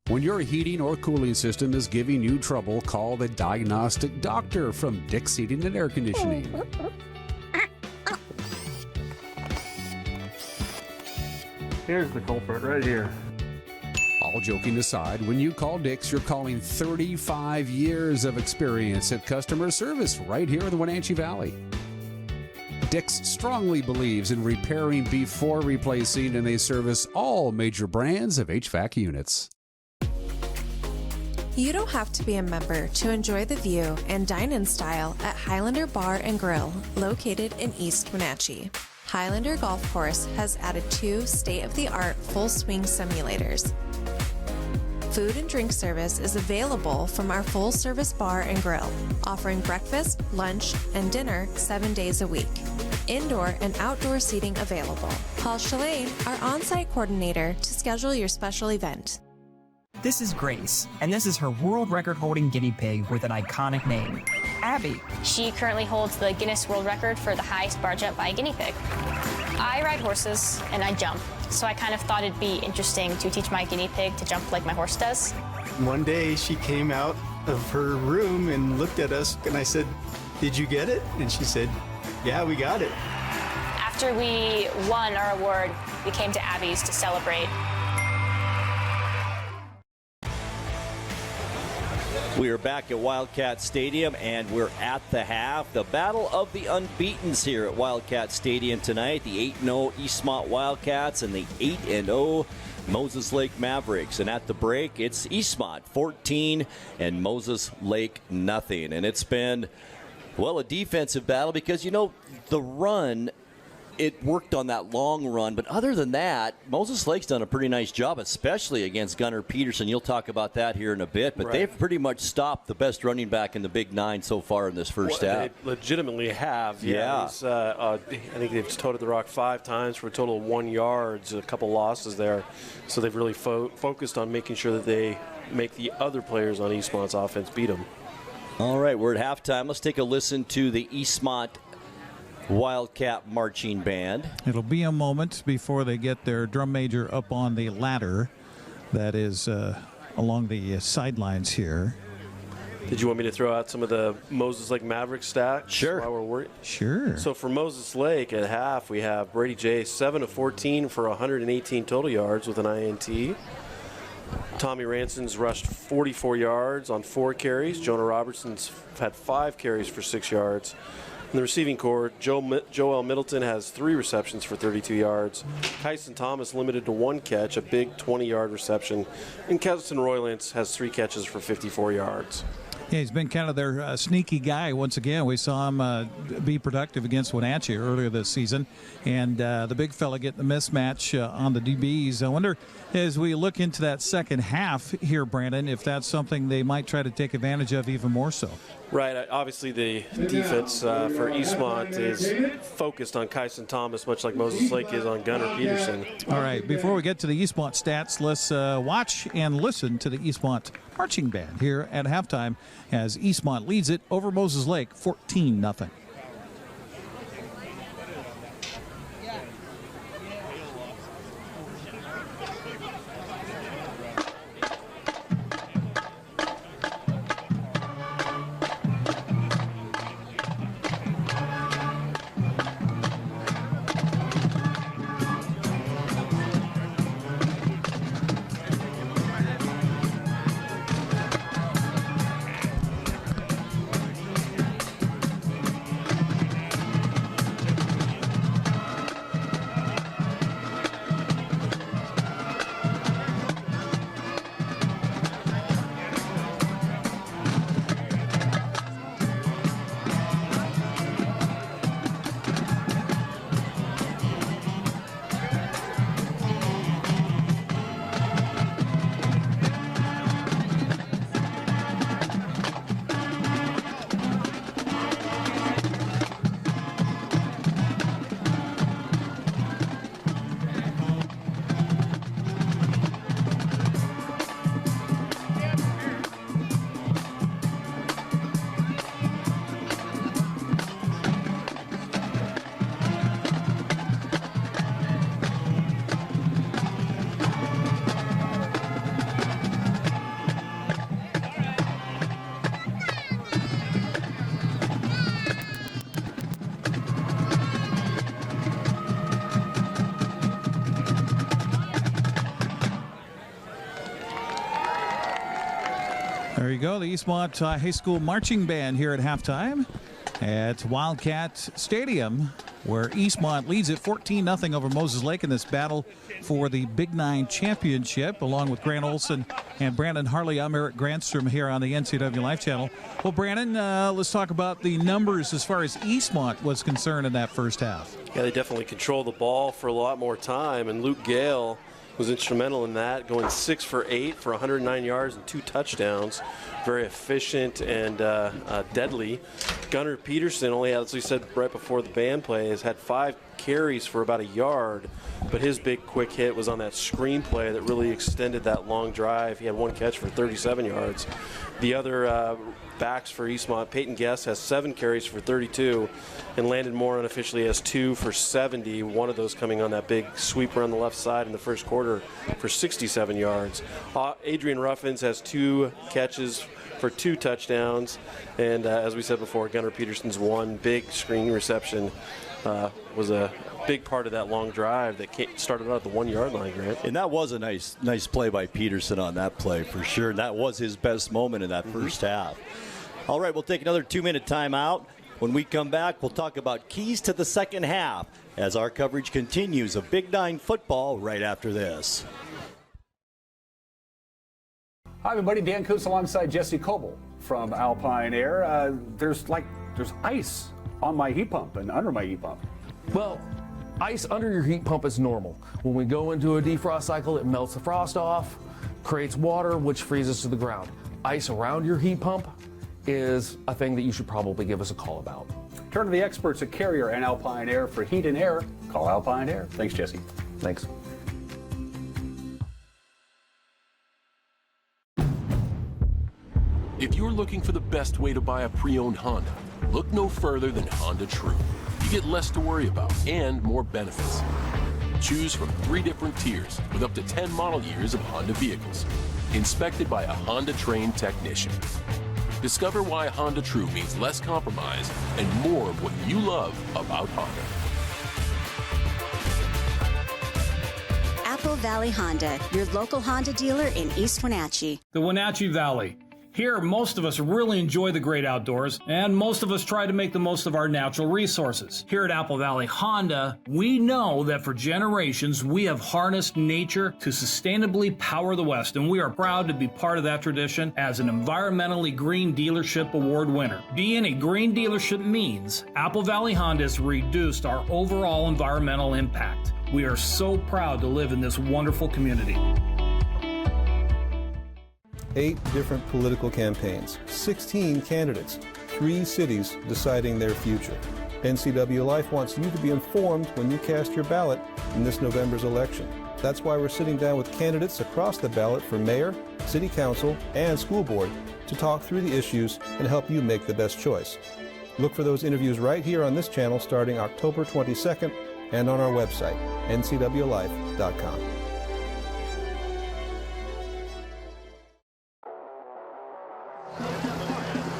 [SPEAKER 7] When your heating or cooling system is giving you trouble, call the diagnostic doctor from Dick's Heating and Air Conditioning.
[SPEAKER 3] Here's the culprit right here.
[SPEAKER 7] All joking aside, when you call Dick's, you're calling 35 years of experience at customer service right here in the Wenatchee Valley. Dick's strongly believes in repairing before replacing, and they service all major brands of HVAC units.
[SPEAKER 10] You don't have to be a member to enjoy the view and dine in style at Highlander Bar and Grill, located in East Wenatchee. Highlander Golf Course has added 2 state-of-the-art full swing simulators. Food and drink service is available from our full-service bar and grill, offering breakfast, lunch, and dinner 7 days a week. Indoor and outdoor seating available. Call Shalane, our on-site coordinator, to schedule your special event.
[SPEAKER 17] This is Grace, and this is her world record-holding guinea pig with an iconic name, Abby.
[SPEAKER 18] She currently holds the Guinness World Record for the highest bar jump by a guinea pig. I ride horses and I jump, so I kind of thought it'd be interesting to teach my guinea pig to jump like my horse does.
[SPEAKER 19] One day she came out of her room and looked at us, and I said, "Did you get it?" And she said, "Yeah, we got it."
[SPEAKER 18] After we won our award, we came to Abby's to celebrate.
[SPEAKER 1] We are back at Wildcat Stadium, and we're at the half. The battle of the unbeatens here at Wildcat Stadium tonight. The 8-0 Eastmont Wildcats and the 8-0 Moses Lake Mavericks. And at the break, it's Eastmont 14 and Moses Lake nothing. And it's been, well, a defensive battle because, you know, the run, it worked on that long run. But other than that, Moses Lake's done a pretty nice job, especially against Gunnar Peterson. You'll talk about that here in a bit. But they've pretty much stopped the best running back in the Big 9 so far in this first half.
[SPEAKER 3] They legitimately have. Yeah. I think they've toted the rock 5 times for a total of 1 yard, a couple losses there. So they've really focused on making sure that they make the other players on Eastmont's offense beat them.
[SPEAKER 1] All right, we're at halftime. Let's take a listen to the Eastmont Wildcat Marching Band.
[SPEAKER 2] It'll be a moment before they get their drum major up on the ladder that is along the sidelines here.
[SPEAKER 3] Did you want me to throw out some of the Moses Lake Maverick stats?
[SPEAKER 1] Sure.
[SPEAKER 3] While we're worried?
[SPEAKER 2] Sure.
[SPEAKER 3] So for Moses Lake at half, we have Brady Jay 7 of 14 for 118 total yards with an INT. Tommy Ranson's rushed 44 yards on 4 carries. Jonah Robertson's had 5 carries for 6 yards. In the receiving corps, Joel Middleton has 3 receptions for 32 yards. Kyson Thomas limited to 1 catch, a big 20-yard reception. And Keston Roylance has 3 catches for 54 yards.
[SPEAKER 2] Yeah, he's been kind of their sneaky guy. Once again, we saw him be productive against Wenatchee earlier this season. And the big fella getting the mismatch on the DBs. I wonder, as we look into that second half here, Brandon, if that's something they might try to take advantage of even more so.
[SPEAKER 3] Right. Obviously, the defense for Eastmont is focused on Kyson Thomas, much like Moses Lake is on Gunnar Peterson.
[SPEAKER 2] All right. Before we get to the Eastmont stats, let's watch and listen to the Eastmont marching band here at halftime as Eastmont leads it over Moses Lake 14-0. There you go, the Eastmont High School Marching Band here at halftime at Wildcat Stadium, where Eastmont leads it 14-0 over Moses Lake in this battle for the Big Nine Championship, along with Grant Olson and Brandon Harle. I'm Eric Granstrom here on the NCWLIFE Channel. Well, Brandon, let's talk about the numbers as far as Eastmont was concerned in that first half.
[SPEAKER 3] Yeah, they definitely controlled the ball for a lot more time, and Luke Gale was instrumental in that, going 6 for 8 for 109 yards and 2 touchdowns. Very efficient and deadly. Gunnar Peterson only had, as we said right before the band play, has had 5 carries for about a yard, but his big quick hit was on that screen play that really extended that long drive. He had 1 catch for 37 yards. The other backs for Eastmont, Peyton Guess has 7 carries for 32, and Landon Moore unofficially has 2 for 70, one of those coming on that big sweeper on the left side in the first quarter for 67 yards. Adrian Ruffins has 2 catches for 2 touchdowns, and as we said before, Gunnar Peterson's 1 big screen reception was a big part of that long drive that started out at the 1-yard line, Grant.
[SPEAKER 1] And that was a nice play by Peterson on that play for sure. And that was his best moment in that first half. All right, we'll take another 2-minute timeout. When we come back, we'll talk about keys to the second half as our coverage continues of Big Nine football right after this.
[SPEAKER 6] Hi, everybody. Dan Coos alongside Jesse Coble from Alpine Air. There's ice on my heat pump and under my heat pump.
[SPEAKER 8] Well, ice under your heat pump is normal. When we go into a defrost cycle, it melts the frost off, creates water, which freezes to the ground. Ice around your heat pump is a thing that you should probably give us a call about.
[SPEAKER 6] Turn to the experts at Carrier and Alpine Air for heat and air. Call Alpine Air. Thanks, Jesse.
[SPEAKER 8] Thanks.
[SPEAKER 9] If you're looking for the best way to buy a pre-owned Honda, look no further than Honda True. You get less to worry about and more benefits. Choose from 3 different tiers with up to 10 model years of Honda vehicles, inspected by a Honda-trained technician. Discover why Honda True means less compromise and more of what you love about Honda.
[SPEAKER 20] Apple Valley Honda, your local Honda dealer in East Wenatchee.
[SPEAKER 21] The Wenatchee Valley.
[SPEAKER 4] Here, most of us really enjoy the great outdoors, and most of us try to make the most of our natural resources. Here at Apple Valley Honda, we know that for generations, we have harnessed nature to sustainably power the West, and we are proud to be part of that tradition as an environmentally green dealership award winner. Being a green dealership means Apple Valley Honda has reduced our overall environmental impact. We are so proud to live in this wonderful community.
[SPEAKER 11] 8 different political campaigns, 16 candidates, 3 cities deciding their future. NCWLIFE wants you to be informed when you cast your ballot in this November's election. That's why we're sitting down with candidates across the ballot for mayor, city council, and school board to talk through the issues and help you make the best choice. Look for those interviews right here on this channel starting October 22nd and on our website, ncwlife.com.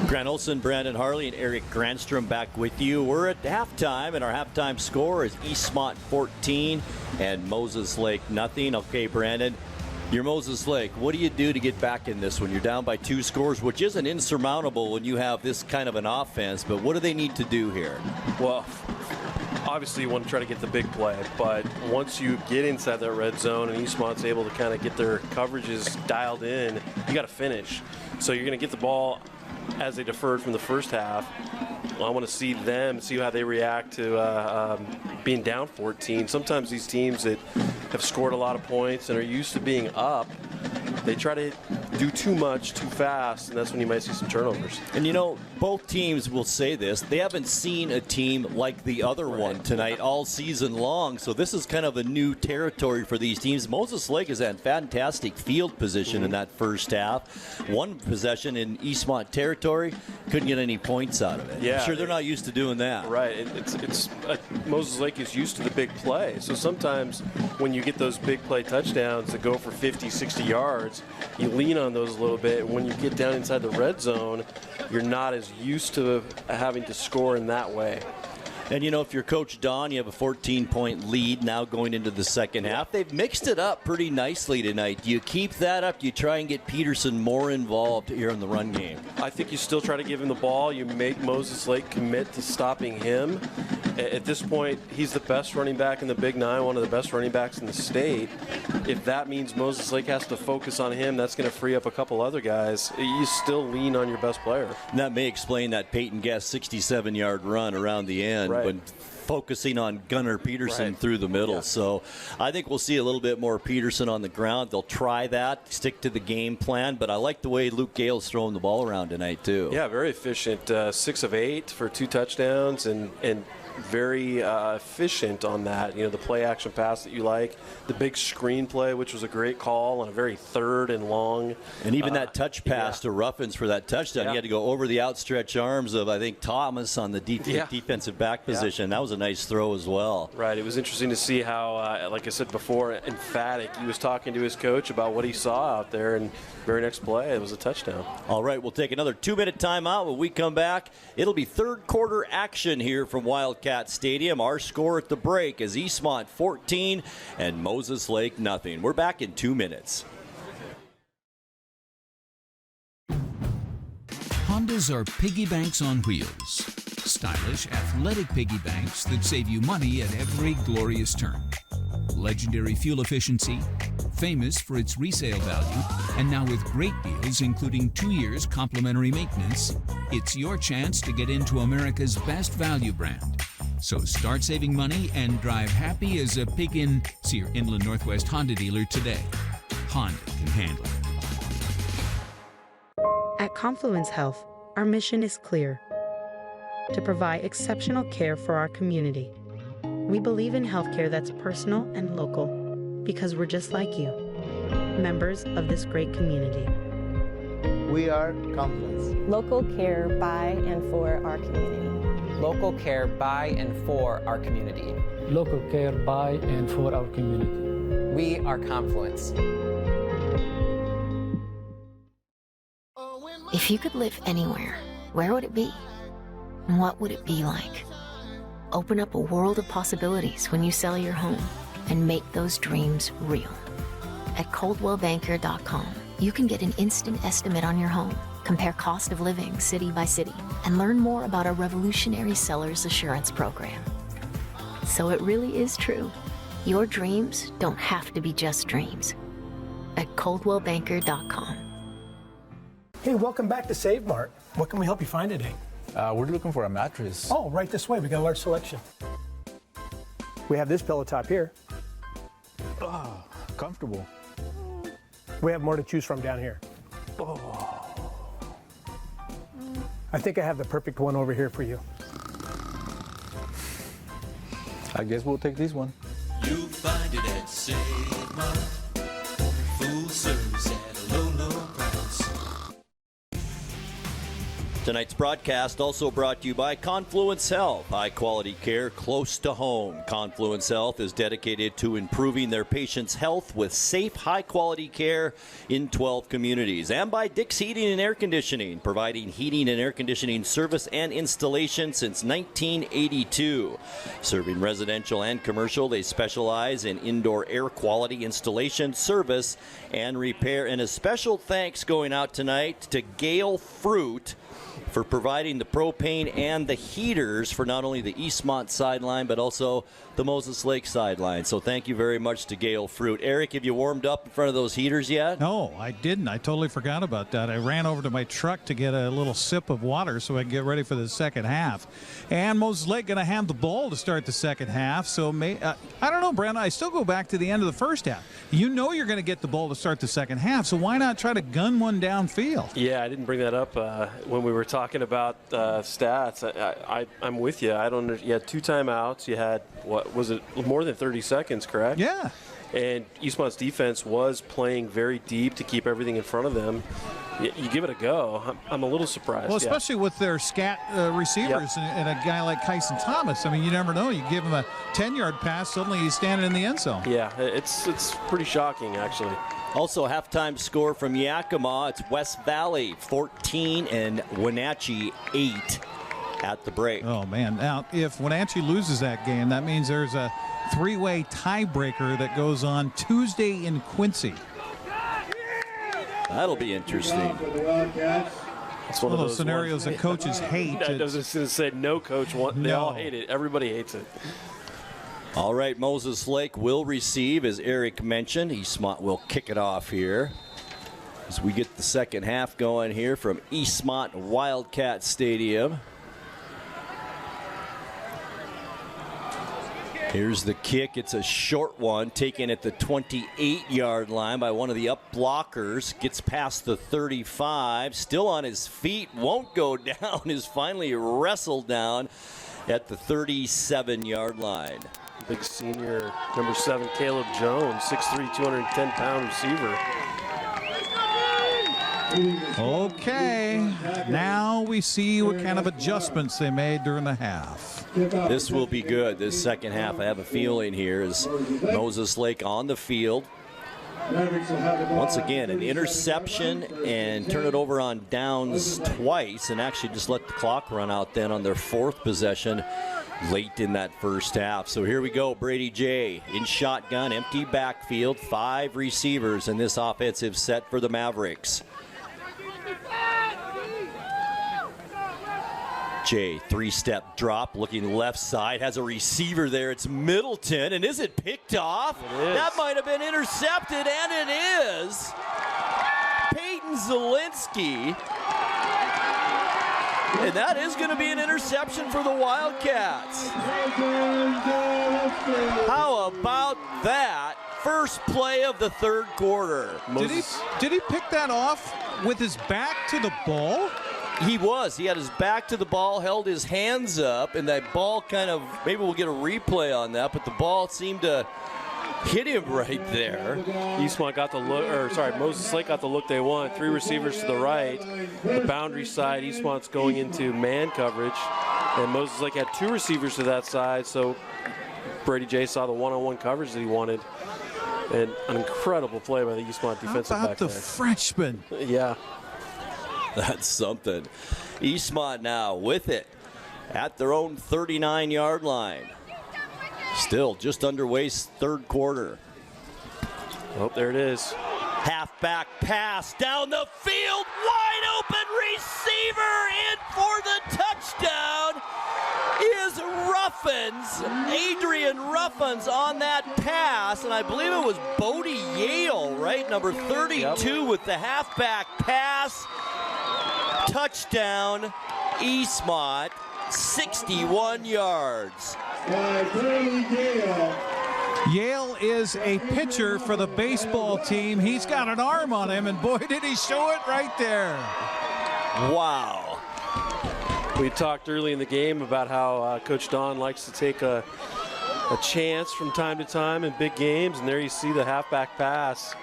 [SPEAKER 1] Grant Olson, Brandon Harle, and Eric Granstrom back with you. We're at halftime, and our halftime score is Eastmont 14 and Moses Lake nothing. Okay, Brandon, you're Moses Lake. What do you do to get back in this one? You're down by 2 scores, which isn't insurmountable when you have this kind of an offense, but what do they need to do here?
[SPEAKER 3] Well, obviously you want to try to get the big play, but once you get inside that red zone and Eastmont's able to kind of get their coverages dialed in, you got to finish. So you're going to get the ball as they deferred from the first half. I want to see how they react to being down 14. Sometimes these teams that have scored a lot of points and are used to being up, they try to do too much too fast, and that's when you might see some turnovers.
[SPEAKER 1] And you know, both teams will say this. They haven't seen a team like the other one tonight all season long, so this is kind of a new territory for these teams. Moses Lake is in fantastic field position in that first half. One possession in Eastmont territory, couldn't get any points out of it.
[SPEAKER 3] Yeah,
[SPEAKER 1] I'm sure they're not used to doing that.
[SPEAKER 3] Right. Moses Lake is used to the big play, so sometimes when you get those big play touchdowns that go for 50, 60 yards, you lean on those a little bit. When you get down inside the red zone, you're not as used to having to score in that way.
[SPEAKER 1] And, you know, if you're Coach Don, you have a 14-point lead now going into the second half. They've mixed it up pretty nicely tonight. Do you keep that up? Do you try and get Peterson more involved here in the run game?
[SPEAKER 3] I think you still try to give him the ball. You make Moses Lake commit to stopping him. At this point, he's the best running back in the Big Nine, one of the best running backs in the state. If that means Moses Lake has to focus on him, that's going to free up a couple other guys. You still lean on your best player.
[SPEAKER 1] And that may explain that Peyton Guest 67-yard run around the end, but focusing on Gunnar Peterson through the middle. Yeah. So I think we'll see a little bit more Peterson on the ground. They'll try that, stick to the game plan, but I like the way Luke Gale's throwing the ball around tonight too.
[SPEAKER 3] Yeah, very efficient. 6 of 8 for 2 touchdowns and very efficient on that. You know, the play action pass that you like, the big screen play, which was a great call on a very third and long.
[SPEAKER 1] And even that touch pass to Ruffins for that touchdown, he had to go over the outstretched arms of, I think, Thomas on the defensive back position. That was a nice throw as well.
[SPEAKER 3] Right. It was interesting to see how, like I said before, emphatic. He was talking to his coach about what he saw out there, and very next play, it was a touchdown.
[SPEAKER 1] All right, we'll take another 2-minute timeout. When we come back, it'll be third quarter action here from Wildcat Stadium. Our score at the break is Eastmont 14 and Moses Lake nothing. We're back in 2 minutes.
[SPEAKER 28] Hondas are piggy banks on wheels. Stylish, athletic piggy banks that save you money at every glorious turn. Legendary fuel efficiency, famous for its resale value, and now with great deals including 2 years complimentary maintenance, it's your chance to get into America's best value brand. So start saving money and drive happy as a pig in. See your Inland Northwest Honda dealer today. Honda can handle it.
[SPEAKER 12] At Confluence Health, our mission is clear: to provide exceptional care for our community. We believe in healthcare that's personal and local because we're just like you, members of this great community.
[SPEAKER 20] We are Confluence.
[SPEAKER 21] Local care by and for our community.
[SPEAKER 22] Local care by and for our community.
[SPEAKER 23] Local care by and for our community.
[SPEAKER 22] We are Confluence.
[SPEAKER 24] If you could live anywhere, where would it be? And what would it be like? Open up a world of possibilities when you sell your home and make those dreams real. At ColdwellBanker.com, you can get an instant estimate on your home, Compare cost of living city by city and learn more about our revolutionary seller's assurance program. So it really is true. Your dreams don't have to be just dreams. At ColdwellBanker.com.
[SPEAKER 5] Hey, welcome back to Save Mart. What can we help you find today?
[SPEAKER 13] We're looking for a mattress.
[SPEAKER 5] Oh, right this way. We got a large selection. We have this pillow top here.
[SPEAKER 13] Oh, comfortable.
[SPEAKER 5] We have more to choose from down here.
[SPEAKER 13] Oh.
[SPEAKER 5] I think I have the perfect one over here for you.
[SPEAKER 13] I guess we'll take this one.
[SPEAKER 14] You'll find it at Save Mart. Full service at a low, low price.
[SPEAKER 1] Tonight's broadcast also brought to you by Confluence Health. High-quality care close to home. Confluence Health is dedicated to improving their patients' health with safe, high-quality care in 12 communities. And by Dick's Heating and Air Conditioning, providing heating and air conditioning service and installation since 1982. Serving residential and commercial, they specialize in indoor air quality installation, service, and repair. And a special thanks going out tonight to Gale Fruit for providing the propane and the heaters for not only the Eastmont sideline, but also the Moses Lake sideline. So thank you very much to Gale Fruit. Eric, have you warmed up in front of those heaters yet?
[SPEAKER 2] No, I didn't. I totally forgot about that. I ran over to my truck to get a little sip of water so I can get ready for the second half. And Moses Lake going to have the ball to start the second half. So I don't know, Brandon. I still go back to the end of the first half. You know you're going to get the ball to start the second half, so why not try to gun one downfield?
[SPEAKER 3] Yeah, I didn't bring that up when we were talking about stats. I'm with you. You had 2 timeouts. You had, what was it, more than 30 seconds, correct?
[SPEAKER 2] Yeah.
[SPEAKER 3] And Eastmont's defense was playing very deep to keep everything in front of them. You give it a go. I'm a little surprised.
[SPEAKER 2] Well, especially with their scat receivers and a guy like Kyson Thomas. I mean, you never know. You give him a 10-yard pass, suddenly he's standing in the end zone.
[SPEAKER 3] Yeah, it's pretty shocking, actually.
[SPEAKER 1] Also, halftime score from Yakima. It's West Valley 14 and Wenatchee 8 at the break.
[SPEAKER 2] Oh, man. Now, if Wenatchee loses that game, that means there's a 3-way tiebreaker that goes on Tuesday in Quincy.
[SPEAKER 1] That'll be interesting.
[SPEAKER 2] It's one of those scenarios that coaches hate.
[SPEAKER 3] I was just going to say no coach. They all hate it. Everybody hates it.
[SPEAKER 1] All right, Moses Lake will receive, as Eric mentioned. Eastmont will kick it off here as we get the second half going here from Eastmont Wildcat Stadium. Here's the kick. It's a short one, taken at the 28-yard line by one of the up blockers. Gets past the 35, still on his feet, won't go down, is finally wrestled down at the 37-yard line.
[SPEAKER 3] Big senior, number 7, Caleb Jones, 6'3", 210-pound receiver.
[SPEAKER 2] Okay, now we see what kind of adjustments they made during the half.
[SPEAKER 1] This will be good, this second half. I have a feeling here is Moses Lake on the field. Once again, an interception and turn it over on downs twice and actually just let the clock run out then on their 4th possession late in that first half. So here we go, Brady Jay in shotgun, empty backfield, 5 receivers in this offensive set for the Mavericks. Jay, 3-step drop, looking left side, has a receiver there. It's Middleton, and is it picked off?
[SPEAKER 3] It is.
[SPEAKER 1] That might have been intercepted, and it is. Peyton Zielinski. And that is going to be an interception for the Wildcats. How about that? First play of the third quarter.
[SPEAKER 2] Did he pick that off with his back to the ball?
[SPEAKER 1] He was. He had his back to the ball, held his hands up, and that ball kind of, maybe we'll get a replay on that, but the ball seemed to hit him right there.
[SPEAKER 3] Eastmont got the look, Moses Lake got the look they want. 3 receivers to the right. The boundary side, Eastmont's going into man coverage, and Moses Lake had 2 receivers to that side, so Brady Jay saw the one-on-one coverage that he wanted. And an incredible play by the Eastmont defensive back.
[SPEAKER 2] How about the freshman?
[SPEAKER 3] Yeah.
[SPEAKER 1] That's something. Eastmont now with it at their own 39-yard line. Still just underway, third quarter.
[SPEAKER 3] Oh, there it is.
[SPEAKER 1] Halfback pass down the field, wide open receiver in for the touchdown is Ruffins. Adrian Ruffins on that pass, and I believe it was Bodie Yale, right? Number 32 with the halfback pass. Touchdown, Eastmont, 61 yards.
[SPEAKER 2] Yale is a pitcher for the baseball team. He's got an arm on him, and boy, did he show it right there.
[SPEAKER 1] Wow.
[SPEAKER 3] We talked early in the game about how Coach Don likes to take a chance from time to time in big games, and there you see the halfback pass.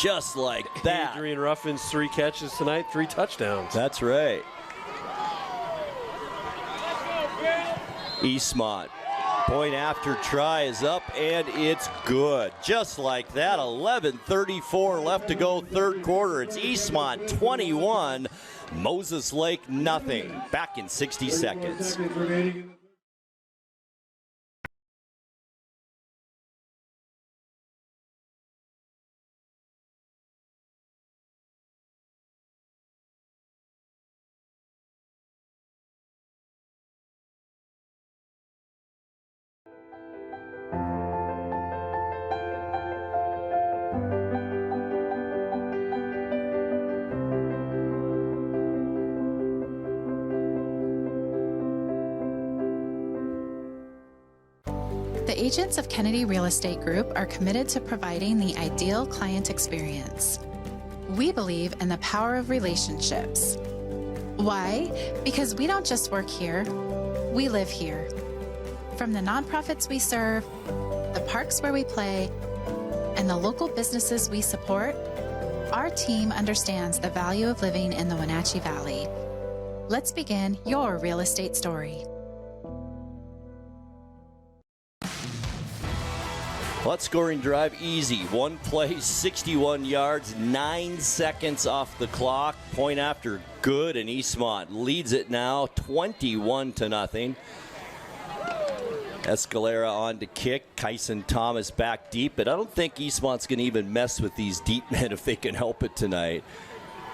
[SPEAKER 1] Just like that.
[SPEAKER 3] Adrian Ruffins, 3 catches tonight, 3 touchdowns.
[SPEAKER 1] That's right. Eastmont. Point after try is up, and it's good. Just like that, 11:34 left to go, third quarter. It's Eastmont 21, Moses Lake nothing. Back in 60 seconds.
[SPEAKER 7] The agents of Kennedy Real Estate Group are committed to providing the ideal client experience. We believe in the power of relationships. Why? Because we don't just work here, we live here. From the nonprofits we serve, the parks where we play, and the local businesses we support, our team understands the value of living in the Wenatchee Valley. Let's begin your real estate story.
[SPEAKER 1] Let's scoring drive easy. One play, 61 yards, 9 seconds off the clock. Point after good, and Eastmont leads it now 21-0. Escalera on to kick. Kyson Thomas back deep, but I don't think Eastmont's going to even mess with these deep men if they can help it tonight.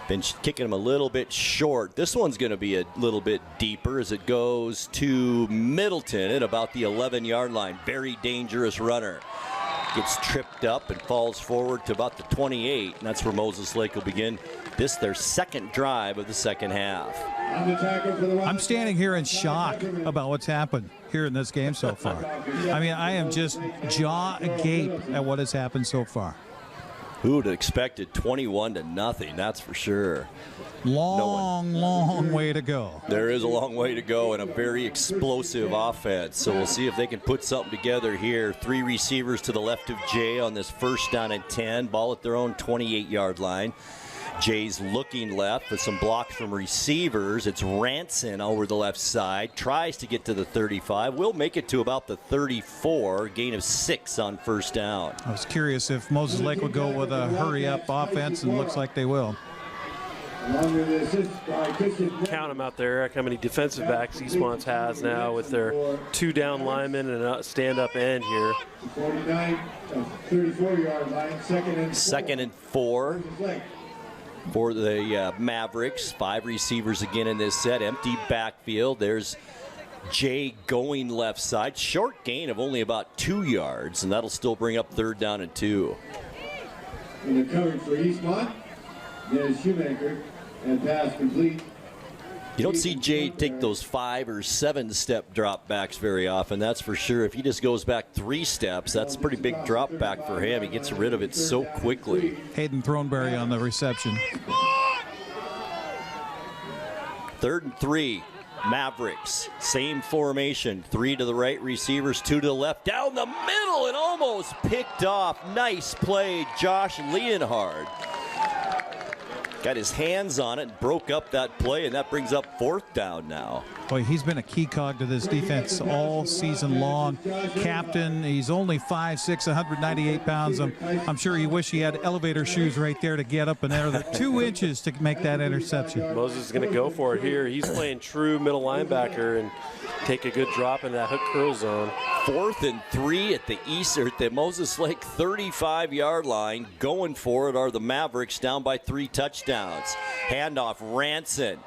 [SPEAKER 1] Been kicking them a little bit short. This one's going to be a little bit deeper as it goes to Middleton at about the 11-yard line. Very dangerous runner. Gets tripped up and falls forward to about the 28, and that's where Moses Lake will begin this, their second drive of the second half.
[SPEAKER 2] I'm standing here in shock about what's happened here in this game so far. I mean, I am just jaw agape at what has happened so far.
[SPEAKER 1] Who would have expected 21-0, that's for sure.
[SPEAKER 2] Long way to go.
[SPEAKER 1] There is a long way to go and a very explosive offense. So we'll see if they can put something together here. 3 receivers to the left of Jay on this first down and 10. Ball at their own 28-yard line. Jay's looking left with some blocks from receivers. It's Ranson over the left side. Tries to get to the 35. Will make it to about the 34. Gain of 6 on first down.
[SPEAKER 2] I was curious if Moses Lake would go with a hurry-up offense, and looks like they will.
[SPEAKER 3] Count them out there, Eric, how many defensive backs Eastmont has now with their 2 down linemen and a stand-up end here.
[SPEAKER 20] 34-yard line,
[SPEAKER 1] second and 4. For the Mavericks. 5 receivers again in this set. Empty backfield. There's Jay going left side. Short gain of only about 2 yards, and that'll still bring up third down and 2.
[SPEAKER 20] In the coverage for Eastmont, there's Shoemaker, and pass complete.
[SPEAKER 1] You don't see Jay take those 5 or 7 step drop backs very often, that's for sure. If he just goes back 3 steps, that's a pretty big drop back for him. He gets rid of it so quickly.
[SPEAKER 2] Hayden Throneberry on the reception.
[SPEAKER 1] 3rd and 3, Mavericks. Same formation. 3 to the right receivers, 2 to the left. Down the middle and almost picked off. Nice play, Josh Leonhard. Got his hands on it and broke up that play, and that brings up 4th down now.
[SPEAKER 2] Boy, he's been a key cog to this defense all season long. Captain, he's only 5'6", 198 pounds. I'm sure he wish he had elevator shoes right there to get up in there. They're 2 inches to make that interception.
[SPEAKER 3] Moses is going to go for it here. He's playing true middle linebacker and take a good drop in that hook curl zone.
[SPEAKER 1] 4th and 3 at the Moses Lake 35-yard line. Going for it are the Mavericks, down by 3 touchdowns. Handoff, Ranson.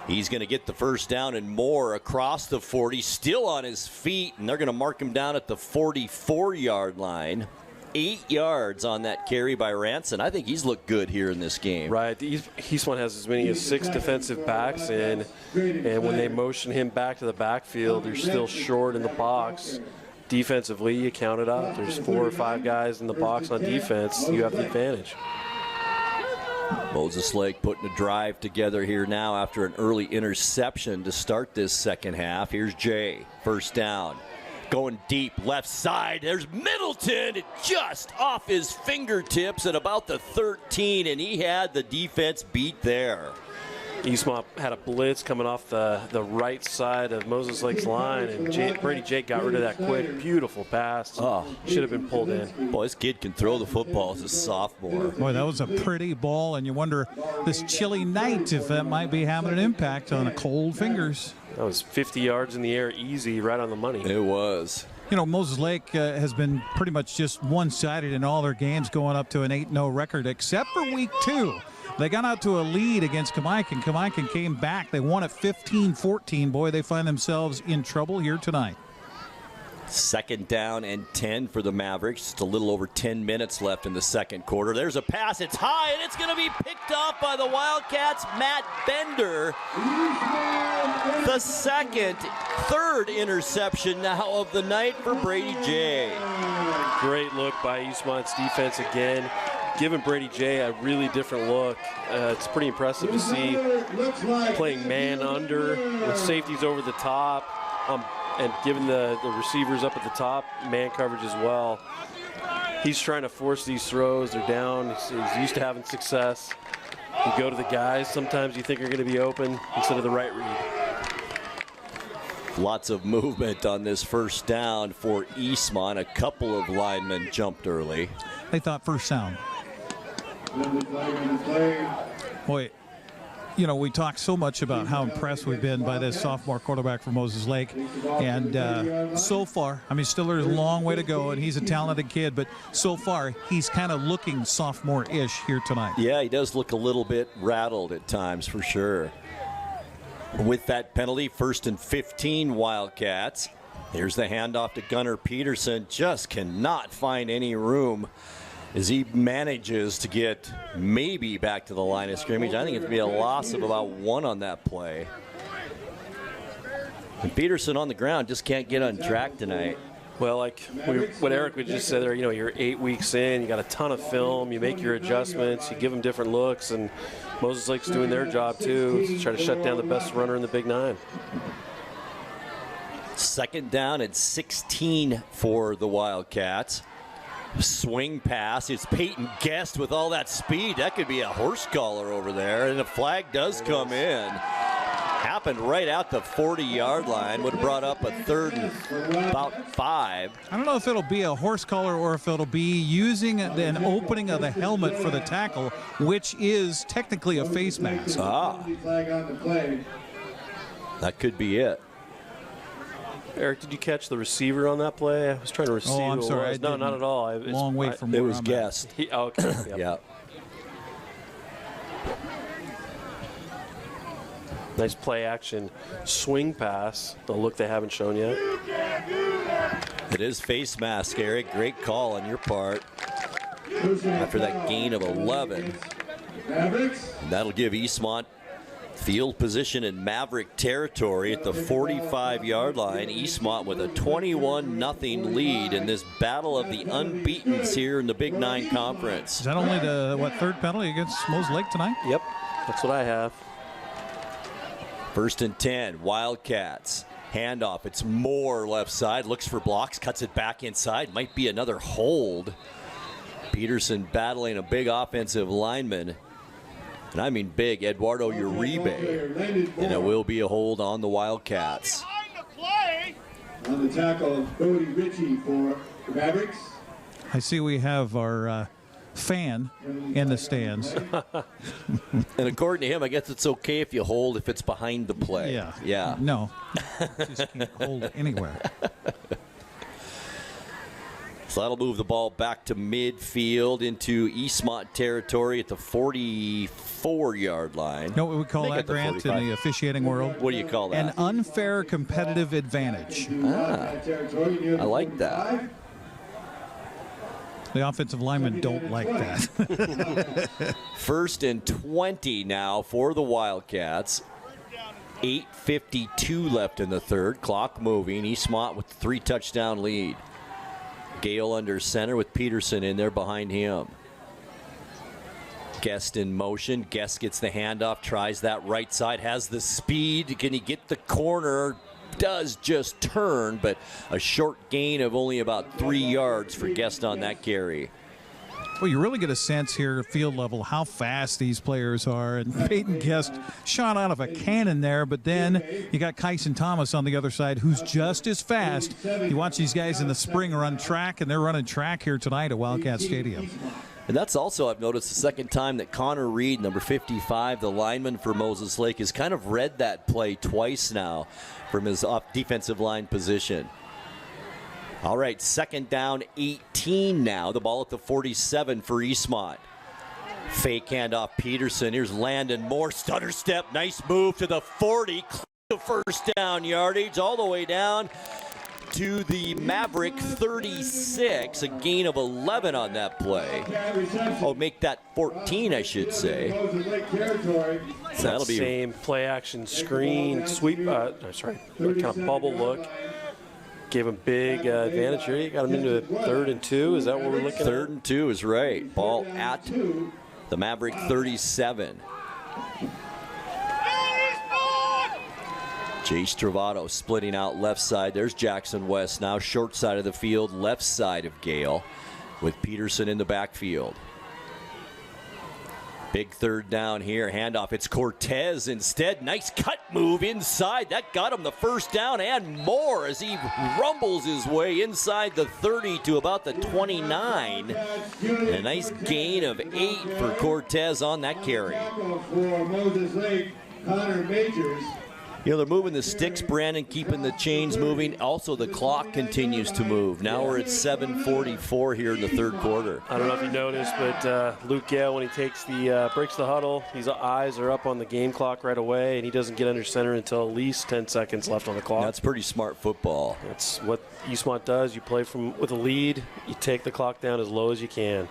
[SPEAKER 1] He's going to get the first down and more across the 40, still on his feet, and they're going to mark him down at the 44-yard line. 8 yards on that carry by Ranson. I think he's looked good here in this game.
[SPEAKER 3] Right. Eastmont has as many as 6 defensive backs in, and when they motion him back to the backfield, they're still short in the box. Defensively, you count it up. There's 4 or 5 guys in the box on defense. You have the advantage.
[SPEAKER 1] Moses Lake putting a drive together here now after an early interception to start this second half. Here's Jay, first down. Going deep, left side. There's Middleton, just off his fingertips at about the 13, and he had the defense beat there.
[SPEAKER 3] Eastmont had a blitz coming off the right side of Moses Lake's line, and Brady Jay got rid of that quick. Beautiful pass. Should have been pulled in.
[SPEAKER 1] Boy, this kid can throw the football as a sophomore.
[SPEAKER 2] Boy, that was a pretty ball, and you wonder this chilly night if that might be having an impact on cold fingers.
[SPEAKER 3] That was 50 yards in the air, easy, right on the money.
[SPEAKER 1] It was.
[SPEAKER 2] You know, Moses Lake has been pretty much just one-sided in all their games, going up to an 8-0 record, except for week 2. They got out to a lead against Kamaikan. Kamaikan came back. They won at 15-14. Boy, they find themselves in trouble here tonight.
[SPEAKER 1] 2nd down and 10 for the Mavericks. Just a little over 10 minutes left in the second quarter. There's a pass. It's high, and it's going to be picked off by the Wildcats. Matt Bender. The third interception now of the night for Brady Jay.
[SPEAKER 3] Great look by Eastmont's defense again, giving Brady Jay a really different look. It's pretty impressive to see playing man under with safeties over the top, and giving the receivers up at the top man coverage as well. He's trying to force these throws. They're down. He's used to having success. You go to the guys sometimes you think are going to be open instead of the right read.
[SPEAKER 1] Lots of movement on this first down for Eastmont. A couple of linemen jumped early.
[SPEAKER 2] They thought first down. Boy, you know, we talk so much about how impressed we've been by this sophomore quarterback from Moses Lake. And so far, I mean, still there's a long way to go, and he's a talented kid, but so far he's kind of looking sophomore-ish here tonight.
[SPEAKER 1] Yeah, he does look a little bit rattled at times for sure. With that penalty, 1st and 15 Wildcats. Here's the handoff to Gunnar Peterson. Just cannot find any room as he manages to get maybe back to the line of scrimmage. I think it's going to be a loss of about 1 on that play. And Peterson on the ground just can't get on track tonight.
[SPEAKER 3] Well, like what Eric would just say there, you know, you're 8 weeks in, you got a ton of film, you make your adjustments, you give them different looks, and Moses Lake's doing their job too, to try to shut down the best runner in the Big 9.
[SPEAKER 1] 2nd down and 16 for the Wildcats. Swing pass. It's Peyton Guest with all that speed. That could be a horse collar over there, and the flag does come in. Happened right at the 40-yard line. Would have brought up a 3rd and about 5.
[SPEAKER 2] I don't know if it'll be a horse collar or if it'll be using an opening of the helmet for the tackle, which is technically a face mask.
[SPEAKER 1] That could be it.
[SPEAKER 3] Eric, did you catch the receiver on that play? I was trying to receive.
[SPEAKER 2] Oh, I'm sorry.
[SPEAKER 3] No, not at all.
[SPEAKER 2] Long way from where
[SPEAKER 1] it was Guest.
[SPEAKER 3] Okay. Yep.
[SPEAKER 1] Yeah.
[SPEAKER 3] Nice play action swing pass. The look they haven't shown yet.
[SPEAKER 1] It is face mask, Eric. Great call on your part. After that gain of 11. That'll give Eastmont field position in Maverick territory at the 45-yard line. Eastmont with a 21-0 lead in this battle of the unbeatens here in the Big 9 Conference.
[SPEAKER 2] Is that only the, 3rd penalty against Moses Lake tonight?
[SPEAKER 3] Yep, that's what I have.
[SPEAKER 1] 1st and 10, Wildcats. Handoff, it's Moore left side, looks for blocks, cuts it back inside. Might be another hold. Peterson battling a big offensive lineman. And I mean big, Eduardo Uribe. And it will be a hold on the Wildcats.
[SPEAKER 20] On the tackle, Brady Ritchie for the Mavericks.
[SPEAKER 2] I see we have our fan in the stands.
[SPEAKER 1] And according to him, I guess it's okay if you hold if it's behind the play. Yeah.
[SPEAKER 2] No. Just can't hold it anywhere.
[SPEAKER 1] So that'll move the ball back to midfield into Eastmont territory at the 44-yard line.
[SPEAKER 2] You know what we call that, Grant, in the officiating world?
[SPEAKER 1] What do you call that?
[SPEAKER 2] An unfair competitive advantage.
[SPEAKER 1] I like that.
[SPEAKER 2] The offensive linemen don't like that.
[SPEAKER 1] 1st and 20 now for the Wildcats. 8:52 left in the third. Clock moving. Eastmont with the 3-touchdown lead. Gale under center with Peterson in there behind him. Guest in motion. Guest gets the handoff, tries that right side, has the speed. Can he get the corner? Does just turn, but a short gain of only about 3 yards for Guest on that carry.
[SPEAKER 2] Well, you really get a sense here at field level how fast these players are. And Peyton Guest shot out of a cannon there, but then you got Kyson Thomas on the other side who's just as fast. You watch these guys in the spring run track, and they're running track here tonight at Wildcat Stadium.
[SPEAKER 1] And that's also, I've noticed, the second time that Connor Reed, number 55, the lineman for Moses Lake, has kind of read that play twice now from his off defensive line position. All right, 2nd down, 18 now. The ball at the 47 for Eastmont. Fake handoff Peterson. Here's Landon Moore. Stutter step. Nice move to the 40. The first down yardage all the way down to the Maverick 36. A gain of 11 on that play. Oh, make that 14, I should say.
[SPEAKER 3] So that'll be same play action screen sweep. Kind of bubble look. Gave him big advantage here. You got him into 3rd and 2. Is that what we're looking at?
[SPEAKER 1] 3rd and 2 is right. Ball at the Maverick 37. Jace Travato splitting out left side. There's Jackson West now short side of the field, left side of Gale with Peterson in the backfield. Big 3rd down here, handoff. It's Cortez instead. Nice cut move inside. That got him the first down and more as he rumbles his way inside the 30 to about the 29. And a nice gain of 8 for Cortez on that carry.
[SPEAKER 20] For Moses Lake, Connor Majors.
[SPEAKER 1] You know, they're moving the sticks, Brandon, keeping the chains moving. Also, the clock continues to move. Now we're at 7:44 here in the 3rd quarter.
[SPEAKER 3] I don't know if you noticed, but Luke Gale, when he takes the breaks the huddle, his eyes are up on the game clock right away, and he doesn't get under center until at least 10 seconds left on the clock.
[SPEAKER 1] That's pretty smart football.
[SPEAKER 3] That's what Eastmont does. You play with a lead, you take the clock down as low as you can.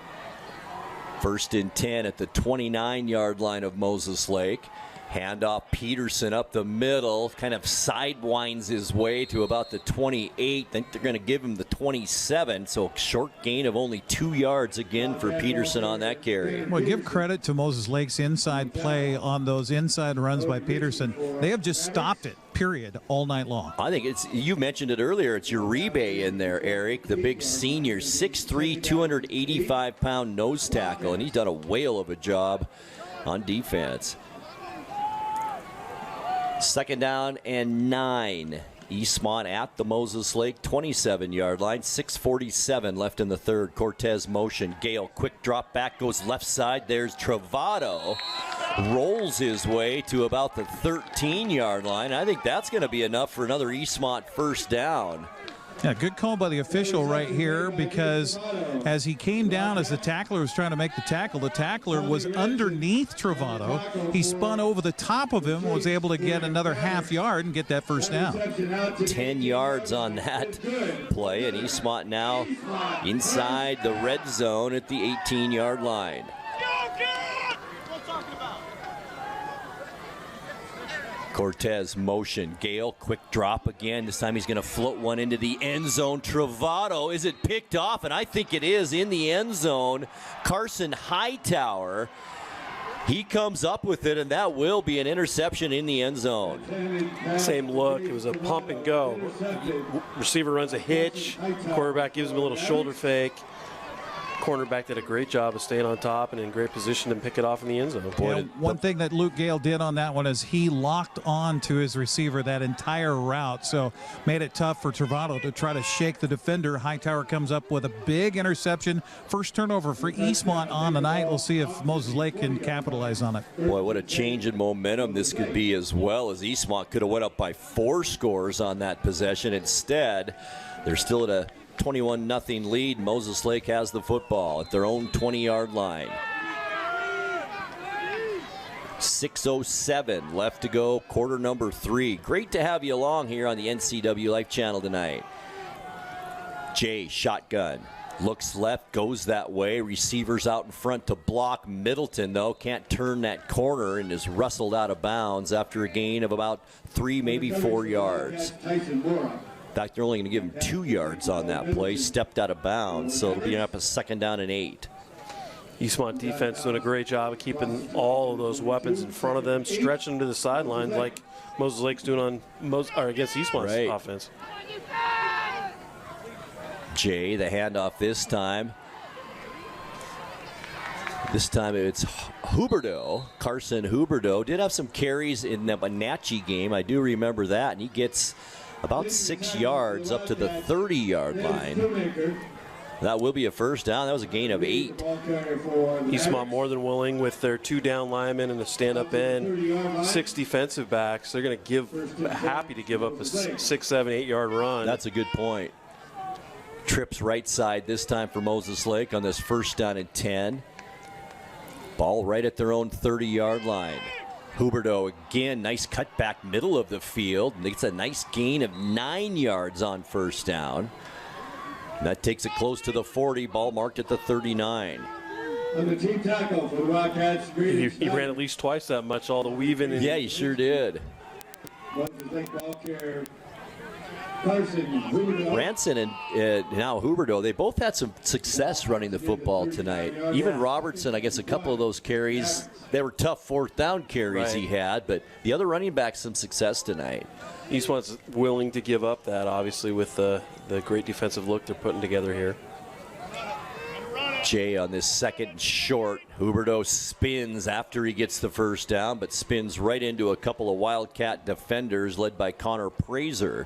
[SPEAKER 1] 1st and 10 at the 29-yard line of Moses Lake. Handoff Peterson up the middle, kind of sidewinds his way to about the 28. Think they're going to give him the 27, so short gain of only 2 yards again for Peterson on that carry.
[SPEAKER 2] Well, give credit to Moses Lake's inside play on those inside runs by Peterson. They have just stopped it, period, all night long.
[SPEAKER 1] I think it's, you mentioned it earlier, it's Uribe in there, Eric, the big senior, 6'3", 285-pound nose tackle, and he's done a whale of a job on defense. 2nd down and 9. Eastmont at the Moses Lake 27-yard line. 6:47 left in the 3rd. Cortez motion. Gale quick drop back, goes left side. There's Travato. Rolls his way to about the 13-yard line. I think that's going to be enough for another Eastmont 1st down.
[SPEAKER 2] Yeah, good call by the official right here, because as he came down, as the tackler was trying to make the tackler was underneath Travato. He spun over the top of him, was able to get another half yard and get that 1st down.
[SPEAKER 1] 10 yards on that play, and Eastmont now inside the red zone at the 18-yard line. Cortez motion. Gale quick drop again. This time he's going to float one into the end zone. Travato, is it picked off? And I think it is in the end zone. Carson Hightower, he comes up with it, and that will be an interception in the end zone.
[SPEAKER 3] Same look. It was a pump and go. Receiver runs a hitch. Quarterback gives him a little shoulder fake. cornerback did a great job of staying on top and in great position to pick it off in the end zone.
[SPEAKER 2] Yeah, one thing that Luke Gale did on that one is he locked on to his receiver that entire route, so made it tough for Travado to try to shake the defender. Hightower comes up with a big interception. First turnover for Eastmont on the night. We'll see if Moses Lake can capitalize on it.
[SPEAKER 1] Boy, what a change in momentum this could be, as well as Eastmont could have went up by 4 scores on that possession. Instead, they're still at a 21-0 lead. Moses Lake has the football at their own 20-yard line. 6:07 left to go, quarter number 3. Great to have you along here on the NCWLIFE Channel tonight. Jay, shotgun. Looks left, goes that way. Receivers out in front to block. Middleton, though, can't turn that corner and is wrestled out of bounds after a gain of about 3, maybe 4 yards. In fact, they're only going to give him 2 yards on that play. Stepped out of bounds, so it'll be up a 2nd down and 8.
[SPEAKER 3] Eastmont defense doing a great job of keeping all of those weapons in front of them, stretching them to the sidelines like Moses Lake's doing on against Eastmont's offense.
[SPEAKER 1] Jay, the handoff this time. This time it's Huberdeau. Carson Huberdeau did have some carries in the Wenatchee game. I do remember that, and he gets about 6 yards up to the 30-yard line. That will be a first down. That was a gain of 8.
[SPEAKER 3] Eastmont more than willing with their 2 down linemen and a stand-up end, 6 defensive backs. They're going to happy to give up a 6, 7, 8-yard run.
[SPEAKER 1] That's a good point. Trips right side this time for Moses Lake on this first down and 10. Ball right at their own 30-yard line. Huberdeau again, nice cutback middle of the field. It's a nice gain of 9 yards on first down. And that takes it close to the 40. Ball marked at the 39.
[SPEAKER 20] On the team tackle for the Wildcats.
[SPEAKER 3] He ran at least twice that much, all the weaving.
[SPEAKER 1] Yeah, he sure did. Ranson and now Huberdeau, they both had some success running the football tonight. Even Robertson, I guess a couple of those carries, they were tough 4th down carries he had, but the other running backs some success tonight.
[SPEAKER 3] Eastmont's willing to give up that, obviously, with the great defensive look they're putting together here.
[SPEAKER 1] Jay on this 2nd and short. Huberdeau spins after he gets the first down, but spins right into a couple of Wildcat defenders led by Connor Prazer.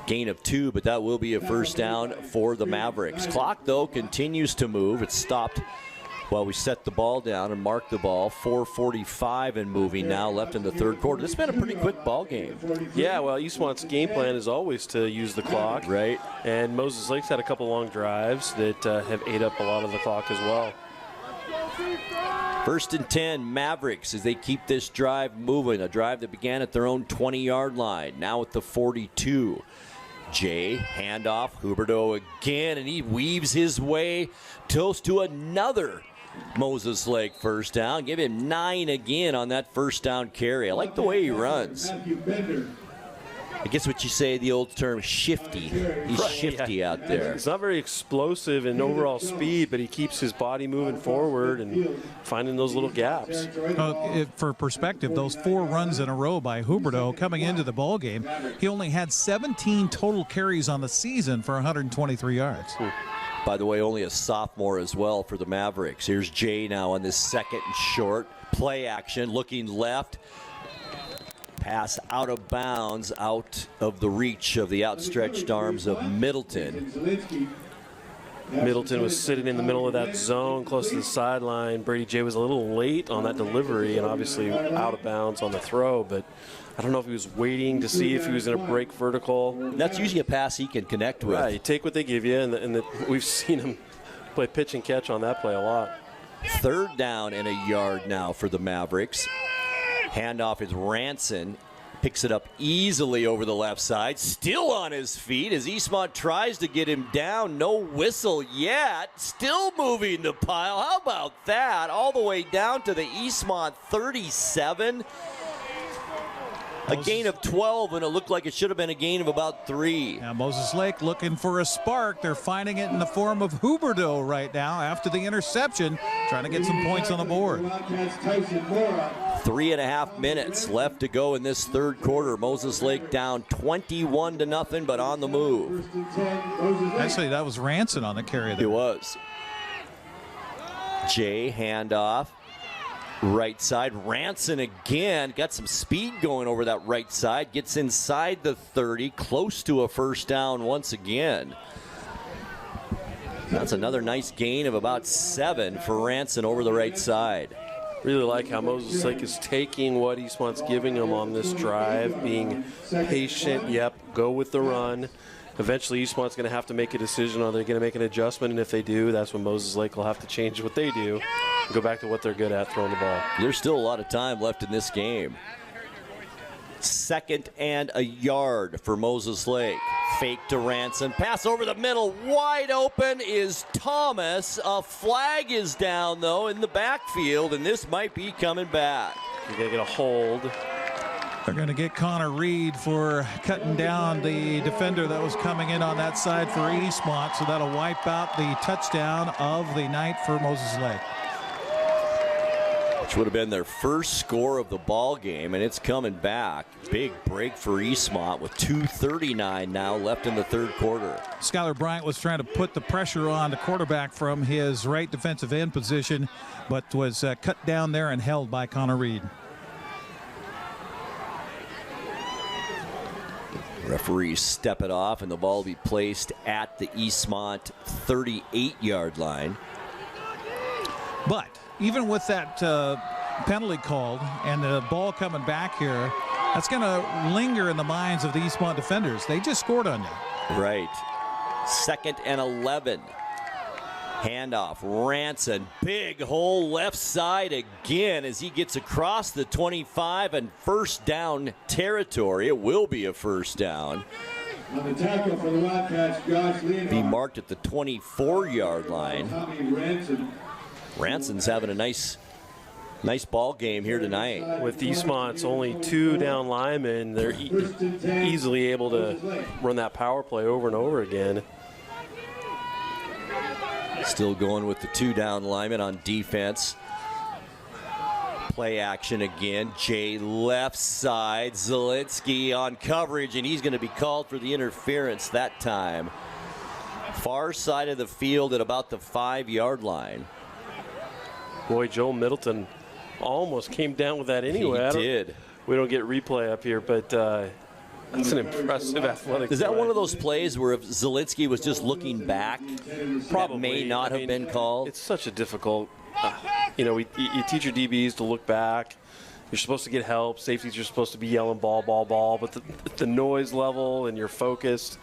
[SPEAKER 1] Gain of 2, but that will be a first down for the Mavericks. Clock, though, continues to move. It's stopped while we set the ball down and mark the ball. 4:45 and moving now left in the 3rd quarter. This has been a pretty quick ball game.
[SPEAKER 3] Yeah, well, Eastmont's game plan is always to use the clock.
[SPEAKER 1] Right.
[SPEAKER 3] And Moses Lake's had a couple long drives that have ate up a lot of the clock as well.
[SPEAKER 1] 1st and 10, Mavericks, as they keep this drive moving. A drive that began at their own 20-yard line, now at the 42. Jay, handoff, Huberdeau again, and he weaves his way close to another Moses Lake first down. Give him 9 again on that first down carry. I like the way he runs. I guess what you say, the old term, shifty. He's shifty out there.
[SPEAKER 3] It's not very explosive in overall speed, but he keeps his body moving forward and finding those little gaps.
[SPEAKER 2] For perspective, those 4 runs in a row by Huberdeau coming into the ball game, he only had 17 total carries on the season for 123 yards.
[SPEAKER 1] By the way, only a sophomore as well for the Mavericks. Here's Jay now on this 2nd and short. Play action, looking left. Pass out of bounds, out of the reach of the outstretched arms of Middleton.
[SPEAKER 3] Middleton was sitting in the middle of that zone close to the sideline. Brady Jay was a little late on that delivery and obviously out of bounds on the throw, but I don't know if he was waiting to see if he was going to break vertical.
[SPEAKER 1] That's usually a pass he can connect with.
[SPEAKER 3] Right, you take what they give you, and we've seen him play pitch and catch on that play a lot.
[SPEAKER 1] 3rd down and a yard now for the Mavericks. Handoff is Ranson. Picks it up easily over the left side. Still on his feet as Eastmont tries to get him down. No whistle yet. Still moving the pile. How about that? All the way down to the Eastmont 37. A gain of 12, and it looked like it should have been a gain of about 3.
[SPEAKER 2] Now Moses Lake looking for a spark. They're finding it in the form of Huberdeau right now after the interception, trying to get some points on the board.
[SPEAKER 1] 3.5 minutes left to go in this 3rd quarter. Moses Lake down 21-0, but on the move.
[SPEAKER 2] Actually, that was Ranson on the carry there.
[SPEAKER 1] It was. Jay, handoff. Right side, Ranson again, got some speed going over that right side, gets inside the 30, close to a first down once again. That's another nice gain of about 7 for Ranson over the right side.
[SPEAKER 3] Really like how Moses Lake is taking what Eastmont's giving him on this drive, being patient, go with the run. Eventually, Eastmont's going to have to make a decision. Are they going to make an adjustment? And if they do, that's when Moses Lake will have to change what they do and go back to what they're good at, throwing the ball.
[SPEAKER 1] There's still a lot of time left in this game. 2nd and a yard for Moses Lake. Fake to Ranson. Pass over the middle. Wide open is Thomas. A flag is down, though, in the backfield, and this might be coming back.
[SPEAKER 3] You're going to get a hold.
[SPEAKER 2] They're going to get Connor Reed for cutting down the defender that was coming in on that side for Eastmont, so that'll wipe out the touchdown of the night for Moses Lake.
[SPEAKER 1] Which would have been their first score of the ball game, and it's coming back. Big break for Eastmont with 2:39 now left in the third quarter.
[SPEAKER 2] Skylar Bryant was trying to put the pressure on the quarterback from his right defensive end position, but was cut down there and held by Connor Reed.
[SPEAKER 1] Referees step it off, and the ball will be placed at the Eastmont 38-yard line.
[SPEAKER 2] But even with that penalty called and the ball coming back here, that's going to linger in the minds of the Eastmont defenders. They just scored on you.
[SPEAKER 1] Right. 2nd and 11. Handoff, Ranson, big hole left side again as he gets across the 25 and first down territory. It will be a first down.
[SPEAKER 20] On the tackle for the Wildcats, Josh Leonhardt.
[SPEAKER 1] Be marked at the 24-yard line. Ranson's having a nice ball game here tonight.
[SPEAKER 3] With Eastmont's only 2 down linemen, they're easily able to run that power play over and over again.
[SPEAKER 1] Still going with the 2 down linemen on defense. Play action again. Jay left side. Zielinski on coverage, and he's going to be called for the interference that time. Far side of the field at about the 5-yard line.
[SPEAKER 3] Boy, Joel Middleton almost came down with that anyway.
[SPEAKER 1] He did.
[SPEAKER 3] We don't get replay up here, but that's an impressive athletic
[SPEAKER 1] Is that
[SPEAKER 3] play.
[SPEAKER 1] one of those plays where if Zielinski was just looking back,
[SPEAKER 3] Probably.
[SPEAKER 1] that may not have been called?
[SPEAKER 3] It's such a difficult, you teach your DBs to look back. You're supposed to get help. Safeties are supposed to be yelling ball, but the noise level and you're focused.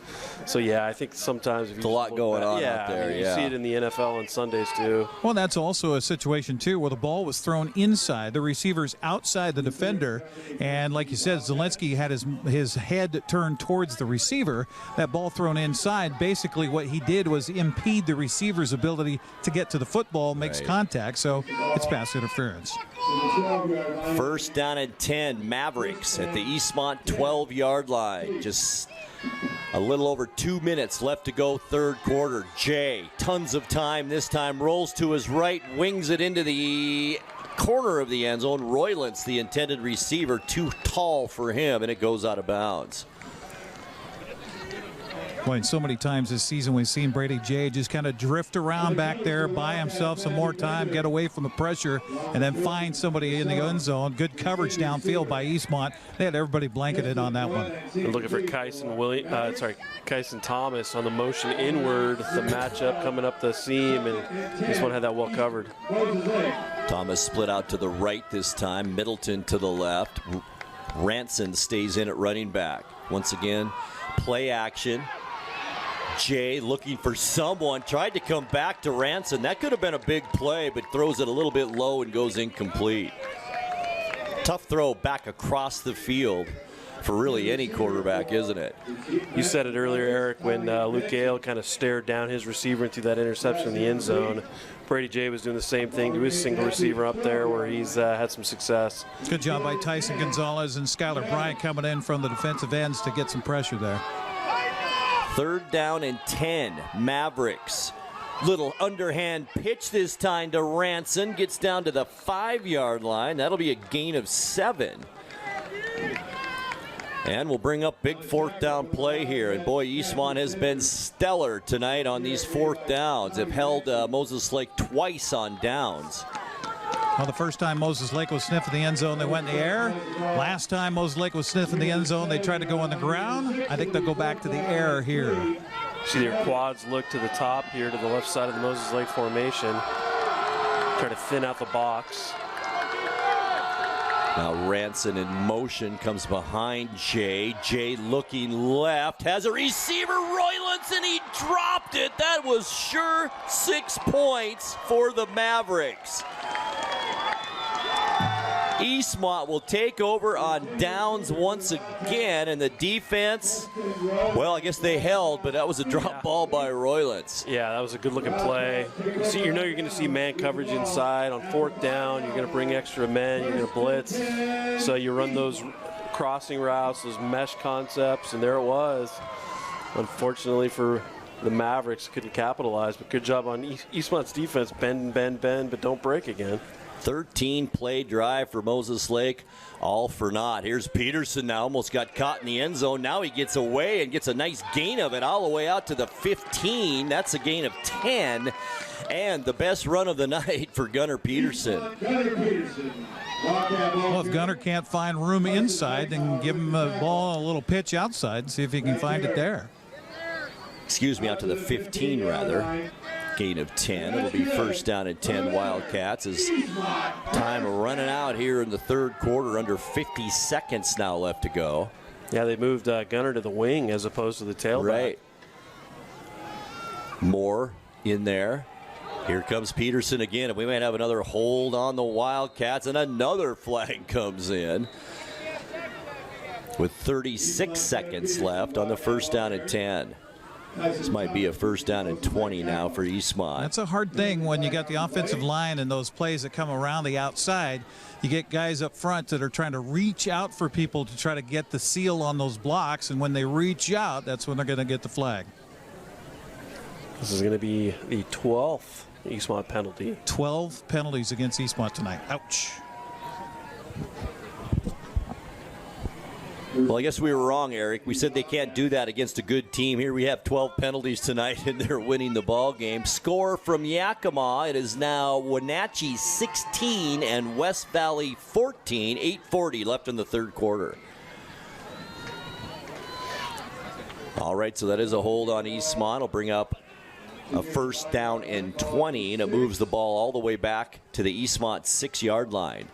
[SPEAKER 3] So, yeah, I think sometimes if you
[SPEAKER 1] There's a lot going on out there,
[SPEAKER 3] you see it in the NFL on Sundays, too.
[SPEAKER 2] Well, that's also a situation, too, where the ball was thrown inside. The receiver's outside the defender. And like you said, Zielinski had his head turned towards the receiver. That ball thrown inside, basically what he did was impede the receiver's ability to get to the football, makes contact. So it's pass interference.
[SPEAKER 1] First down and 10, Mavericks at the Eastmont 12-yard line. Just a little over 2 minutes left to go, third quarter. Jay, tons of time this time, rolls to his right, wings it into the corner of the end zone. Roylance, the intended receiver, too tall for him, and it goes out of bounds.
[SPEAKER 2] Boy, and so many times this season we've seen Brady Jay just kind of drift around back there, buy himself some more time, get away from the pressure, and then find somebody in the end zone. Good coverage downfield by Eastmont. They had everybody blanketed on that one.
[SPEAKER 3] We're looking for Kyson Thomas on the motion inward, the matchup coming up the seam, and this one had that well covered.
[SPEAKER 1] Thomas split out to the right this time, Middleton to the left. Ranson stays in at running back. Once again, play action. Jay looking for someone, tried to come back to Ranson. That could have been a big play, but throws it a little bit low and goes incomplete. Tough throw back across the field for really any quarterback, isn't it?
[SPEAKER 3] You said it earlier, Eric, when Luke Gale kind of stared down his receiver and threw that interception in the end zone. Brady Jay was doing the same thing to his single receiver up there where he's had some success.
[SPEAKER 2] Good job by Tyson Gonzalez and Skylar Bryant coming in from the defensive ends to get some pressure there.
[SPEAKER 1] Third down and 10, Mavericks. Little underhand pitch this time to Ranson. Gets down to the 5-yard line. That'll be a gain of 7. And we'll bring up big fourth down play here. And boy, Eastmont has been stellar tonight on these fourth downs. They've held Moses Lake twice on downs.
[SPEAKER 2] Well, the first time Moses Lake was sniffing the end zone, they went in the air. Last time Moses Lake was sniffing the end zone, they tried to go on the ground. I think they'll go back to the air here.
[SPEAKER 3] See their quads look to the top here to the left side of the Moses Lake formation. Try to thin out the box.
[SPEAKER 1] Now Ranson in motion comes behind Jay. Jay looking left, has a receiver, Roylance, and he dropped it. That was sure 6 points for the Mavericks. Eastmont will take over on downs once again, and the defense, well, I guess they held, but that was a drop ball by Roylance.
[SPEAKER 3] Yeah, that was a good-looking play. You know you're going to see man coverage inside. On fourth down, you're going to bring extra men, you're going to blitz. So you run those crossing routes, those mesh concepts, and there it was. Unfortunately for the Mavericks, couldn't capitalize, but good job on Eastmont's defense. Bend, but don't break again.
[SPEAKER 1] 13-play drive for Moses Lake, all for naught. Here's Peterson now, almost got caught in the end zone. Now he gets away and gets a nice gain of it all the way out to the 15. That's a gain of 10. And the best run of the night for Gunnar Peterson.
[SPEAKER 2] Well, if Gunnar can't find room inside, then give him a ball, a little pitch outside, and see if he can find it there.
[SPEAKER 1] Excuse me, out to the 15, rather. Gain of 10. It'll be first down and 10 Wildcats as time running out here in the third quarter. Under 50 seconds now left to go.
[SPEAKER 3] Yeah, they moved Gunnar to the wing as opposed to the tailback.
[SPEAKER 1] Right. Moore in there. Here comes Peterson again, and we might have another hold on the Wildcats, and another flag comes in with 36 seconds left on the first down and 10. This might be a first down and 20 now for Eastmont.
[SPEAKER 2] That's a hard thing when you got the offensive line and those plays that come around the outside. You get guys up front that are trying to reach out for people to try to get the seal on those blocks, and when they reach out, that's when they're going to get the flag.
[SPEAKER 3] This is going to be the 12th Eastmont penalty.
[SPEAKER 2] 12 penalties against Eastmont tonight. Ouch.
[SPEAKER 1] Well, I guess we were wrong, Eric. We said they can't do that against a good team. Here we have 12 penalties tonight, and they're winning the ball game. Score from Yakima. It is now Wenatchee 16 and West Valley 14. 8:40 left in the third quarter. All right, so that is a hold on Eastmont. It'll bring up a first down and 20, and it moves the ball all the way back to the Eastmont 6-yard line.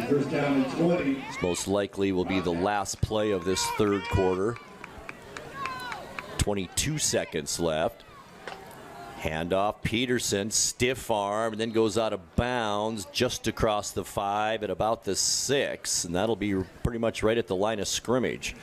[SPEAKER 20] First down and 20.
[SPEAKER 1] This most likely will be the last play of this third quarter. 22 seconds left. Handoff, Peterson, stiff arm, and then goes out of bounds just across the 5 at about the 6, and that'll be pretty much right at the line of scrimmage.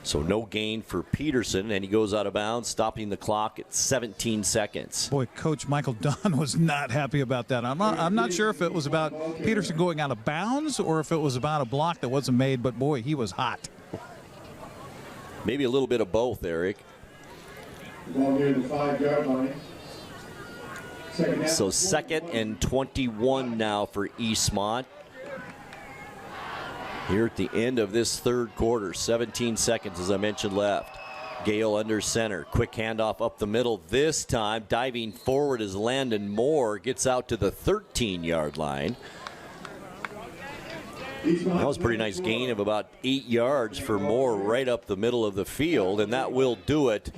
[SPEAKER 1] So no gain for Peterson, and he goes out of bounds, stopping the clock at 17 seconds.
[SPEAKER 2] Boy, Coach Michael Dunn was not happy about that. I'm not sure if it was about Peterson going out of bounds or if it was about a block that wasn't made, but boy, he was hot.
[SPEAKER 1] Maybe a little bit of both, Eric.
[SPEAKER 20] Ball near the 5-yard line.
[SPEAKER 1] So second and 21 now for Eastmont. Here at the end of this third quarter, 17 seconds, as I mentioned, left. Gale under center. Quick handoff up the middle. This time, diving forward as Landon Moore gets out to the 13-yard line. That was a pretty nice gain of about 8 yards for Moore right up the middle of the field, and that will do it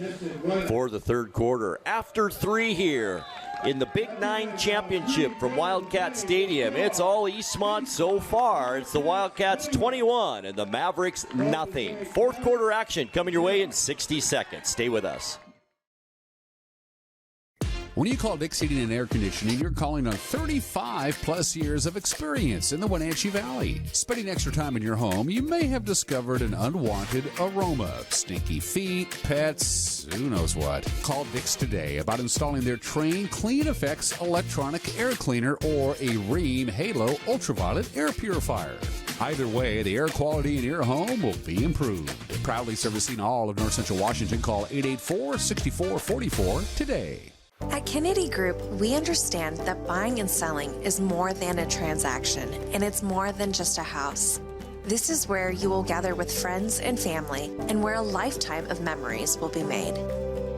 [SPEAKER 1] for the third quarter. After 3 here in the Big 9 Championship from Wildcat Stadium, it's all Eastmont so far. It's the Wildcats 21 and the Mavericks nothing. Fourth quarter action coming your way in 60 seconds. Stay with us.
[SPEAKER 10] When you call Dick's Heating and Air Conditioning, you're calling on 35-plus years of experience in the Wenatchee Valley. Spending extra time in your home, you may have discovered an unwanted aroma. Stinky feet, pets, who knows what. Call Dick's today about installing their Train Clean Effects electronic air cleaner or a Rheem Halo ultraviolet air purifier. Either way, the air quality in your home will be improved. Proudly servicing all of North Central Washington, call 884-6444 today.
[SPEAKER 15] At Kennedy Group, we understand that buying and selling is more than a transaction, and it's more than just a house. This is where you will gather with friends and family and where a lifetime of memories will be made.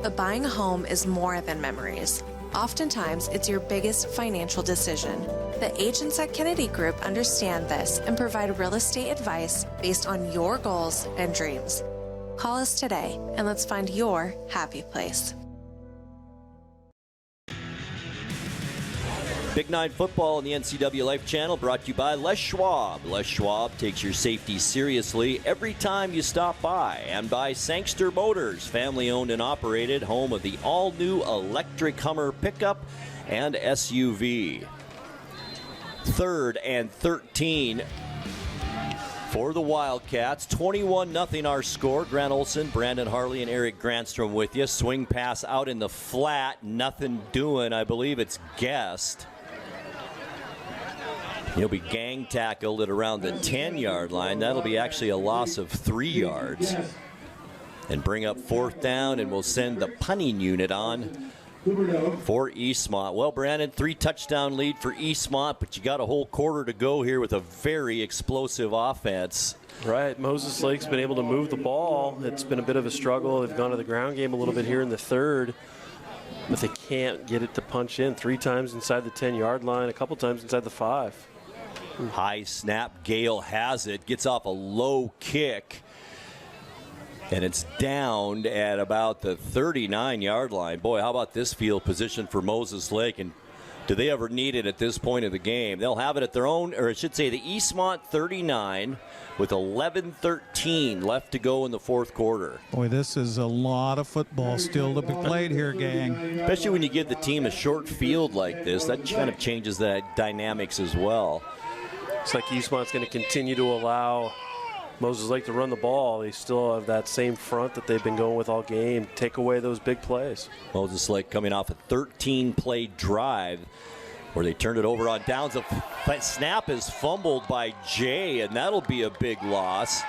[SPEAKER 15] But buying a home is more than memories. Oftentimes, it's your biggest financial decision. The agents at Kennedy Group understand this and provide real estate advice based on your goals and dreams. Call us today and let's find your happy place.
[SPEAKER 1] Big Nine football on the NCWLIFE Channel brought to you by Les Schwab. Les Schwab takes your safety seriously every time you stop by. And by Sangster Motors, family-owned and operated, home of the all-new electric Hummer pickup and SUV. 3rd and 13 for the Wildcats. 21-0 our score. Grant Olson, Brandon Harle and Eric Granstrom with you. Swing pass out in the flat. Nothing doing. I believe it's Guest. He'll be gang tackled at around the 10-yard line. That'll be actually a loss of 3 yards. And bring up 4th down, and we'll send the punting unit on for Eastmont. Well, Brandon, 3-touchdown lead for Eastmont, but you got a whole quarter to go here with a very explosive offense.
[SPEAKER 3] Right, Moses Lake's been able to move the ball. It's been a bit of a struggle. They've gone to the ground game a little bit here in the 3rd. But they can't get it to punch in. 3 times inside the 10-yard line, a couple times inside the 5.
[SPEAKER 1] High snap. Gale has it. Gets off a low kick. And it's down at about the 39-yard line. Boy, how about this field position for Moses Lake? And do they ever need it at this point of the game? They'll have it at their own, or I should say the Eastmont 39 with 11:13 left to go in the 4th quarter.
[SPEAKER 2] Boy, this is a lot of football still to be played here, gang.
[SPEAKER 1] Especially when you give the team a short field like this, that kind of changes the dynamics as well.
[SPEAKER 3] Looks like Eastmont's going to continue to allow Moses Lake to run the ball. They still have that same front that they've been going with all game. Take away those big plays.
[SPEAKER 1] Moses Lake coming off a 13-play drive where they turned it over on downs. The snap is fumbled by Jay, and that'll be a big loss.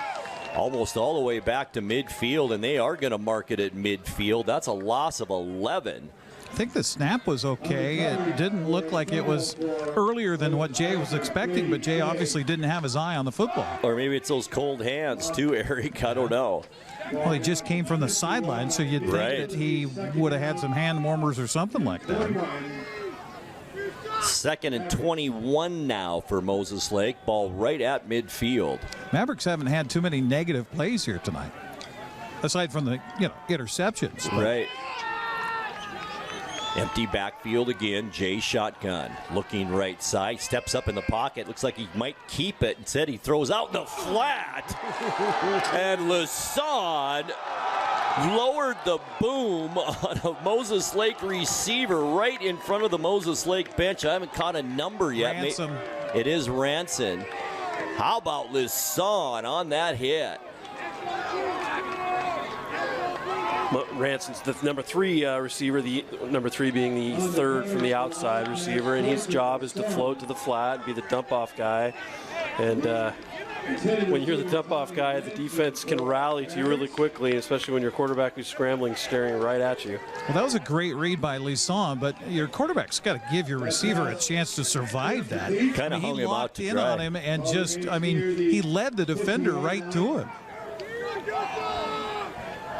[SPEAKER 1] Almost all the way back to midfield, and they are going to mark it at midfield. That's a loss of 11.
[SPEAKER 2] I think the snap was okay. It didn't look like it was earlier than what Jay was expecting, but Jay obviously didn't have his eye on the football.
[SPEAKER 1] Or maybe it's those cold hands too, Eric. I don't know.
[SPEAKER 2] Well, he just came from the sideline, so you'd think that he would have had some hand warmers or something like that.
[SPEAKER 1] 2nd and 21 now for Moses Lake. Ball right at midfield.
[SPEAKER 2] Mavericks haven't had too many negative plays here tonight, aside from the interceptions.
[SPEAKER 1] Right. Empty backfield again. Jay shotgun. Looking right side. Steps up in the pocket. Looks like he might keep it. Instead, he throws out the flat. And Lasan lowered the boom on a Moses Lake receiver right in front of the Moses Lake bench. I haven't caught a number yet.
[SPEAKER 2] Ransom.
[SPEAKER 1] It is Ranson. How about Lasan on that hit?
[SPEAKER 3] Ranson's the number 3 receiver, the number 3 being the 3rd from the outside receiver, and his job is to float to the flat and be the dump-off guy. And when you're the dump-off guy, the defense can rally to you really quickly, especially when your quarterback who's scrambling, staring right at you.
[SPEAKER 2] Well, that was a great read by Lisan, but your quarterback's got to give your receiver a chance to survive that.
[SPEAKER 1] Kind of hung him out to
[SPEAKER 2] dry. He locked in
[SPEAKER 1] dry.
[SPEAKER 2] on him and just, he led the defender right to him.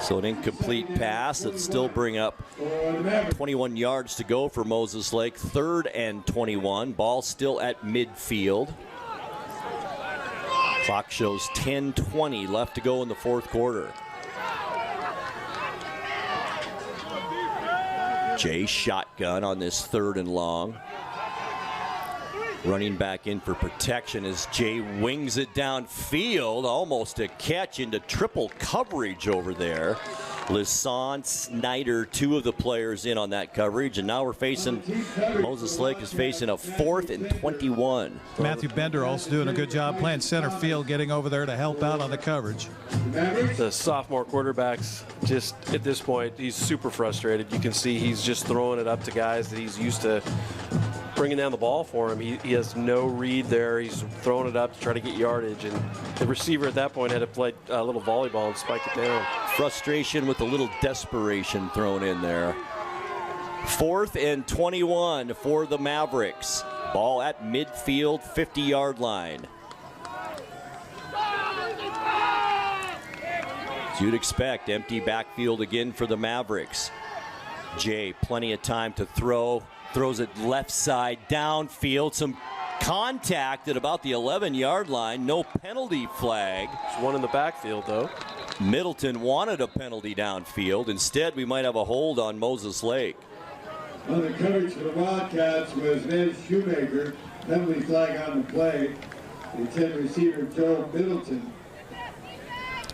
[SPEAKER 1] So an incomplete pass that still bring up 21 yards to go for Moses Lake. 3rd and 21. Ball still at midfield. Clock shows 10:20 left to go in the 4th quarter. Jay shotgun on this 3rd and long. Running back in for protection as Jay wings it downfield. Almost a catch into triple coverage over there. Lisan, Snyder, 2 of the players in on that coverage. And now we're facing, Moses Lake is facing a 4th and 21.
[SPEAKER 2] Matthew Bender also doing a good job playing center field, getting over there to help out on the coverage.
[SPEAKER 3] The sophomore quarterback's just, at this point, he's super frustrated. You can see he's just throwing it up to guys that he's used to bringing down the ball for him. He has no read there. He's throwing it up to try to get yardage, and the receiver at that point had to play a little volleyball and spike it down.
[SPEAKER 1] Frustration with a little desperation thrown in there. 4th and 21 for the Mavericks. Ball at midfield, 50-yard line. you'd expect, empty backfield again for the Mavericks. Jay, plenty of time to throw. Throws it left side downfield. Some contact at about the 11-yard line. No penalty flag.
[SPEAKER 3] There's one in the backfield, though.
[SPEAKER 1] Middleton wanted a penalty downfield. Instead, we might have a hold on Moses Lake.
[SPEAKER 20] On the coverage for the Wildcats was Ned Shoemaker. Penalty flag on the play. Intended receiver Joe Middleton.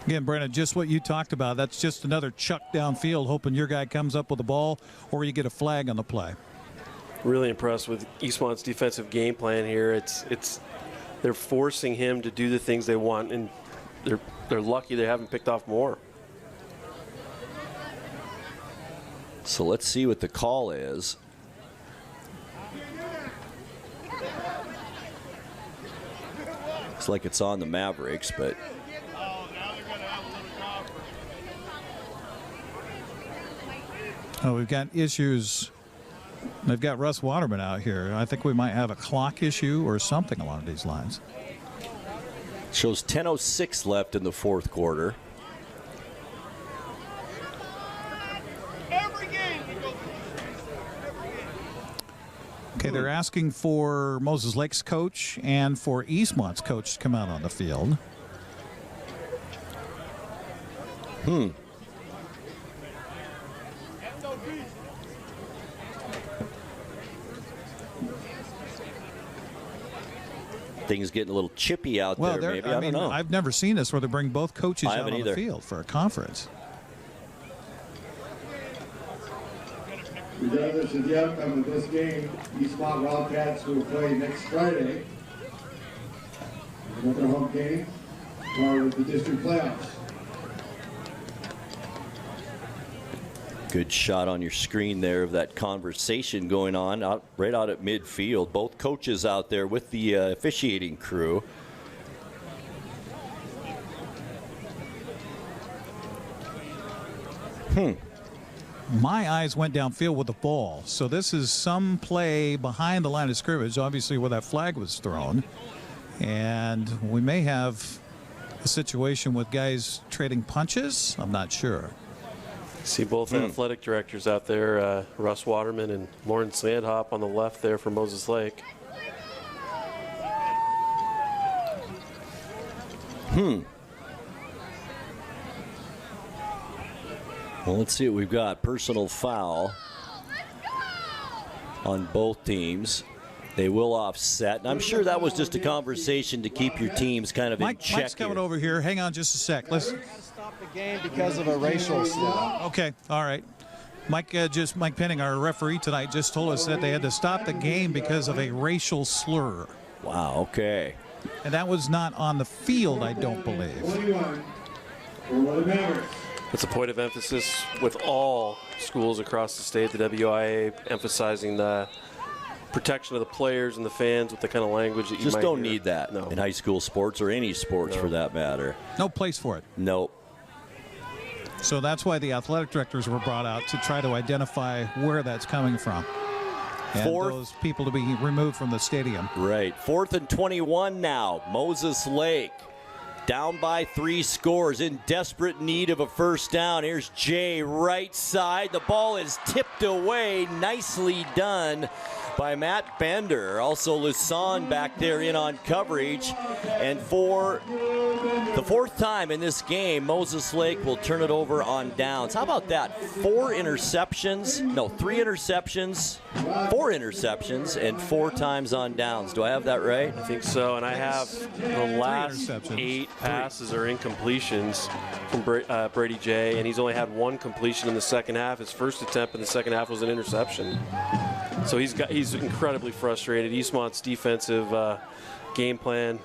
[SPEAKER 2] Again, Brandon, just what you talked about. That's just another chuck downfield, hoping your guy comes up with the ball or you get a flag on the play.
[SPEAKER 3] Really impressed with Eastmont's defensive game plan here. They're forcing him to do the things they want, and they're lucky they haven't picked off more.
[SPEAKER 1] So let's see what the call is. Looks like it's on the Mavericks, but
[SPEAKER 2] we've got issues. They've got Russ Waterman out here. I think we might have a clock issue or something along these lines.
[SPEAKER 1] Shows 10:06 left in the fourth quarter.
[SPEAKER 2] Okay, they're asking for Moses Lake's coach and for Eastmont's coach to come out on the field.
[SPEAKER 1] Things getting a little chippy out there, maybe. I don't know.
[SPEAKER 2] I've never seen this where they bring both coaches out on
[SPEAKER 1] either.
[SPEAKER 2] the field for a conference.
[SPEAKER 20] Regardless of the outcome of this game, Eastmont Wildcats will play next Friday. Another home game, part of the district playoffs.
[SPEAKER 1] Good shot on your screen there of that conversation going on right out at midfield. Both coaches out there with the officiating crew.
[SPEAKER 2] My eyes went downfield with the ball. So this is some play behind the line of scrimmage, obviously where that flag was thrown. And we may have a situation with guys trading punches. I'm not sure.
[SPEAKER 3] See both athletic directors out there, Russ Waterman and Lauren Sandhop on the left there for Moses Lake.
[SPEAKER 1] Well, let's see what we've got. Personal foul on both teams. They will offset. And I'm sure that was just a conversation to keep your teams kind of in check.
[SPEAKER 2] Mike's coming over here. Hang on just a sec. Let's
[SPEAKER 6] stop the game because of a racial slur.
[SPEAKER 2] Okay, all right. Mike Penning, our referee tonight, just told us that they had to stop the game because of a racial slur.
[SPEAKER 1] Wow, okay.
[SPEAKER 2] And that was not on the field, I don't believe.
[SPEAKER 3] It's a point of emphasis with all schools across the state. The WIA emphasizing the protection of the players and the fans with the kind of language that you
[SPEAKER 1] just don't
[SPEAKER 3] hear.
[SPEAKER 1] need that in high school sports or any sports for that matter.
[SPEAKER 2] No place for it.
[SPEAKER 1] Nope.
[SPEAKER 2] So that's why the athletic directors were brought out to try to identify where that's coming from. And those people to be removed from the stadium.
[SPEAKER 1] Right. 4th and 21 now. Moses Lake down by 3 scores, in desperate need of a first down. Here's Jay, right side. The ball is tipped away. Nicely done by Matt Bender. Also Lusan back there in on coverage. And for the 4th time in this game, Moses Lake will turn it over on downs. How about that? 3 interceptions, and 4 times on downs. Do I have that right?
[SPEAKER 3] I think so, and I have the last 8 passes are incompletions from Brady Jay, and he's only had 1 completion in the second half. His first attempt in the second half was an interception. So he's incredibly frustrated. Eastmont's defensive game plan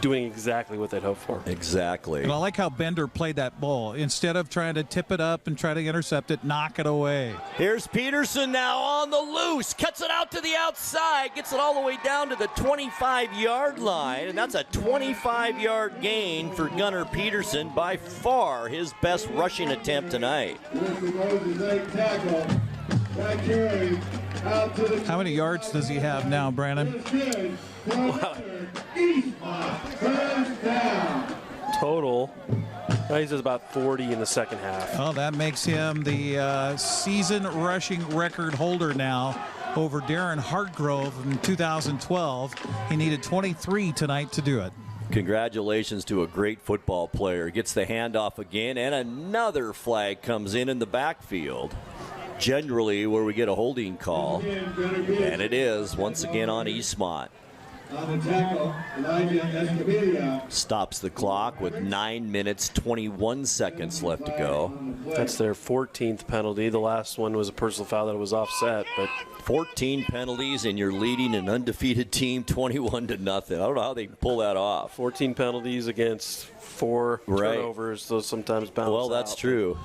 [SPEAKER 3] doing exactly what they'd hoped for.
[SPEAKER 1] Exactly.
[SPEAKER 2] And I like how Bender played that ball. Instead of trying to tip it up and try to intercept it, knock it away.
[SPEAKER 1] Here's Peterson now on the loose. Cuts it out to the outside. Gets it all the way down to the 25-yard line. And that's a 25-yard gain for Gunnar Peterson. By far his best rushing attempt tonight.
[SPEAKER 2] How many yards does he have now, Brandon?
[SPEAKER 3] Total He's at about 40 in the second half.
[SPEAKER 2] Well, that makes him the season rushing record holder now over Darren Hartgrove in 2012. He needed 23 tonight to do it.
[SPEAKER 1] Congratulations to a great football player. Gets the handoff again, and another flag comes in the backfield. Generally where we get a holding call, and it is once again on Eastmont.
[SPEAKER 20] On the tackle,
[SPEAKER 1] Stops the clock with 9 minutes, 21 seconds left to go.
[SPEAKER 3] That's their 14th penalty. The last one was a personal foul that was offset, but
[SPEAKER 1] 14 penalties, and you're leading an undefeated team 21-0. I don't know how they can pull that off.
[SPEAKER 3] 14 penalties against 4 turnovers, those sometimes bounce
[SPEAKER 1] Well, that's
[SPEAKER 3] out.
[SPEAKER 1] true.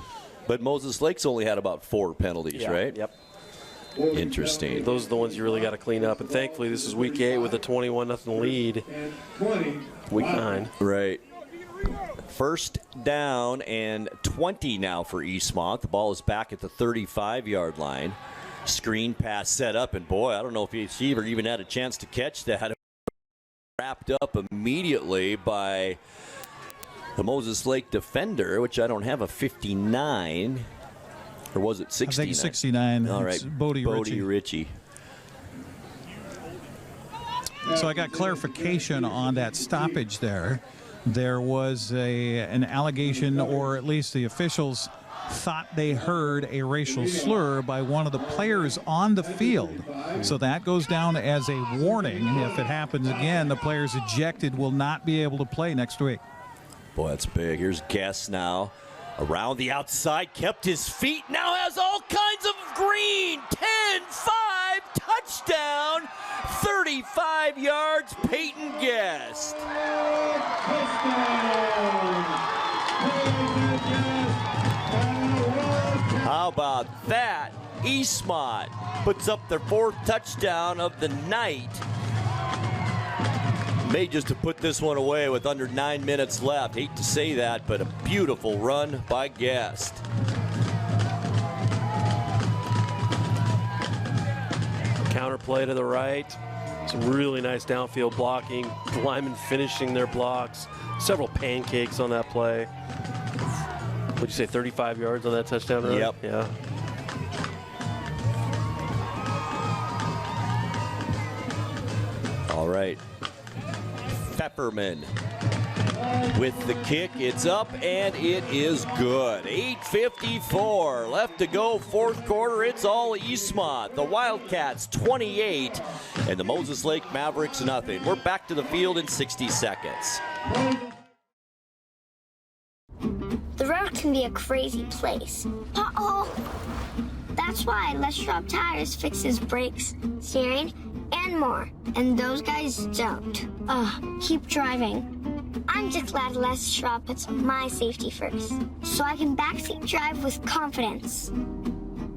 [SPEAKER 1] But Moses Lake's only had about 4 penalties, right?
[SPEAKER 3] Yep.
[SPEAKER 1] Interesting.
[SPEAKER 3] Those are the ones you really got to clean up. And thankfully, this is week 8 with a 21-0 lead. Week 9.
[SPEAKER 1] Right. First down and 20 now for Eastmont. The ball is back at the 35-yard line. Screen pass set up, and boy, I don't know if the receiver even had a chance to catch that. Wrapped up immediately by the Moses Lake defender, which I don't have a 59. Or was it 69?
[SPEAKER 2] I think 69.
[SPEAKER 1] All right,
[SPEAKER 2] It's Bodie
[SPEAKER 1] Ritchie.
[SPEAKER 2] So I got clarification on that stoppage there. There was an allegation, or at least the officials thought they heard a racial slur by one of the players on the field. So that goes down as a warning. If it happens again, the players ejected will not be able to play next week.
[SPEAKER 1] Boy, that's big. Here's Guess now. Around the outside, kept his feet, now has all kinds of green. 10-5, touchdown, 35 yards, Peyton Guest. How about that? Eastmont puts up their 4th touchdown of the night. May just have put this one away with under 9 minutes left. Hate to say that, but a beautiful run by Guest.
[SPEAKER 3] Counter play to the right. Some really nice downfield blocking. Linemen finishing their blocks. Several pancakes on that play. What'd you say, 35 yards on that touchdown run?
[SPEAKER 1] Yep.
[SPEAKER 3] Yeah.
[SPEAKER 1] All right. Pepperman with the kick. It's up, and it is good. 8:54 left to go, 4th quarter. It's all Eastmont. The Wildcats 28, and the Moses Lake Mavericks nothing. We're back to the field in 60 seconds.
[SPEAKER 8] The road can be a crazy place. Uh-oh! That's why Les Schwab Tires fixes brakes, steering, and more. And those guys don't. Keep driving. I'm just glad Les Schwab puts my safety first, so I can backseat drive with confidence.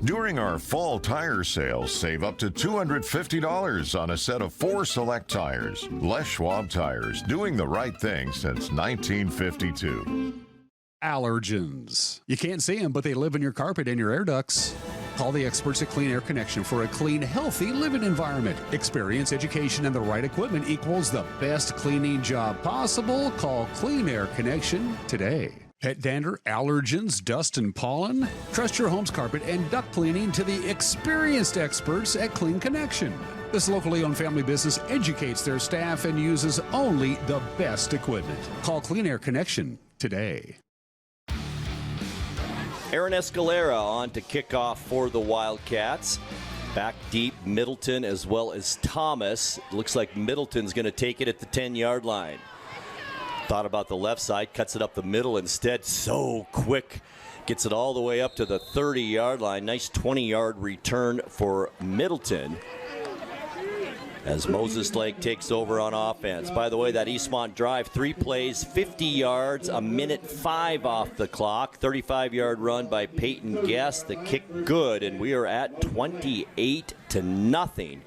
[SPEAKER 16] During our fall tire sale, save up to $250 on a set of 4 select tires. Les Schwab Tires, doing the right thing since 1952.
[SPEAKER 10] Allergens. You can't see them, but they live in your carpet and your air ducts. Call the experts at Clean Air Connection for a clean, healthy living environment. Experience, education, and the right equipment equals the best cleaning job possible. Call Clean Air Connection today. Pet dander, allergens, dust, and pollen? Trust your home's carpet and duct cleaning to the experienced experts at Clean Connection. This locally owned family business educates their staff and uses only the best equipment. Call Clean Air Connection today.
[SPEAKER 1] Aaron Escalera on to kick off for the Wildcats. Back deep, Middleton as well as Thomas. Looks like Middleton's going to take it at the 10-yard line. Thought about the left side, cuts it up the middle instead. So quick. Gets it all the way up to the 30-yard line. Nice 20-yard return for Middleton as Moses Lake takes over on offense. By the way, that Eastmont drive, 3 plays, 50 yards, 1:05 off the clock. 35-yard run by Peyton Guest. The kick good, and we are at 28-0.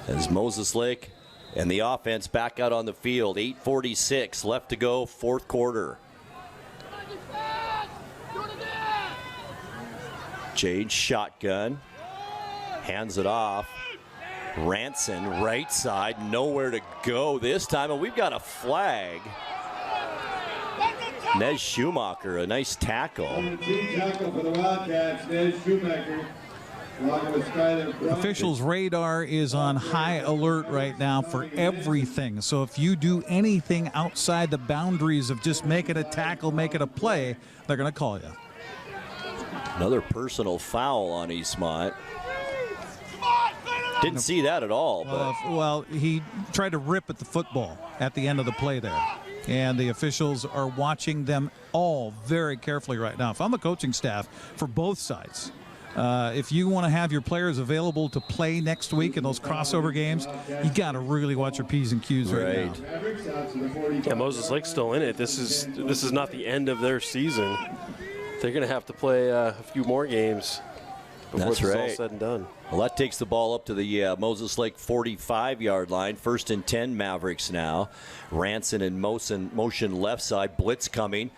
[SPEAKER 1] As Moses Lake and the offense back out on the field. 8:46 left to go, 4th quarter. Jade shotgun, hands it off. Ranson, right side, nowhere to go this time, and we've got a flag. Nez Schumacher, a nice tackle.
[SPEAKER 20] Team tackle for the Wildcats, Nez Schumacher.
[SPEAKER 2] Officials' radar is on high alert right now for everything. So if you do anything outside the boundaries of just make it a tackle, make it a play, they're going to call you.
[SPEAKER 1] Another personal foul on Eastmont. Didn't see that at all. But
[SPEAKER 2] well, he tried to rip at the football at the end of the play there. And the officials are watching them all very carefully right now. If I'm the coaching staff for both sides, if you want to have your players available to play next week in those crossover games, you got to really watch your P's and Q's right now.
[SPEAKER 3] Yeah, Moses Lake's still in it. This is not the end of their season. They're going to have to play a few more games before
[SPEAKER 1] That's
[SPEAKER 3] this is
[SPEAKER 1] right.
[SPEAKER 3] all said and done.
[SPEAKER 1] Well, that takes the ball up to the Moses Lake 45-yard line. 1st and 10 Mavericks now. Ranson in motion left side. Blitz coming.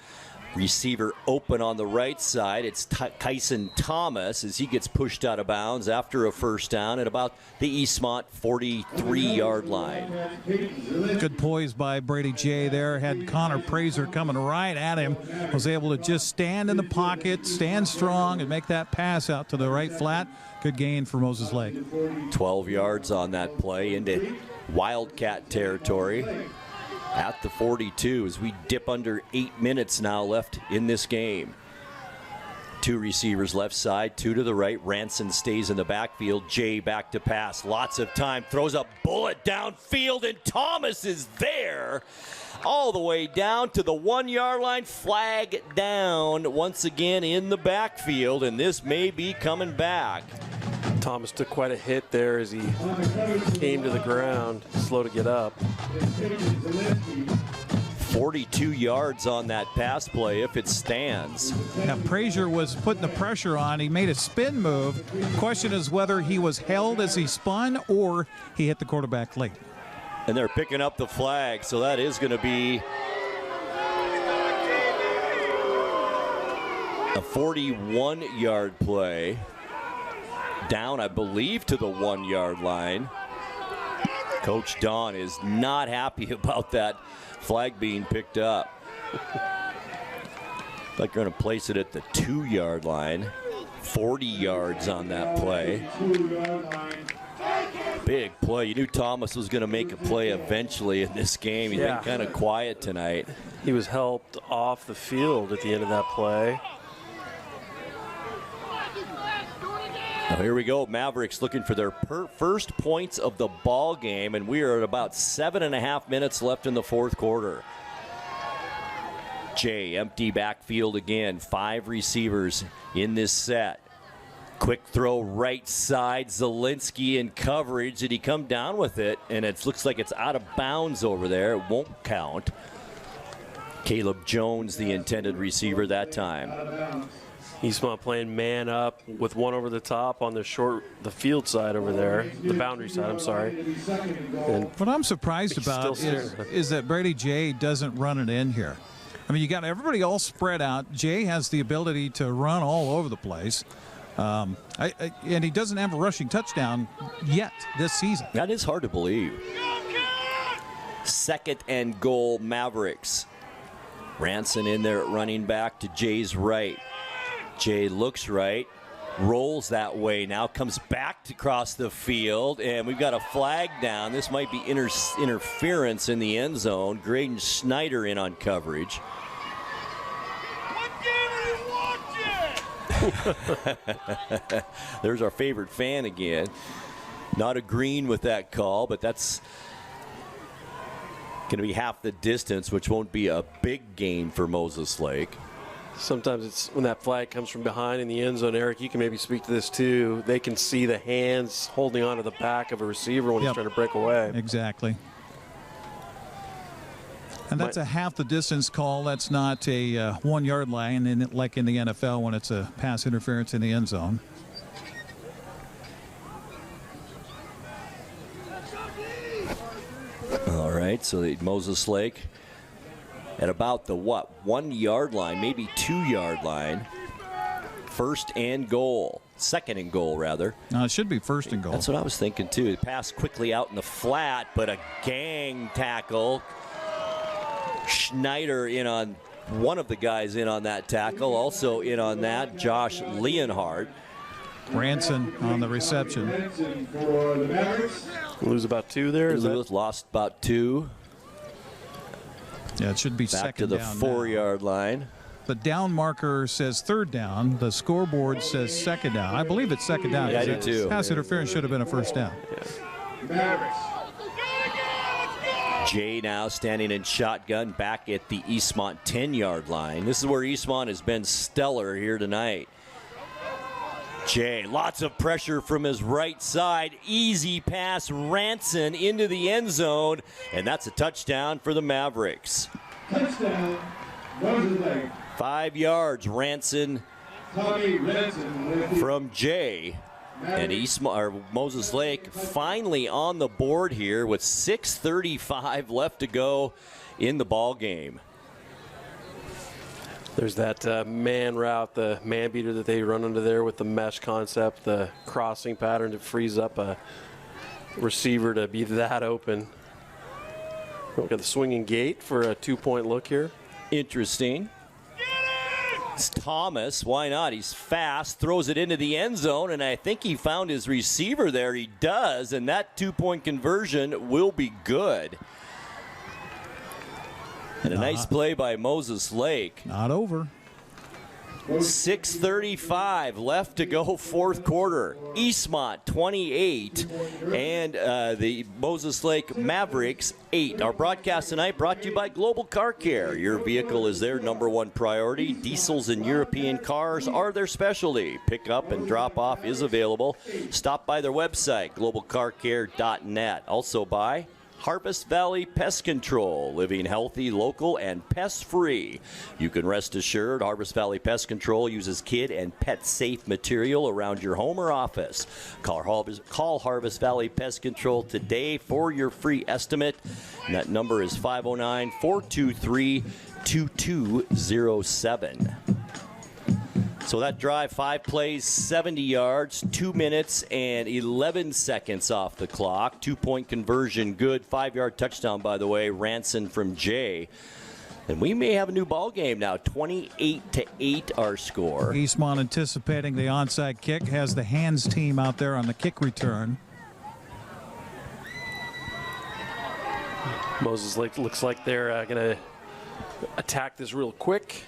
[SPEAKER 1] Receiver open on the right side. It's Kyson Thomas as he gets pushed out of bounds after a first down at about the Eastmont 43-yard line.
[SPEAKER 2] Good poise by Brady Jay there. Had Connor Praser coming right at him. Was able to just stand in the pocket, stand strong, and make that pass out to the right flat. Good gain for Moses Lake.
[SPEAKER 1] 12 yards on that play into Wildcat territory. At the 42 as we dip under 8 minutes now left in this game. 2 receivers left side, 2 to the right. Ranson stays in the backfield. Jay back to pass. Lots of time. Throws a bullet downfield, and Thomas is there. All the way down to the 1-yard line. Flag down once again in the backfield, and this may be coming back.
[SPEAKER 3] Thomas took quite a hit there as he came to the ground, slow to get up.
[SPEAKER 1] 42 yards on that pass play if it stands.
[SPEAKER 2] Now, Praser was putting the pressure on. He made a spin move. Question is whether he was held as he spun or he hit the quarterback late.
[SPEAKER 1] And they're picking up the flag, so that is going to be a 41-yard play. Down, I believe, to the 1-yard line. Coach Don is not happy about that flag being picked up. Like they're going to place it at the 2-yard line. 40 yards on that play. Big play. You knew Thomas was going to make a play eventually in this game. He's been kind of quiet tonight.
[SPEAKER 3] He was helped off the field at the end of that play.
[SPEAKER 1] Now here we go. Mavericks looking for their first points of the ball game, and we are at about 7.5 minutes left in the fourth quarter. Jay, empty backfield again. 5 receivers in this set. Quick throw right side. Zielinski in coverage. Did he come down with it? And it looks like it's out of bounds over there. It won't count. Caleb Jones, the intended receiver that time.
[SPEAKER 3] Eastmont playing man up with one over the top on the field side over there, the boundary side, I'm sorry. And
[SPEAKER 2] what I'm surprised about is that Brady Jay doesn't run it in here. I mean, you got everybody all spread out. Jay has the ability to run all over the place. And he doesn't have a rushing touchdown yet this season.
[SPEAKER 1] That is hard to believe. 2nd and goal, Mavericks. Ranson in there at running back to Jay's right. Jay looks right, rolls that way now, comes back across the field, and we've got a flag down. This might be interference in the end zone. Graydon Schneider in on coverage. There's our favorite fan again. Not agreeing with that call, but that's going to be half the distance, which won't be a big gain for Moses Lake.
[SPEAKER 3] Sometimes it's when that flag comes from behind in the end zone. Eric, you can maybe speak to this too. They can see the hands holding onto the back of a receiver when he's trying to break away.
[SPEAKER 2] Exactly. And that's a half the distance call. That's not a 1-yard line, like in the NFL when it's a pass interference in the end zone.
[SPEAKER 1] All right, so Moses Lake at about the 1-yard line, maybe 2-yard line. 1st and goal. 2nd and goal, rather.
[SPEAKER 2] No, it should be 1st and goal.
[SPEAKER 1] That's what I was thinking, too. The pass quickly out in the flat, but a gang tackle. Schneider in on one of the guys in on that tackle. Also in on that, Josh Leonhardt.
[SPEAKER 2] Ranson on the reception.
[SPEAKER 20] For the Mavericks.
[SPEAKER 3] Lose about 2 there.
[SPEAKER 1] Lost about 2.
[SPEAKER 2] Yeah, it should be
[SPEAKER 1] back
[SPEAKER 2] second
[SPEAKER 1] to the
[SPEAKER 2] down
[SPEAKER 1] 4-yard line.
[SPEAKER 2] The down marker says third down. The scoreboard says second down. I believe it's second down.
[SPEAKER 1] Yeah, I do too.
[SPEAKER 2] Pass interference should have been a first down.
[SPEAKER 20] Mavericks.
[SPEAKER 1] Jay now standing in shotgun back at the Eastmont 10-yard line. This is where Eastmont has been stellar here tonight. Jay, lots of pressure from his right side. Easy pass, Ranson into the end zone, and that's a touchdown for the Mavericks.
[SPEAKER 20] Touchdown, Moses Lake.
[SPEAKER 1] 5 yards, Ranson from Jay. And Moses Lake finally on the board here with 6:35 left to go in the ball game.
[SPEAKER 3] There's that man route, the man beater that they run under there with the mesh concept, the crossing pattern to freeze up a receiver to be that open. Look at the swinging gate for a 2-point look here.
[SPEAKER 1] Interesting. It's Thomas, why not? He's fast, throws it into the end zone, and I think he found his receiver there. He does, and that 2-point conversion will be good. And a nice play by Moses Lake.
[SPEAKER 2] Not over.
[SPEAKER 1] 6:35 left to go, fourth quarter. Eastmont 28 and the Moses Lake Mavericks 8. Our broadcast tonight brought to you by Global Car Care. Your vehicle is their #1 priority. Diesels and European cars are their specialty. Pick up and drop off is available. Stop by their website, globalcarcare.net. Also by Harvest Valley Pest Control, living healthy, local, and pest-free. You can rest assured Harvest Valley Pest Control uses kid and pet-safe material around your home or office. Call Harvest Valley Pest Control today for your free estimate. And that number is 509-423-2207. So that drive, 5 plays, 70 yards, 2 minutes and 11 seconds off the clock. 2-point conversion, good. 5-yard touchdown, by the way, Ranson from Jay. And we may have a new ball game now, 28-8 our score.
[SPEAKER 2] Eastmont anticipating the onside kick, has the hands team out there on the kick return.
[SPEAKER 3] Moses Lake looks like they're going to attack this real quick.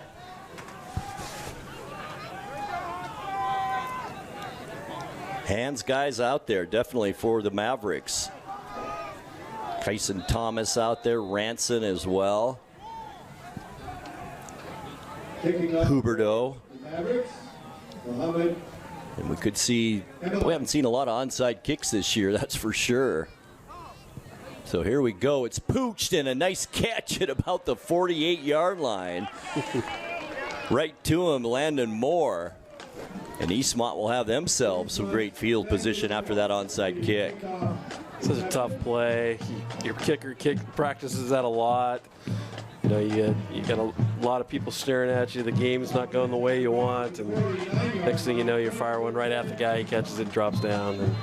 [SPEAKER 1] Hands guys out there, definitely for the Mavericks. Tyson Thomas out there, Ranson as well. Huberto. And we could see, we haven't seen a lot of onside kicks this year, that's for sure. So here we go. It's pooched and a nice catch at about the 48-yard line. Right to him, Landon Moore. And Eastmont will have themselves some great field position after that onside kick.
[SPEAKER 3] This is a tough play. Your kicker practices that a lot. You know, you got a lot of people staring at you. The game's not going the way you want, and next thing you know, you fire one right at the guy. He catches it, drops down.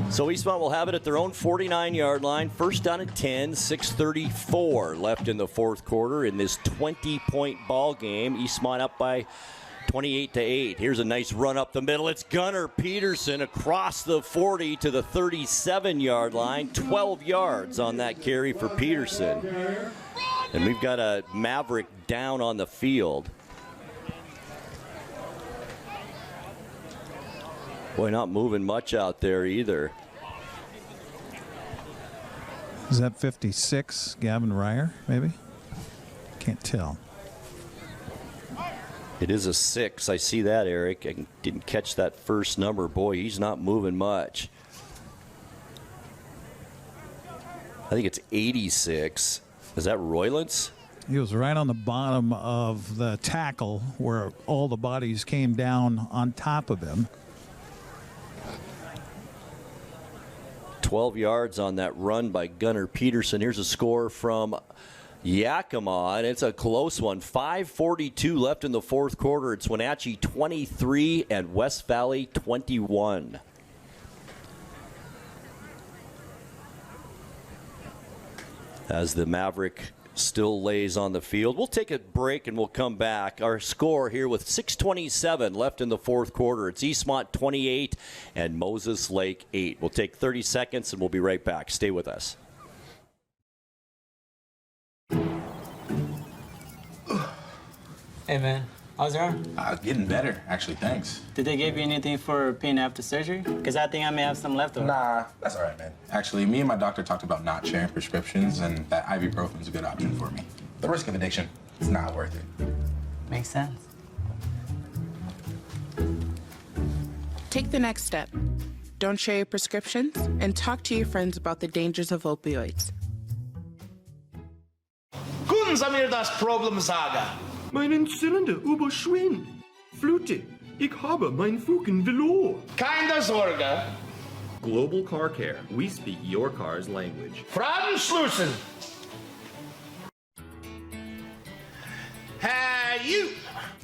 [SPEAKER 1] So Eastmont will have it at their own 49-yard line. First down at 10, 6:34 left in the fourth quarter in this 20-point ball game. Eastmont up by 28-8. Here's a nice run up the middle. It's Gunnar Peterson across the 40 to the 37-yard line. 12 yards on that carry for Peterson. And we've got a Maverick down on the field. Boy, not moving much out there either.
[SPEAKER 2] Is that 56, Gavin Ryer, maybe? Can't tell.
[SPEAKER 1] It is a 6. I see that, Eric. I didn't catch that first number. Boy, he's not moving much. I think it's 86. Is that Roylance?
[SPEAKER 2] He was right on the bottom of the tackle where all the bodies came down on top of him.
[SPEAKER 1] 12 yards on that run by Gunnar Peterson. Here's a score from Yakima, and it's a close one. 5:42 left in the fourth quarter. It's Wenatchee 23 and West Valley 21. As the Maverick still lays on the field. We'll take a break and we'll come back. Our score here with 6:27 left in the fourth quarter. It's Eastmont 28 and Moses Lake 8. We'll take 30 seconds and we'll be right back. Stay with us.
[SPEAKER 4] Hey man, how's it going?
[SPEAKER 9] Getting better, actually, thanks.
[SPEAKER 4] Did they give you anything for pain after surgery? Because I think I may have some left over.
[SPEAKER 9] Nah, that's all right, man. Actually, me and my doctor talked about not sharing prescriptions, and that ibuprofen is a good option for me. The risk of addiction, it's not worth it.
[SPEAKER 4] Makes sense.
[SPEAKER 17] Take the next step. Don't share your prescriptions, and talk to your friends about the dangers of opioids.
[SPEAKER 18] Können Sie mir das Problem sagen?
[SPEAKER 19] Meinen Zylinder überschwingt. Flute, ich habe mein Fugen verloren.
[SPEAKER 18] Keine Sorge.
[SPEAKER 19] Global Car Care. We speak your car's language.
[SPEAKER 18] Fragenschlüssel. Hey, you.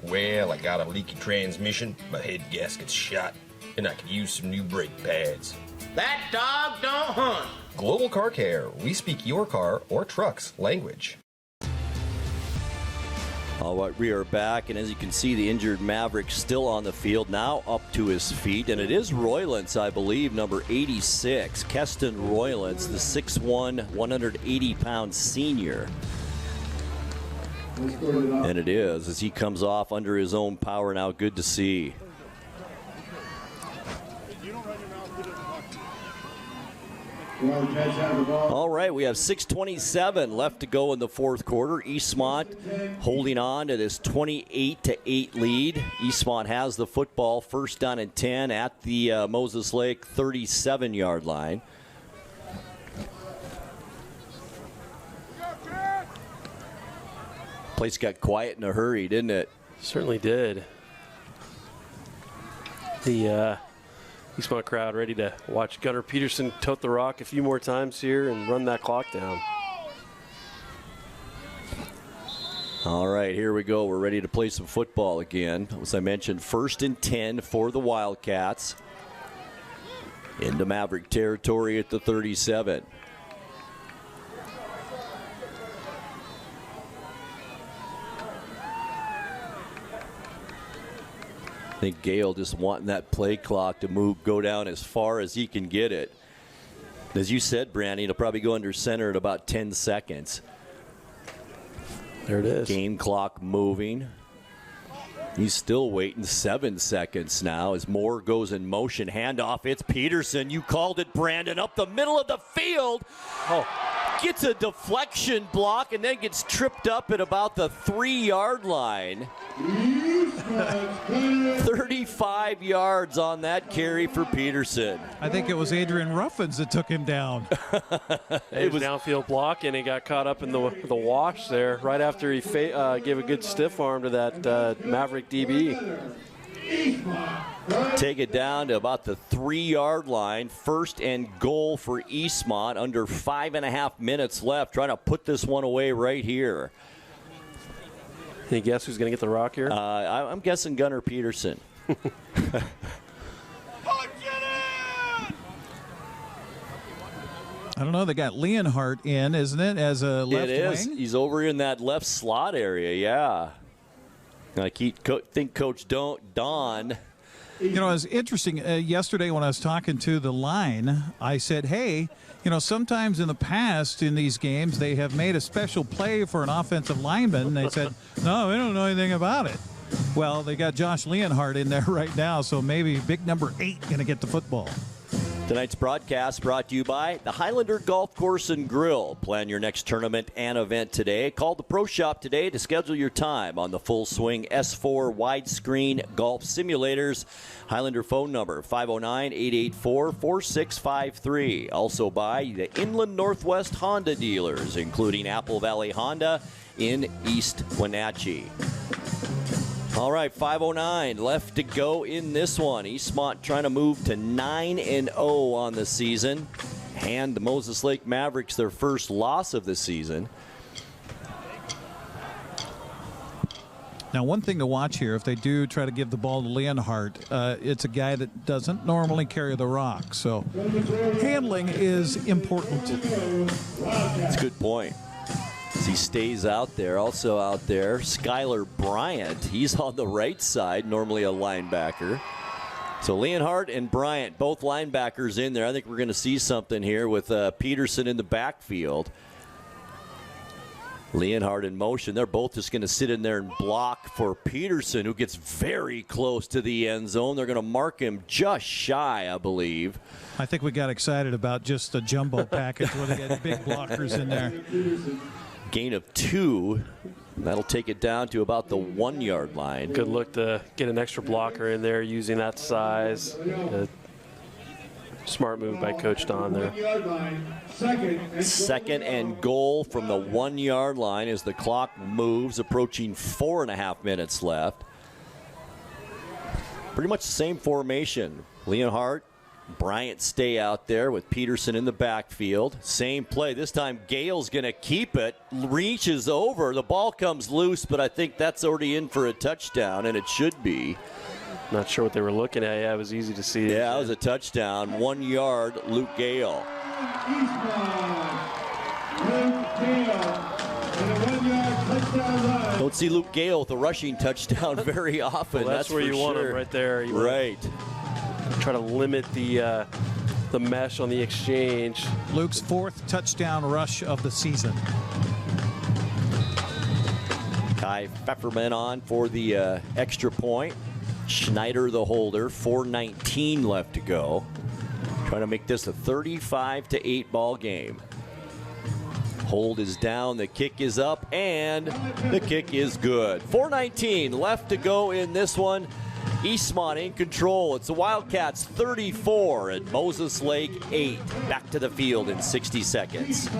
[SPEAKER 25] Well, I got a leaky transmission, my head gasket's shot, and I could use some new brake pads.
[SPEAKER 18] That dog don't hunt.
[SPEAKER 25] Global Car Care. We speak your car or truck's language.
[SPEAKER 1] All right, we are back, and as you can see, the injured Maverick still on the field, now up to his feet, and it is Roylance, I believe, number 86, Keston Roylance, the 6'1", 180-pound senior. And it is, as he comes off under his own power now. Good to see. All right, we have 6:27 left to go in the fourth quarter. Eastmont holding on to this 28-8 lead. Eastmont has the football, first down and 10 at the Moses Lake 37-yard line. Place got quiet in a hurry, didn't it?
[SPEAKER 3] Certainly did. The Eastmont crowd ready to watch Gunnar Peterson tote the rock a few more times here and run that clock down.
[SPEAKER 1] All right, here we go. We're ready to play some football again. As I mentioned, first and 10 for the Wildcats. Into Maverick territory at the 37. I think Gale just wanting that play clock to go down as far as he can get it. As you said, Brandy, it'll probably go under center at about 10 seconds.
[SPEAKER 3] There it is.
[SPEAKER 1] Game clock moving. He's still waiting 7 seconds now as Moore goes in motion. Handoff, it's Peterson. You called it, Brandon, up the middle of the field. Gets a deflection block and then gets tripped up at about the 3-yard line. 35 yards on that carry for Peterson.
[SPEAKER 2] I think it was Adrian Ruffins that took him down.
[SPEAKER 3] It was downfield block, and he got caught up in the wash there right after he gave a good stiff arm to that Maverick DB.
[SPEAKER 1] Take it down to about the 3-yard line. First and goal for Eastmont. Under 5.5 minutes left. Trying to put this one away right here.
[SPEAKER 3] Any guess who's going to get the rock here?
[SPEAKER 1] I'm guessing Gunnar Peterson.
[SPEAKER 2] I don't know. They got Leonhardt in, isn't it, as a left wing?
[SPEAKER 1] He's over in that left slot area, yeah. I think Coach Don.
[SPEAKER 2] You know, it was interesting. Yesterday when I was talking to the line, I said, hey, you know, sometimes in the past in these games they have made a special play for an offensive lineman. They said, no, we don't know anything about it. Well, they got Josh Leonhardt in there right now, so maybe big number 8 going to get the football.
[SPEAKER 1] Tonight's broadcast brought to you by the Highlander Golf Course and Grill. Plan your next tournament and event today. Call the Pro Shop today to schedule your time on the Full Swing S4 widescreen golf simulators. Highlander phone number 509-884-4653. Also by the Inland Northwest Honda dealers, including Apple Valley Honda in East Wenatchee. All right, 5:09 left to go in this one. Eastmont trying to move to 9-0 on the season. Hand the Moses Lake Mavericks their first loss of the season.
[SPEAKER 2] Now, one thing to watch here, if they do try to give the ball to Leonhardt, it's a guy that doesn't normally carry the rock. So handling is important.
[SPEAKER 1] That's a good point. As he stays out there, also out there, Skylar Bryant. He's on the right side, normally a linebacker. So Leonhardt and Bryant, both linebackers in there. I think we're going to see something here with Peterson in the backfield. Leonhardt in motion. They're both just going to sit in there and block for Peterson, who gets very close to the end zone. They're going to mark him just shy, I believe.
[SPEAKER 2] I think we got excited about just the jumbo package where they had big blockers in there.
[SPEAKER 1] Gain of 2. That'll take it down to about the 1 yard line.
[SPEAKER 3] Good look to get an extra blocker in there using that size. Smart move by Coach Don there.
[SPEAKER 1] Second and goal from the 1 yard line as the clock moves, approaching 4.5 minutes left. Pretty much the same formation. Leonhardt, Bryant stay out there with Peterson in the backfield. Same play. This time Gale's going to keep it. Reaches over. The ball comes loose, but I think that's already in for a touchdown, and it should be.
[SPEAKER 3] Not sure what they were looking at. Yeah, it was easy to see.
[SPEAKER 1] Yeah, it was a touchdown. 1 yard, Luke Gale. Don't see Luke Gale with a rushing touchdown very often.
[SPEAKER 3] Well, that's where you want him, right there.
[SPEAKER 1] Right.
[SPEAKER 3] Try to limit the mesh on the exchange.
[SPEAKER 2] Luke's 4th touchdown rush of the season.
[SPEAKER 1] Kai Pfefferman on for the extra point. Schneider the holder. 4:19 left to go. Trying to make this a 35-8 ball game. Hold is down, the kick is up, and the kick is good. 4:19 left to go in this one. Eastmont in control. It's the Wildcats 34 and Moses Lake 8. Back to the field in 60 seconds.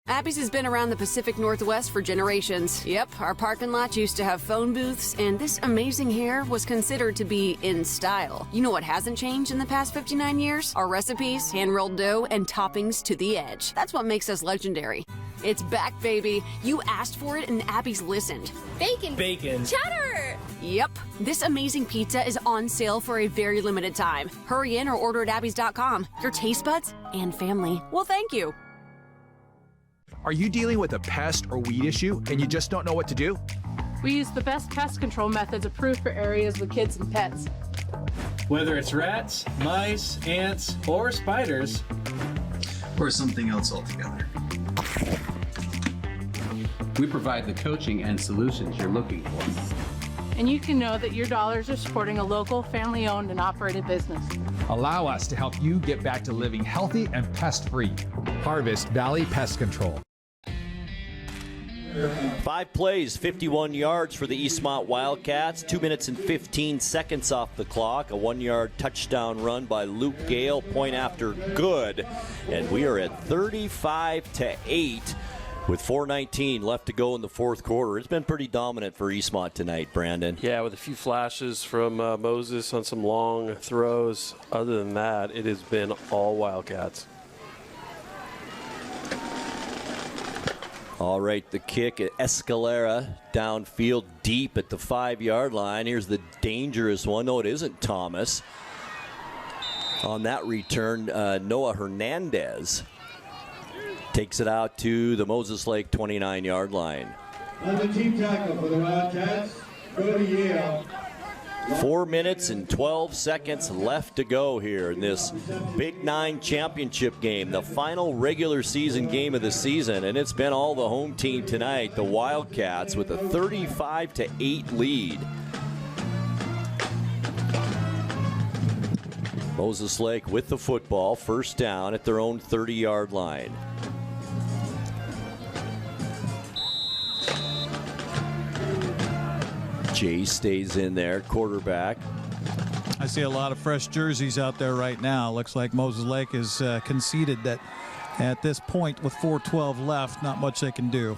[SPEAKER 11] Abby's has been around the Pacific Northwest for generations. Yep, our parking lot used to have phone booths, and this amazing hair was considered to be in style. You know what hasn't changed in the past 59 years? Our recipes, hand-rolled dough, and toppings to the edge. That's what makes us legendary. It's back, baby. You asked for it, and Abby's listened.
[SPEAKER 12] Bacon.
[SPEAKER 11] Bacon.
[SPEAKER 12] Cheddar.
[SPEAKER 11] Yep. This amazing pizza is on sale for a very limited time. Hurry in or order at abbys.com. Your taste buds and family will thank you.
[SPEAKER 21] Are you dealing with a pest or weed issue and you just don't know what to do?
[SPEAKER 22] We use the best pest control methods approved for areas with kids and pets.
[SPEAKER 23] Whether it's rats, mice, ants, or spiders,
[SPEAKER 26] or something else altogether. We provide the coaching and solutions you're looking for.
[SPEAKER 22] And you can know that your dollars are supporting a local, family-owned and operated business.
[SPEAKER 27] Allow us to help you get back to living healthy and pest-free. Harvest Valley Pest Control.
[SPEAKER 1] 5 plays, 51 yards for the Eastmont Wildcats. 2 minutes and 15 seconds off the clock. A 1 yard touchdown run by Luke Gale. Point after good. And we are at 35-8 with 4:19 left to go in the fourth quarter. It's been pretty dominant for Eastmont tonight, Brandon.
[SPEAKER 3] Yeah, with a few flashes from Moses on some long throws. Other than that, it has been all Wildcats.
[SPEAKER 1] All right, the kick at Escalera downfield deep at the 5 yard line. Here's the dangerous one. No, it isn't Thomas. On that return, Noah Hernandez takes it out to the Moses Lake 29 yard line.
[SPEAKER 20] On the team tackle for the Wildcats, Brady Jay.
[SPEAKER 1] 4 minutes and 12 seconds left to go here in this Big 9 championship game, the final regular season game of the season, and it's been all the home team tonight, the Wildcats, with a 35-8 lead. Moses Lake with the football, first down at their own 30 yard line. Jay stays in there, quarterback.
[SPEAKER 2] I see a lot of fresh jerseys out there right now. Looks like Moses Lake has conceded that at this point with 4:12 left, not much they can do.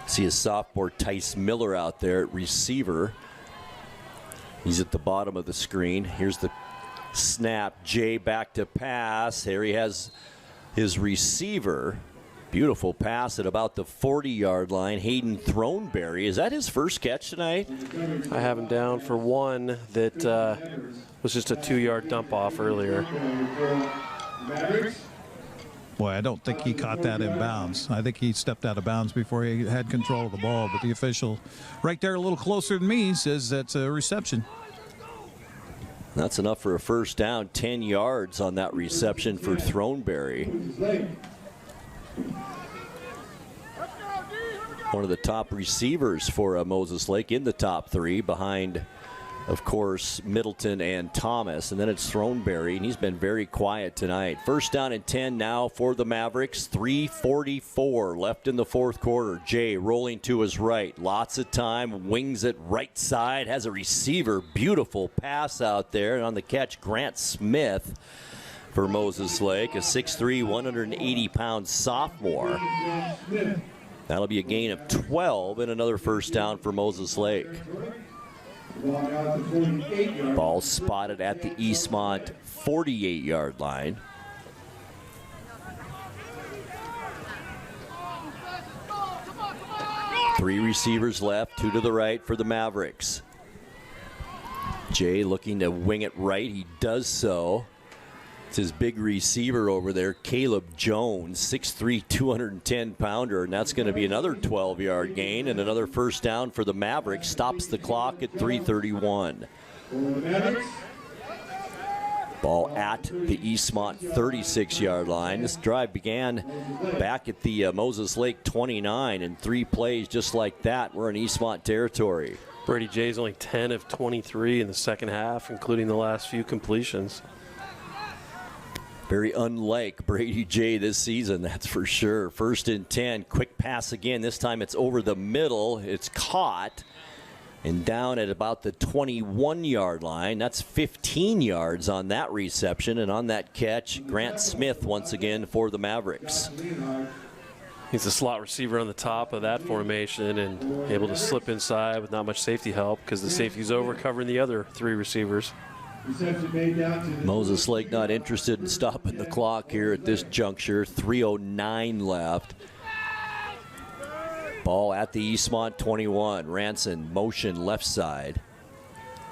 [SPEAKER 1] See a sophomore Tice Miller out there at receiver. He's at the bottom of the screen. Here's the snap. Jay back to pass. Here he has his receiver. Beautiful pass at about the 40 yard line. Hayden Throneberry. Is that his first catch tonight?
[SPEAKER 3] I have him down for one that was just a 2 yard dump off earlier.
[SPEAKER 20] Maverick.
[SPEAKER 2] Boy, I don't think he caught that in bounds. I think he stepped out of bounds before he had control of the ball. But the official right there a little closer than me says that's a reception.
[SPEAKER 1] That's enough for a first down, 10 yards on that reception for Throneberry. One of the top receivers for Moses Lake, in the top three, behind, of course, Middleton and Thomas. And then it's Throneberry, and he's been very quiet tonight. First down and 10 now for the Mavericks. 3:44 left in the fourth quarter. Jay rolling to his right. Lots of time. Wings it right side. Has a receiver. Beautiful pass out there. And on the catch, Grant Smith for Moses Lake, a 6'3", 180-pound sophomore. That'll be a gain of 12 and another first down for Moses Lake. Ball spotted at the Eastmont 48-yard line. Three receivers left, two to the right for the Mavericks. Jay looking to wing it right. He does so. It's his big receiver over there, Caleb Jones, 6'3", 210-pounder, and that's going to be another 12-yard gain and another first down for the Mavericks. Stops the clock at 3:31. Ball at the Eastmont 36-yard line. This drive began back at the Moses Lake 29, and 3 plays just like that. We're in Eastmont territory.
[SPEAKER 3] Brady Jay's only 10 of 23 in the second half, including the last few completions.
[SPEAKER 1] Very unlike Brady Jay this season, that's for sure. First and 10, quick pass again. This time it's over the middle. It's caught and down at about the 21-yard line. That's 15 yards on that reception. And on that catch, Grant Smith once again for the Mavericks.
[SPEAKER 3] He's a slot receiver on the top of that formation and able to slip inside with not much safety help because the safety's over covering the other 3 receivers.
[SPEAKER 1] Moses Lake not interested in stopping the clock here at this juncture. 3:09 left. Ball at the Eastmont 21. Ranson motion left side.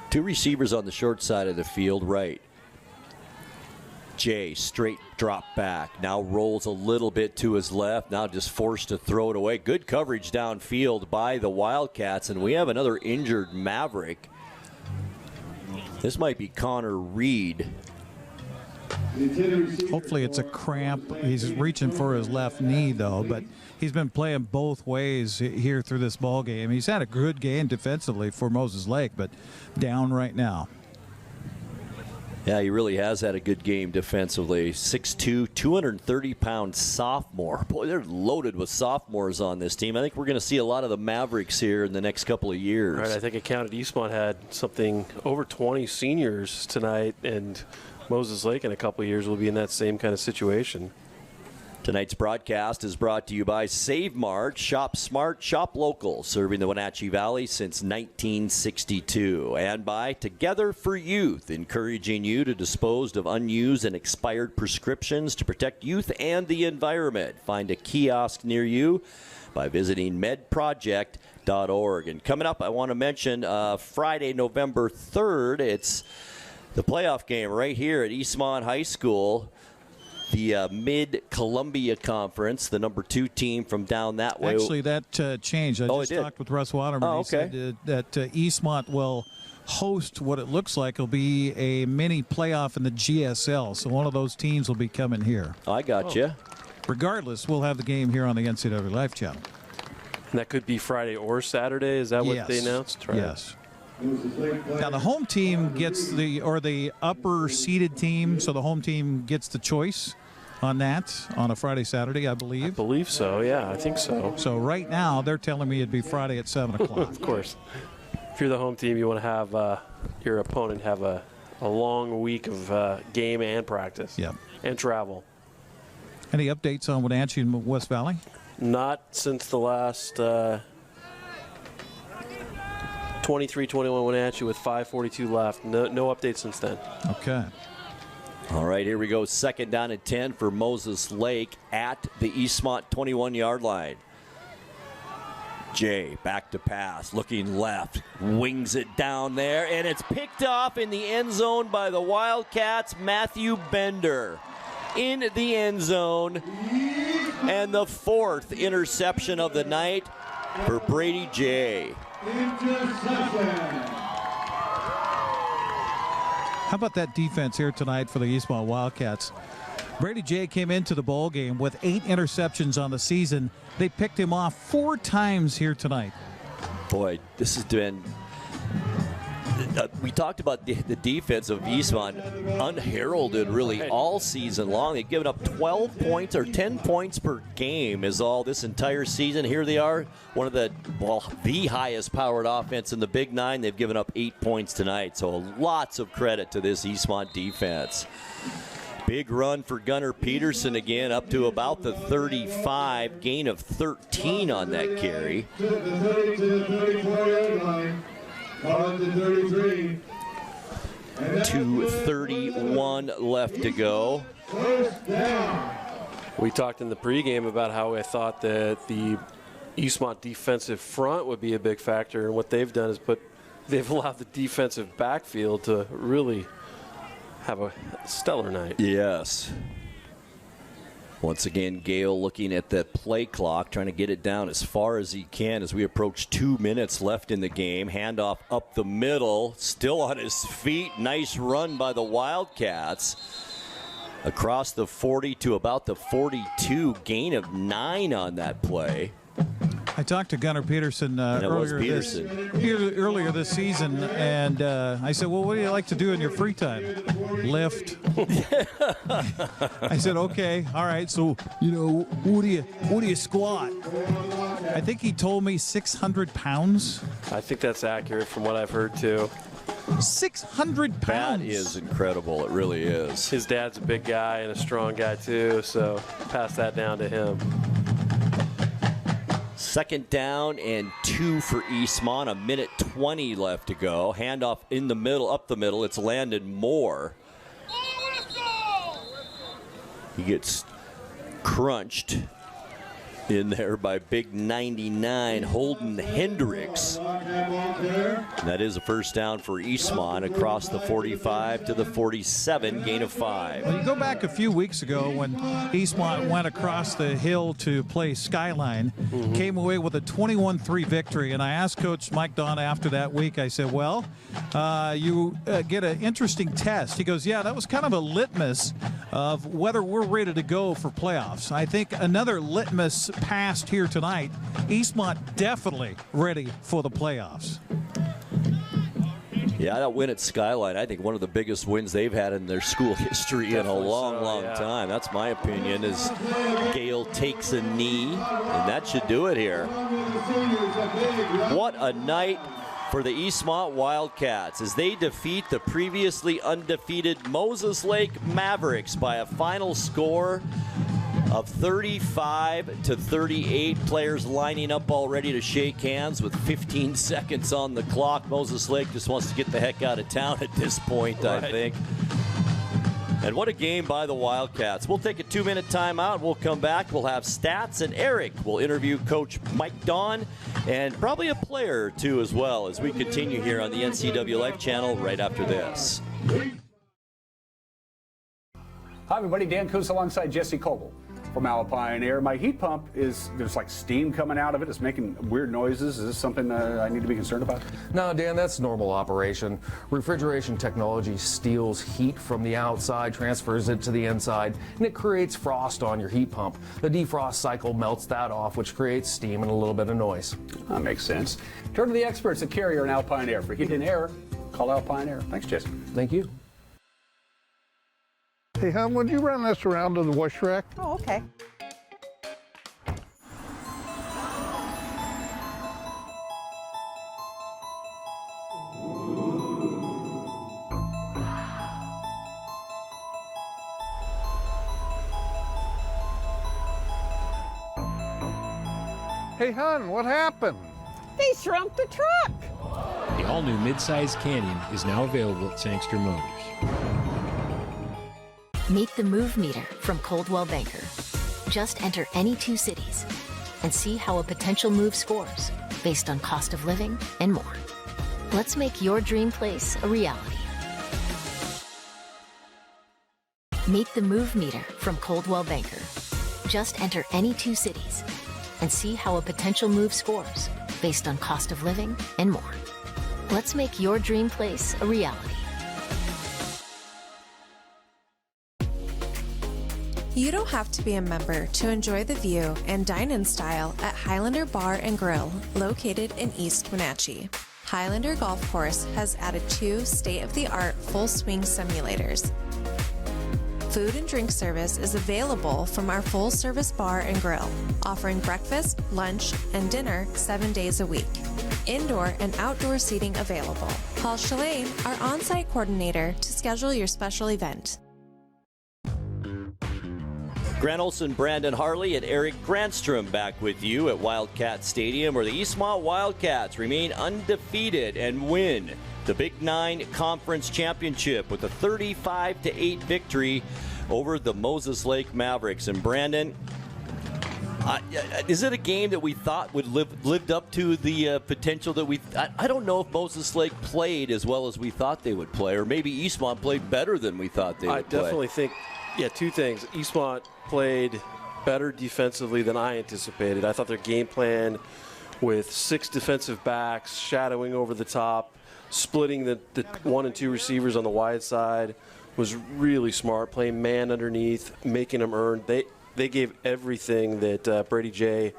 [SPEAKER 1] 2 receivers on the short side of the field right. Jay straight drop back. Now rolls a little bit to his left. Now just forced to throw it away. Good coverage downfield by the Wildcats. And we have another injured Maverick. This might be Connor Reed.
[SPEAKER 2] Hopefully it's a cramp. He's reaching for his left knee, though, but he's been playing both ways here through this ball game. He's had a good game defensively for Moses Lake, but down right now.
[SPEAKER 1] Yeah, he really has had a good game defensively. 6'2", 230-pound sophomore. Boy, they're loaded with sophomores on this team. I think we're going to see a lot of the Mavericks here in the next couple of years.
[SPEAKER 3] Right, I think it counted Eastmont had something over 20 seniors tonight, and Moses Lake in a couple of years will be in that same kind of situation.
[SPEAKER 1] Tonight's broadcast is brought to you by Save Mart. Shop smart, shop local, serving the Wenatchee Valley since 1962. And by Together for Youth, encouraging you to dispose of unused and expired prescriptions to protect youth and the environment. Find a kiosk near you by visiting medproject.org. And coming up, I want to mention Friday, November 3rd, it's the playoff game right here at Eastmont High School. The Mid-Columbia Conference, the number 2 team from down that way.
[SPEAKER 2] Actually, that changed. I just talked with Russ Waterman.
[SPEAKER 1] Oh, okay.
[SPEAKER 2] He said that Eastmont will host what it looks like will be a mini playoff in the GSL. So one of those teams will be coming here.
[SPEAKER 1] I got you.
[SPEAKER 2] Regardless, we'll have the game here on the NCWLIFE Channel.
[SPEAKER 3] And that could be Friday or Saturday. Is that what they announced? Right.
[SPEAKER 2] Yes. Now the home team gets the upper seeded team, so the home team gets the choice on that on a Friday, Saturday, I believe.
[SPEAKER 3] I believe so, yeah, I think so.
[SPEAKER 2] So right now they're telling me it'd be Friday at 7 o'clock.
[SPEAKER 3] Of course. If you're the home team, you want to have your opponent have a long week of game and practice.
[SPEAKER 2] Yep.
[SPEAKER 3] And travel.
[SPEAKER 2] Any updates on Wenatchee and West Valley?
[SPEAKER 3] Not since the last 23-21 Wenatchee with 5:42 left. No updates since then.
[SPEAKER 2] Okay.
[SPEAKER 1] All right, here we go. Second down and 10 for Moses Lake at the Eastmont 21-yard line. Jay back to pass, looking left, wings it down there, and it's picked off in the end zone by the Wildcats, Matthew Bender. in the end zone. And the 4th interception of the night for Brady Jay.
[SPEAKER 2] How about that defense here tonight for the Eastmont Wildcats? Brady Jay came into the bowl game with 8 interceptions on the season. They picked him off 4 times here tonight.
[SPEAKER 1] Boy, this has been... we talked about the defense of Eastmont unheralded really all season long. They've given up 12 points or 10 points per game is all this entire season. Here they are, one of the highest powered offense in the Big Nine. They've given up 8 points tonight, so lots of credit to this Eastmont defense. Big run for Gunnar Peterson again, up to about the 35, gain of 13 on that carry.
[SPEAKER 20] To the 30 to the 34-yard line. On to 33.
[SPEAKER 1] 2:31 left to go.
[SPEAKER 20] First down.
[SPEAKER 3] We talked in the pregame about how I thought that the Eastmont defensive front would be a big factor, and what they've done is they've allowed the defensive backfield to really have a stellar night.
[SPEAKER 1] Yes. Once again, Gale looking at the play clock, trying to get it down as far as he can as we approach 2 minutes left in the game. Handoff up the middle, still on his feet. Nice run by the Wildcats. Across the 40 to about the 42, gain of 9 on that play.
[SPEAKER 2] I talked to Gunnar Peterson earlier this season, and I said, well, what do you like to do in your free time? Lift. I said, okay, all right, so, what do you squat? I think he told me 600 pounds.
[SPEAKER 3] I think that's accurate from what I've heard, too.
[SPEAKER 2] 600 pounds.
[SPEAKER 1] That is incredible. It really is.
[SPEAKER 3] His dad's a big guy and a strong guy, too, so pass that down to him.
[SPEAKER 1] 2nd down and 2 for Eastmont. 1:20 left to go. Handoff in the middle, up the middle. It's Landon Moore. He gets crunched in there by big 99 Holden Hendricks. And that is a first down for Eastmont across the 45 to the 47, gain of 5.
[SPEAKER 2] Well, you go back a few weeks ago when Eastmont went across the hill to play Skyline, came away with a 21-3 victory, and I asked Coach Mike Don after that week, I said, well, you get an interesting test. He goes, yeah, that was kind of a litmus of whether we're ready to go for playoffs. I think another litmus passed here tonight. Eastmont definitely ready for the playoffs.
[SPEAKER 1] Yeah, that win at Skyline, I think one of the biggest wins they've had in their school history in a long time. That's my opinion, as Gale takes a knee, and that should do it here. What a night for the Eastmont Wildcats as they defeat the previously undefeated Moses Lake Mavericks by a final score of 35-38. Players lining up all ready to shake hands with 15 seconds on the clock. Moses Lake just wants to get the heck out of town at this point, right. I think. And what a game by the Wildcats. We'll take a 2-minute timeout. We'll come back. We'll have stats, and Eric will interview Coach Mike Don and probably a player or two as well as we continue here on the NCWLIFE Channel right after this.
[SPEAKER 5] Hi, everybody. Dan Coos alongside Jesse Coble from Alpine Air. My heat pump there's like steam coming out of it. It's making weird noises. Is this something I need to be concerned about?
[SPEAKER 7] No, Dan, that's normal operation. Refrigeration technology steals heat from the outside, transfers it to the inside, and it creates frost on your heat pump. The defrost cycle melts that off, which creates steam and a little bit of noise.
[SPEAKER 5] That makes sense. Turn to the experts at Carrier and Alpine Air. For heat and air, call Alpine Air. Thanks, Jesse.
[SPEAKER 7] Thank you.
[SPEAKER 12] Hey, hon, would you run this around to the wash rack?
[SPEAKER 13] Oh, okay.
[SPEAKER 12] Hey, hon, what happened?
[SPEAKER 13] They shrunk the truck.
[SPEAKER 14] The all-new midsize Canyon is now available at Sangster Motors.
[SPEAKER 15] Meet the Move Meter from Coldwell Banker. Just enter any 2 cities and see how a potential move scores based on cost of living and more. Let's make your dream place a reality. Meet the Move Meter from Coldwell Banker. Just enter any 2 cities and see how a potential move scores based on cost of living and more. Let's make your dream place a reality.
[SPEAKER 4] You don't have to be a member to enjoy the view and dine in style at Highlander Bar and Grill, located in East Wenatchee. Highlander Golf Course has added 2 state-of-the-art full swing simulators. Food and drink service is available from our full-service bar and grill, offering breakfast, lunch, and dinner 7 days a week. Indoor and outdoor seating available. Call Shalane, our on-site coordinator, to schedule your special event.
[SPEAKER 1] Grant Olson, Brandon Harle, and Eric Granstrom back with you at Wildcat Stadium, where the Eastmont Wildcats remain undefeated and win the Big 9 Conference Championship with a 35-8 victory over the Moses Lake Mavericks. And Brandon, is it a game that we thought would lived up to the potential that we? I don't know if Moses Lake played as well as we thought they would play, or maybe Eastmont played better than we thought they would play.
[SPEAKER 3] I definitely think, 2 things. Eastmont played better defensively than I anticipated. I thought their game plan with 6 defensive backs, shadowing over the top, splitting the 1 and 2 receivers on the wide side was really smart, playing man underneath, making them earn. They gave everything that Brady Jay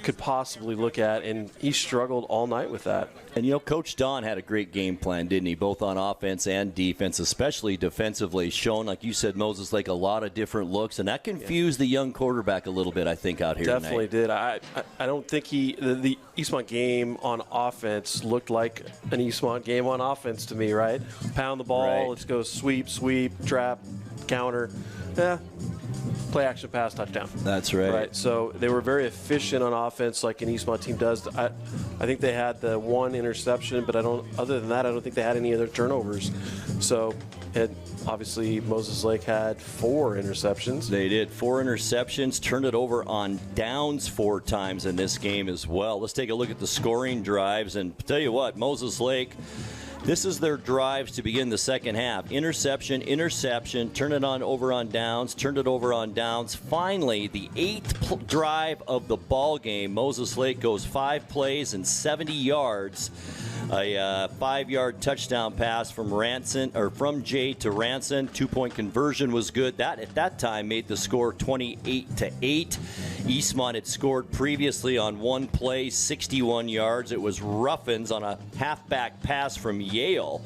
[SPEAKER 3] could possibly look at, and he struggled all night with that.
[SPEAKER 1] And, Coach Don had a great game plan, didn't he, both on offense and defense, especially defensively, showing, like you said, Moses Lake, a lot of different looks, and that confused the young quarterback a little bit, I think, out here
[SPEAKER 3] Definitely
[SPEAKER 1] tonight.
[SPEAKER 3] Did. I don't think the Eastmont game on offense looked like an Eastmont game on offense to me, right? Pound the ball,
[SPEAKER 1] right. Let's
[SPEAKER 3] go sweep, trap, counter. Play action pass touchdown.
[SPEAKER 1] That's right.
[SPEAKER 3] So they were very efficient on offense, like an Eastmont team does. I think they had the 1 interception, but other than that, I don't think they had any other turnovers. So, and obviously Moses Lake had 4 interceptions.
[SPEAKER 1] They did 4 interceptions, turned it over on downs 4 times in this game as well. Let's take a look at the scoring drives, and tell you what, Moses Lake, this is their drives to begin the second half. Interception, turn it over on downs, turned it over on downs. Finally, the 8th drive of the ball game, Moses Lake goes 5 plays and 70 yards. A 5-yard touchdown pass from Jay to Ranson. 2-point conversion was good. That at that time made the score 28-8. Eastmont had scored previously on 1 play, 61 yards. It was Ruffins on a halfback pass from Yale,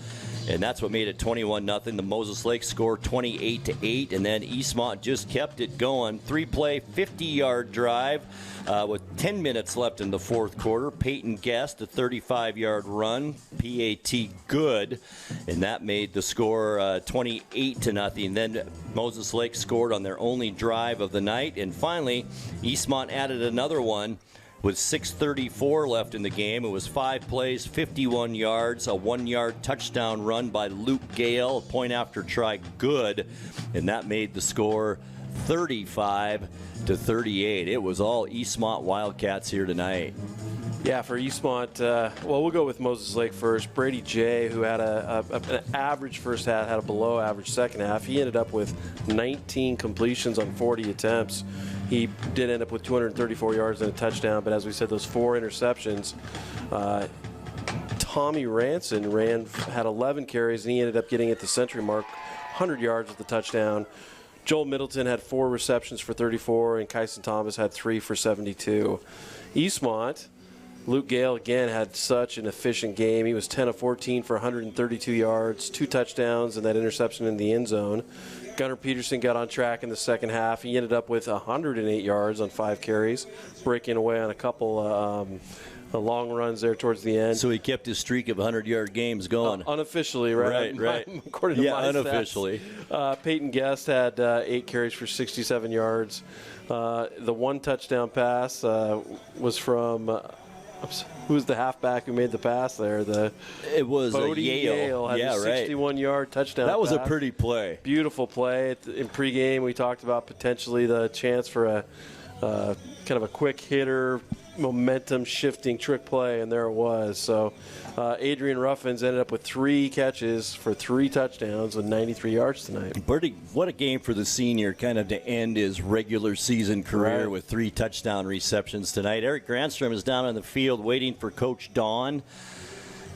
[SPEAKER 1] and that's what made it 21-0. The Moses Lake score 28-8, and then Eastmont just kept it going. 3-play, 50-yard drive with 10 minutes left in the fourth quarter. Peyton Guest, a 35-yard run, PAT good, and that made the score 28-0. Then Moses Lake scored on their only drive of the night, and finally Eastmont added another one with 6:34 left in the game. It was 5 plays, 51 yards, a 1-yard touchdown run by Luke Gale, a point after try good, and that made the score 35-38. It was all Eastmont Wildcats here tonight.
[SPEAKER 3] Yeah, for Eastmont, we'll go with Moses Lake first. Brady Jay, who had an average first half, had a below average second half. He ended up with 19 completions on 40 attempts. He did end up with 234 yards and a touchdown, but as we said, those 4 interceptions. Tommy Ranson had 11 carries, and he ended up getting at the century mark, 100 yards with the touchdown. Joel Middleton had 4 receptions for 34, and Kyson Thomas had 3 for 72. Eastmont, Luke Gale again had such an efficient game. He was 10 of 14 for 132 yards, 2 touchdowns, and that interception in the end zone. Gunnar Peterson got on track in the second half. He ended up with 108 yards on 5 carries, breaking away on a couple long runs there towards the end.
[SPEAKER 1] So he kept his streak of 100-yard games going.
[SPEAKER 3] Unofficially, right?
[SPEAKER 1] Right.
[SPEAKER 3] According to my
[SPEAKER 1] unofficially.
[SPEAKER 3] Stats. Peyton Guest had 8 carries for 67 yards. The 1 touchdown pass was from who's the halfback who made the pass there?
[SPEAKER 1] It was
[SPEAKER 3] Bodie
[SPEAKER 1] Yale.
[SPEAKER 3] Had a 61-yard touchdown
[SPEAKER 1] That was
[SPEAKER 3] pass.
[SPEAKER 1] a pretty play.
[SPEAKER 3] Beautiful play. In pregame, we talked about potentially the chance for a kind of a quick hitter, momentum shifting trick play, and there it was. So Adrian Ruffins ended up with 3 catches for 3 touchdowns with 93 yards tonight.
[SPEAKER 1] Bertie, what a game for the senior, kind of to end his regular season career with 3 touchdown receptions tonight. Eric Granstrom is down on the field waiting for Coach Don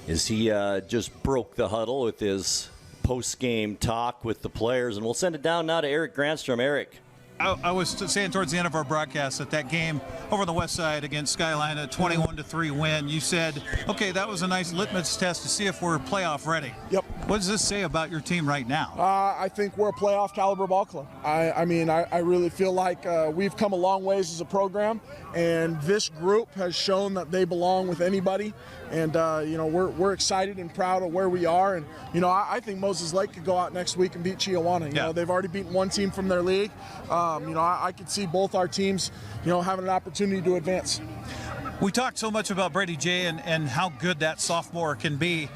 [SPEAKER 1] as he just broke the huddle with his post-game talk with the players. And we'll send it down now to Eric Granstrom. Eric.
[SPEAKER 2] I was saying towards the end of our broadcast that game over on the west side against Skyline, a 21-3 win, you said, okay, that was a nice litmus test to see if we're playoff ready.
[SPEAKER 6] Yep.
[SPEAKER 2] What does this say about your team right now?
[SPEAKER 6] I think we're a playoff caliber ball club. I really feel like we've come a long ways as a program, and this group has shown that they belong with anybody. And, we're excited and proud of where we are. And, I think Moses Lake could go out next week and beat Chiawana. You know, they've already beaten one team from their league. I could see both our teams, having an opportunity to advance.
[SPEAKER 2] We talked so much about Brady Jay and how good that sophomore can be,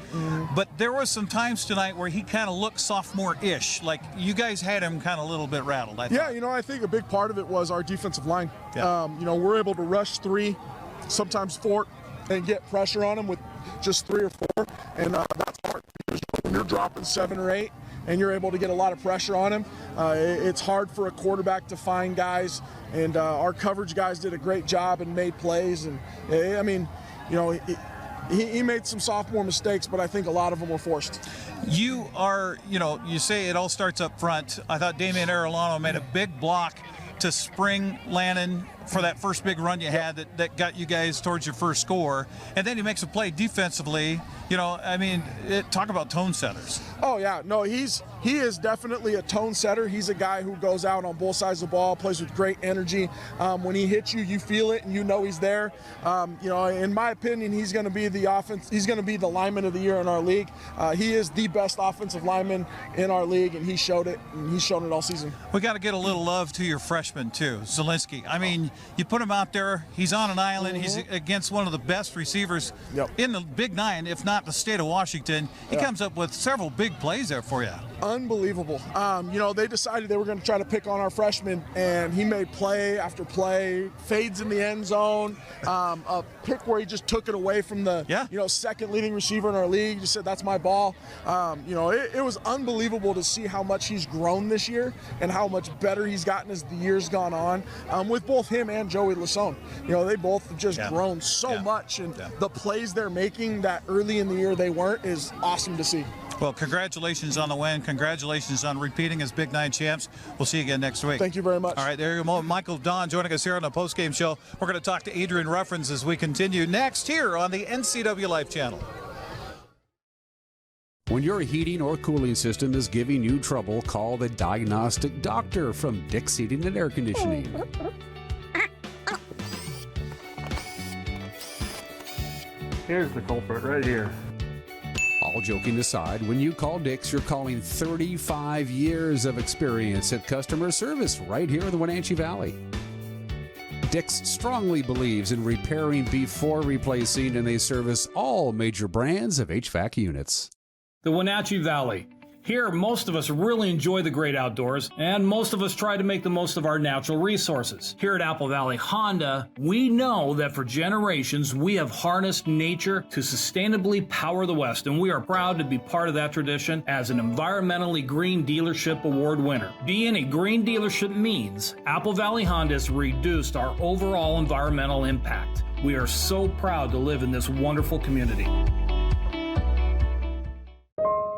[SPEAKER 2] but there was some times tonight where he kind of looked sophomore-ish, like you guys had him kind of a little bit rattled, I thought.
[SPEAKER 6] Yeah, I think a big part of it was our defensive line.
[SPEAKER 2] Yeah.
[SPEAKER 6] We're able to rush 3, sometimes 4, and get pressure on them with just 3 or 4, and that's hard because when you're dropping 7 or 8 and you're able to get a lot of pressure on him, it's hard for a quarterback to find guys, and our coverage guys did a great job and made plays. And he made some sophomore mistakes, but I think a lot of them were forced.
[SPEAKER 2] You are, you say it all starts up front. I thought Damian Arellano made a big block to spring Lannon for that first big run you had that got you guys towards your first score, and then he makes a play defensively. Talk about tone setters.
[SPEAKER 6] Oh yeah, no, he is definitely a tone setter. He's a guy who goes out on both sides of the ball, plays with great energy. When he hits you, you feel it and you know he's there. In my opinion, he's going to be he's going to be the lineman of the year in our league. He is the best offensive lineman in our league, and he showed it, and he's shown it all season.
[SPEAKER 2] We got to get a little love to your freshman too, Zielinski. You put him out there, he's on an island, he's against one of the best receivers in the Big 9, if not the state of Washington. He comes up with several big plays there for you.
[SPEAKER 6] Unbelievable. They decided they were going to try to pick on our freshman, and he made play after play, fades in the end zone, a pick where he just took it away from the second leading receiver in our league. He just said, that's my ball. It was unbelievable to see how much he's grown this year and how much better he's gotten as the year's gone on, with both him and Joey Lasone. They both have just grown so much, and the plays they're making that early in the year they weren't is awesome to see.
[SPEAKER 2] Well, congratulations on the win. Congratulations on repeating as Big 9 champs. We'll see you again next week.
[SPEAKER 6] Thank you very much.
[SPEAKER 2] All right, there you go. Michael Don joining us here on the postgame show. We're going to talk to Adrian Ruffins as we continue next here on the NCWLIFE Channel.
[SPEAKER 8] When your heating or cooling system is giving you trouble, call the diagnostic doctor from Dick's Heating and Air Conditioning.
[SPEAKER 3] Here's the culprit right here.
[SPEAKER 8] All joking aside, when you call Dick's, you're calling 35 years of experience at customer service right here in the Wenatchee Valley. Dick's strongly believes in repairing before replacing, and they service all major brands of HVAC units.
[SPEAKER 9] The Wenatchee Valley. Here, most of us really enjoy the great outdoors, and most of us try to make the most of our natural resources. Here at Apple Valley Honda, we know that for generations, we have harnessed nature to sustainably power the West, and we are proud to be part of that tradition as an environmentally green dealership award winner. Being a green dealership means Apple Valley Honda has reduced our overall environmental impact. We are so proud to live in this wonderful community.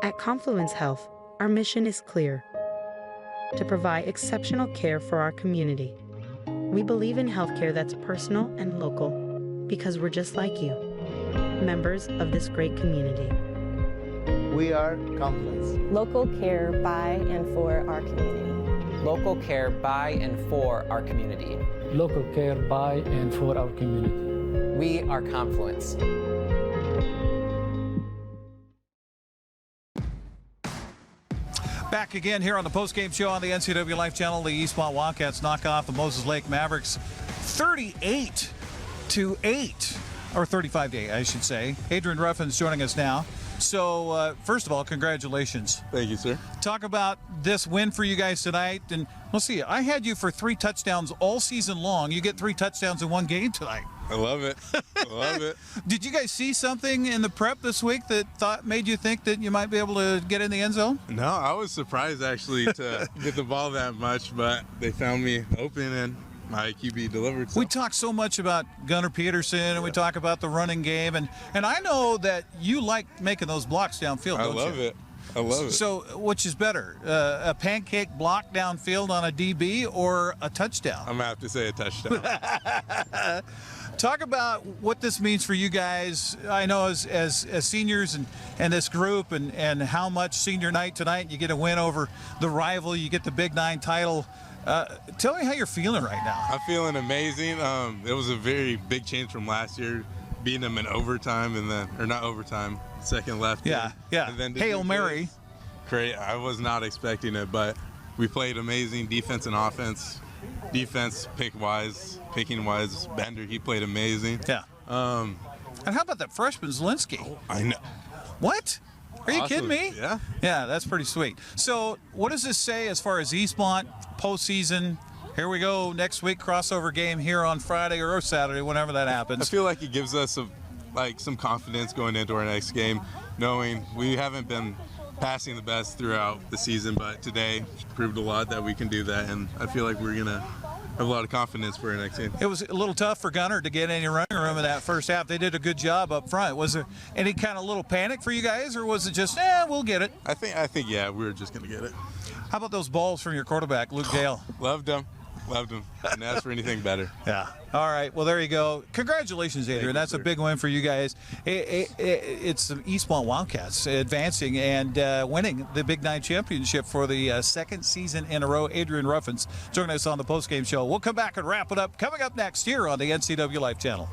[SPEAKER 10] At Confluence Health, our mission is clear: to provide exceptional care for our community. We believe in healthcare that's personal and local because we're just like you, members of this great community.
[SPEAKER 16] We are Confluence.
[SPEAKER 17] Local care by and for our community.
[SPEAKER 24] Local care by and for our community.
[SPEAKER 28] Local care by and for our community.
[SPEAKER 24] We are Confluence.
[SPEAKER 2] Back again here on the postgame show on the NCWLIFE Channel. The Eastmont Wildcats knock off the Moses Lake Mavericks 38-8, or 35-8, I should say. Adrian Ruffins joining us now. So, first of all, congratulations.
[SPEAKER 29] Thank you, sir.
[SPEAKER 2] Talk about this win for you guys tonight. And let's see, I had you for 3 touchdowns all season long. You get 3 touchdowns in one game tonight.
[SPEAKER 11] I love it. I love it.
[SPEAKER 2] Did you guys see something in the prep this week that made you think that you might be able to get in the end zone?
[SPEAKER 11] No, I was surprised actually to get the ball that much, but they found me open and my QB delivered. So.
[SPEAKER 2] We talk so much about Gunnar Peterson and we talk about the running game, and I know that you like making those blocks downfield, don't you?
[SPEAKER 11] I love it. I love it.
[SPEAKER 2] So which is better, a pancake block downfield on a DB or a touchdown?
[SPEAKER 11] I'm going to have to say a touchdown.
[SPEAKER 2] Talk about what this means for you guys. I know as seniors and this group and how much senior night tonight, you get a win over the rival, you get the Big 9 title. Tell me how you're feeling right now.
[SPEAKER 11] I'm feeling amazing. It was a very big change from last year, beating them in overtime or not overtime, second left.
[SPEAKER 2] Yeah.
[SPEAKER 11] And then
[SPEAKER 2] Hail Mary.
[SPEAKER 11] Great. I was not expecting it, but we played amazing defense and offense. Defense, picking wise. Bender, he played amazing.
[SPEAKER 2] Yeah. And how about that freshman Zielinski?
[SPEAKER 11] Oh, I know.
[SPEAKER 2] What? Are you kidding me?
[SPEAKER 11] Yeah.
[SPEAKER 2] Yeah, that's pretty sweet. So what does this say as far as Eastmont postseason? Here we go next week, crossover game here on Friday or Saturday, whenever that happens.
[SPEAKER 11] I feel like it gives us some confidence going into our next game, knowing we haven't been passing the best throughout the season, but today proved a lot that we can do that, and I feel like we're gonna have a lot of confidence for our next game.
[SPEAKER 2] It was a little tough for Gunnar to get any running room in that first half. They did a good job up front. Was there any kind of little panic for you guys, or was it just, we'll get it?
[SPEAKER 11] I think yeah, we were just gonna get it.
[SPEAKER 2] How about those balls from your quarterback, Luke Dale?
[SPEAKER 11] Loved them. Didn't ask for anything better.
[SPEAKER 2] Yeah. All right. Well, there you go. Congratulations, Adrian. That's a big win for you guys. It's the Eastmont Wildcats advancing and winning the Big 9 championship for the second season in a row. Adrian Ruffins joining us on the postgame show. We'll come back and wrap it up coming up next here on the NCWLIFE Channel.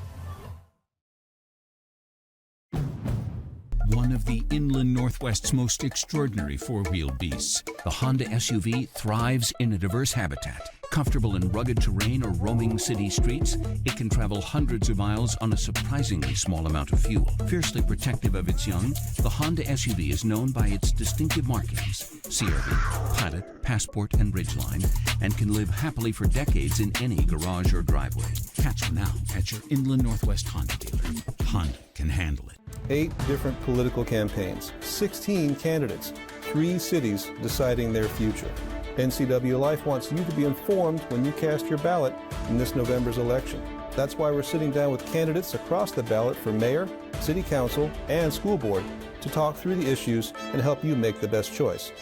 [SPEAKER 18] One of the inland Northwest's most extraordinary four-wheeled beasts, the Honda SUV thrives in a diverse habitat. Comfortable in rugged terrain or roaming city streets, it can travel hundreds of miles on a surprisingly small amount of fuel. Fiercely protective of its young, the Honda SUV is known by its distinctive markings, CRV, Pilot, Passport, and Ridgeline, and can live happily for decades in any garage or driveway. Catch it now at your Inland Northwest Honda dealer. Honda can handle it.
[SPEAKER 19] 8 different political campaigns, 16 candidates, 3 cities deciding their future. NCWLIFE wants you to be informed when you cast your ballot in this November's election. That's why we're sitting down with candidates across the ballot for mayor, city council, and school board to talk through the issues and help you make the best choice.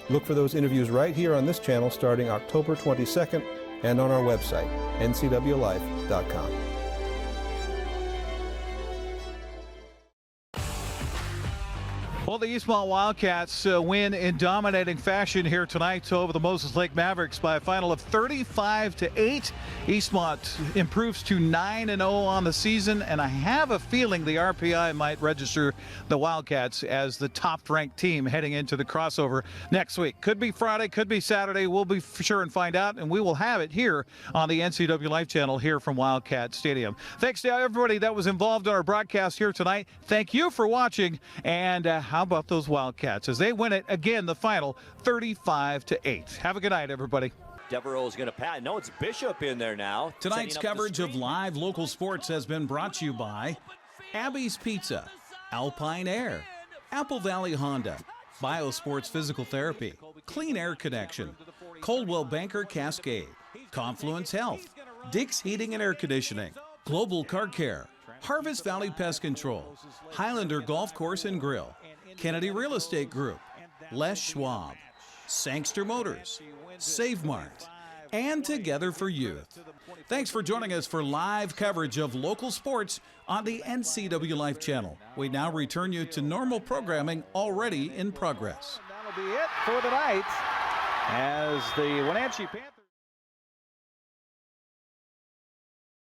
[SPEAKER 19] Look for those interviews right here on this channel starting October 22nd and on our website, ncwlife.com.
[SPEAKER 2] Well, the Eastmont Wildcats win in dominating fashion here tonight over the Moses Lake Mavericks by a final of 35-8. Eastmont improves to 9-0 on the season, and I have a feeling the RPI might register the Wildcats as the top-ranked team heading into the crossover next week. Could be Friday, could be Saturday. We'll be sure and find out, and we will have it here on the NCWLIFE Channel here from Wildcat Stadium. Thanks to everybody that was involved in our broadcast here tonight. Thank you for watching, and how about those Wildcats as they win it again, the final 35-8. Have a good night, everybody.
[SPEAKER 1] Devereaux is going to pass. No, it's Bishop in there now.
[SPEAKER 2] Tonight's coverage of live local sports has been brought to you by Abby's Pizza, Alpine Air, Apple Valley Honda, Biosports Physical Therapy, Clean Air Connection, Coldwell Banker Cascade, Confluence Health, Dick's Heating and Air Conditioning, Global Car Care, Harvest Valley Pest Control, Highlander Golf Course and Grill, Kennedy Real Estate Group, Les Schwab, Sangster Motors, Save Mart, and Together for Youth. Thanks for joining us for live coverage of local sports on the NCWLIFE Channel. We now return you to normal programming already in progress.
[SPEAKER 21] That'll be it for tonight as the Wenatchee Panthers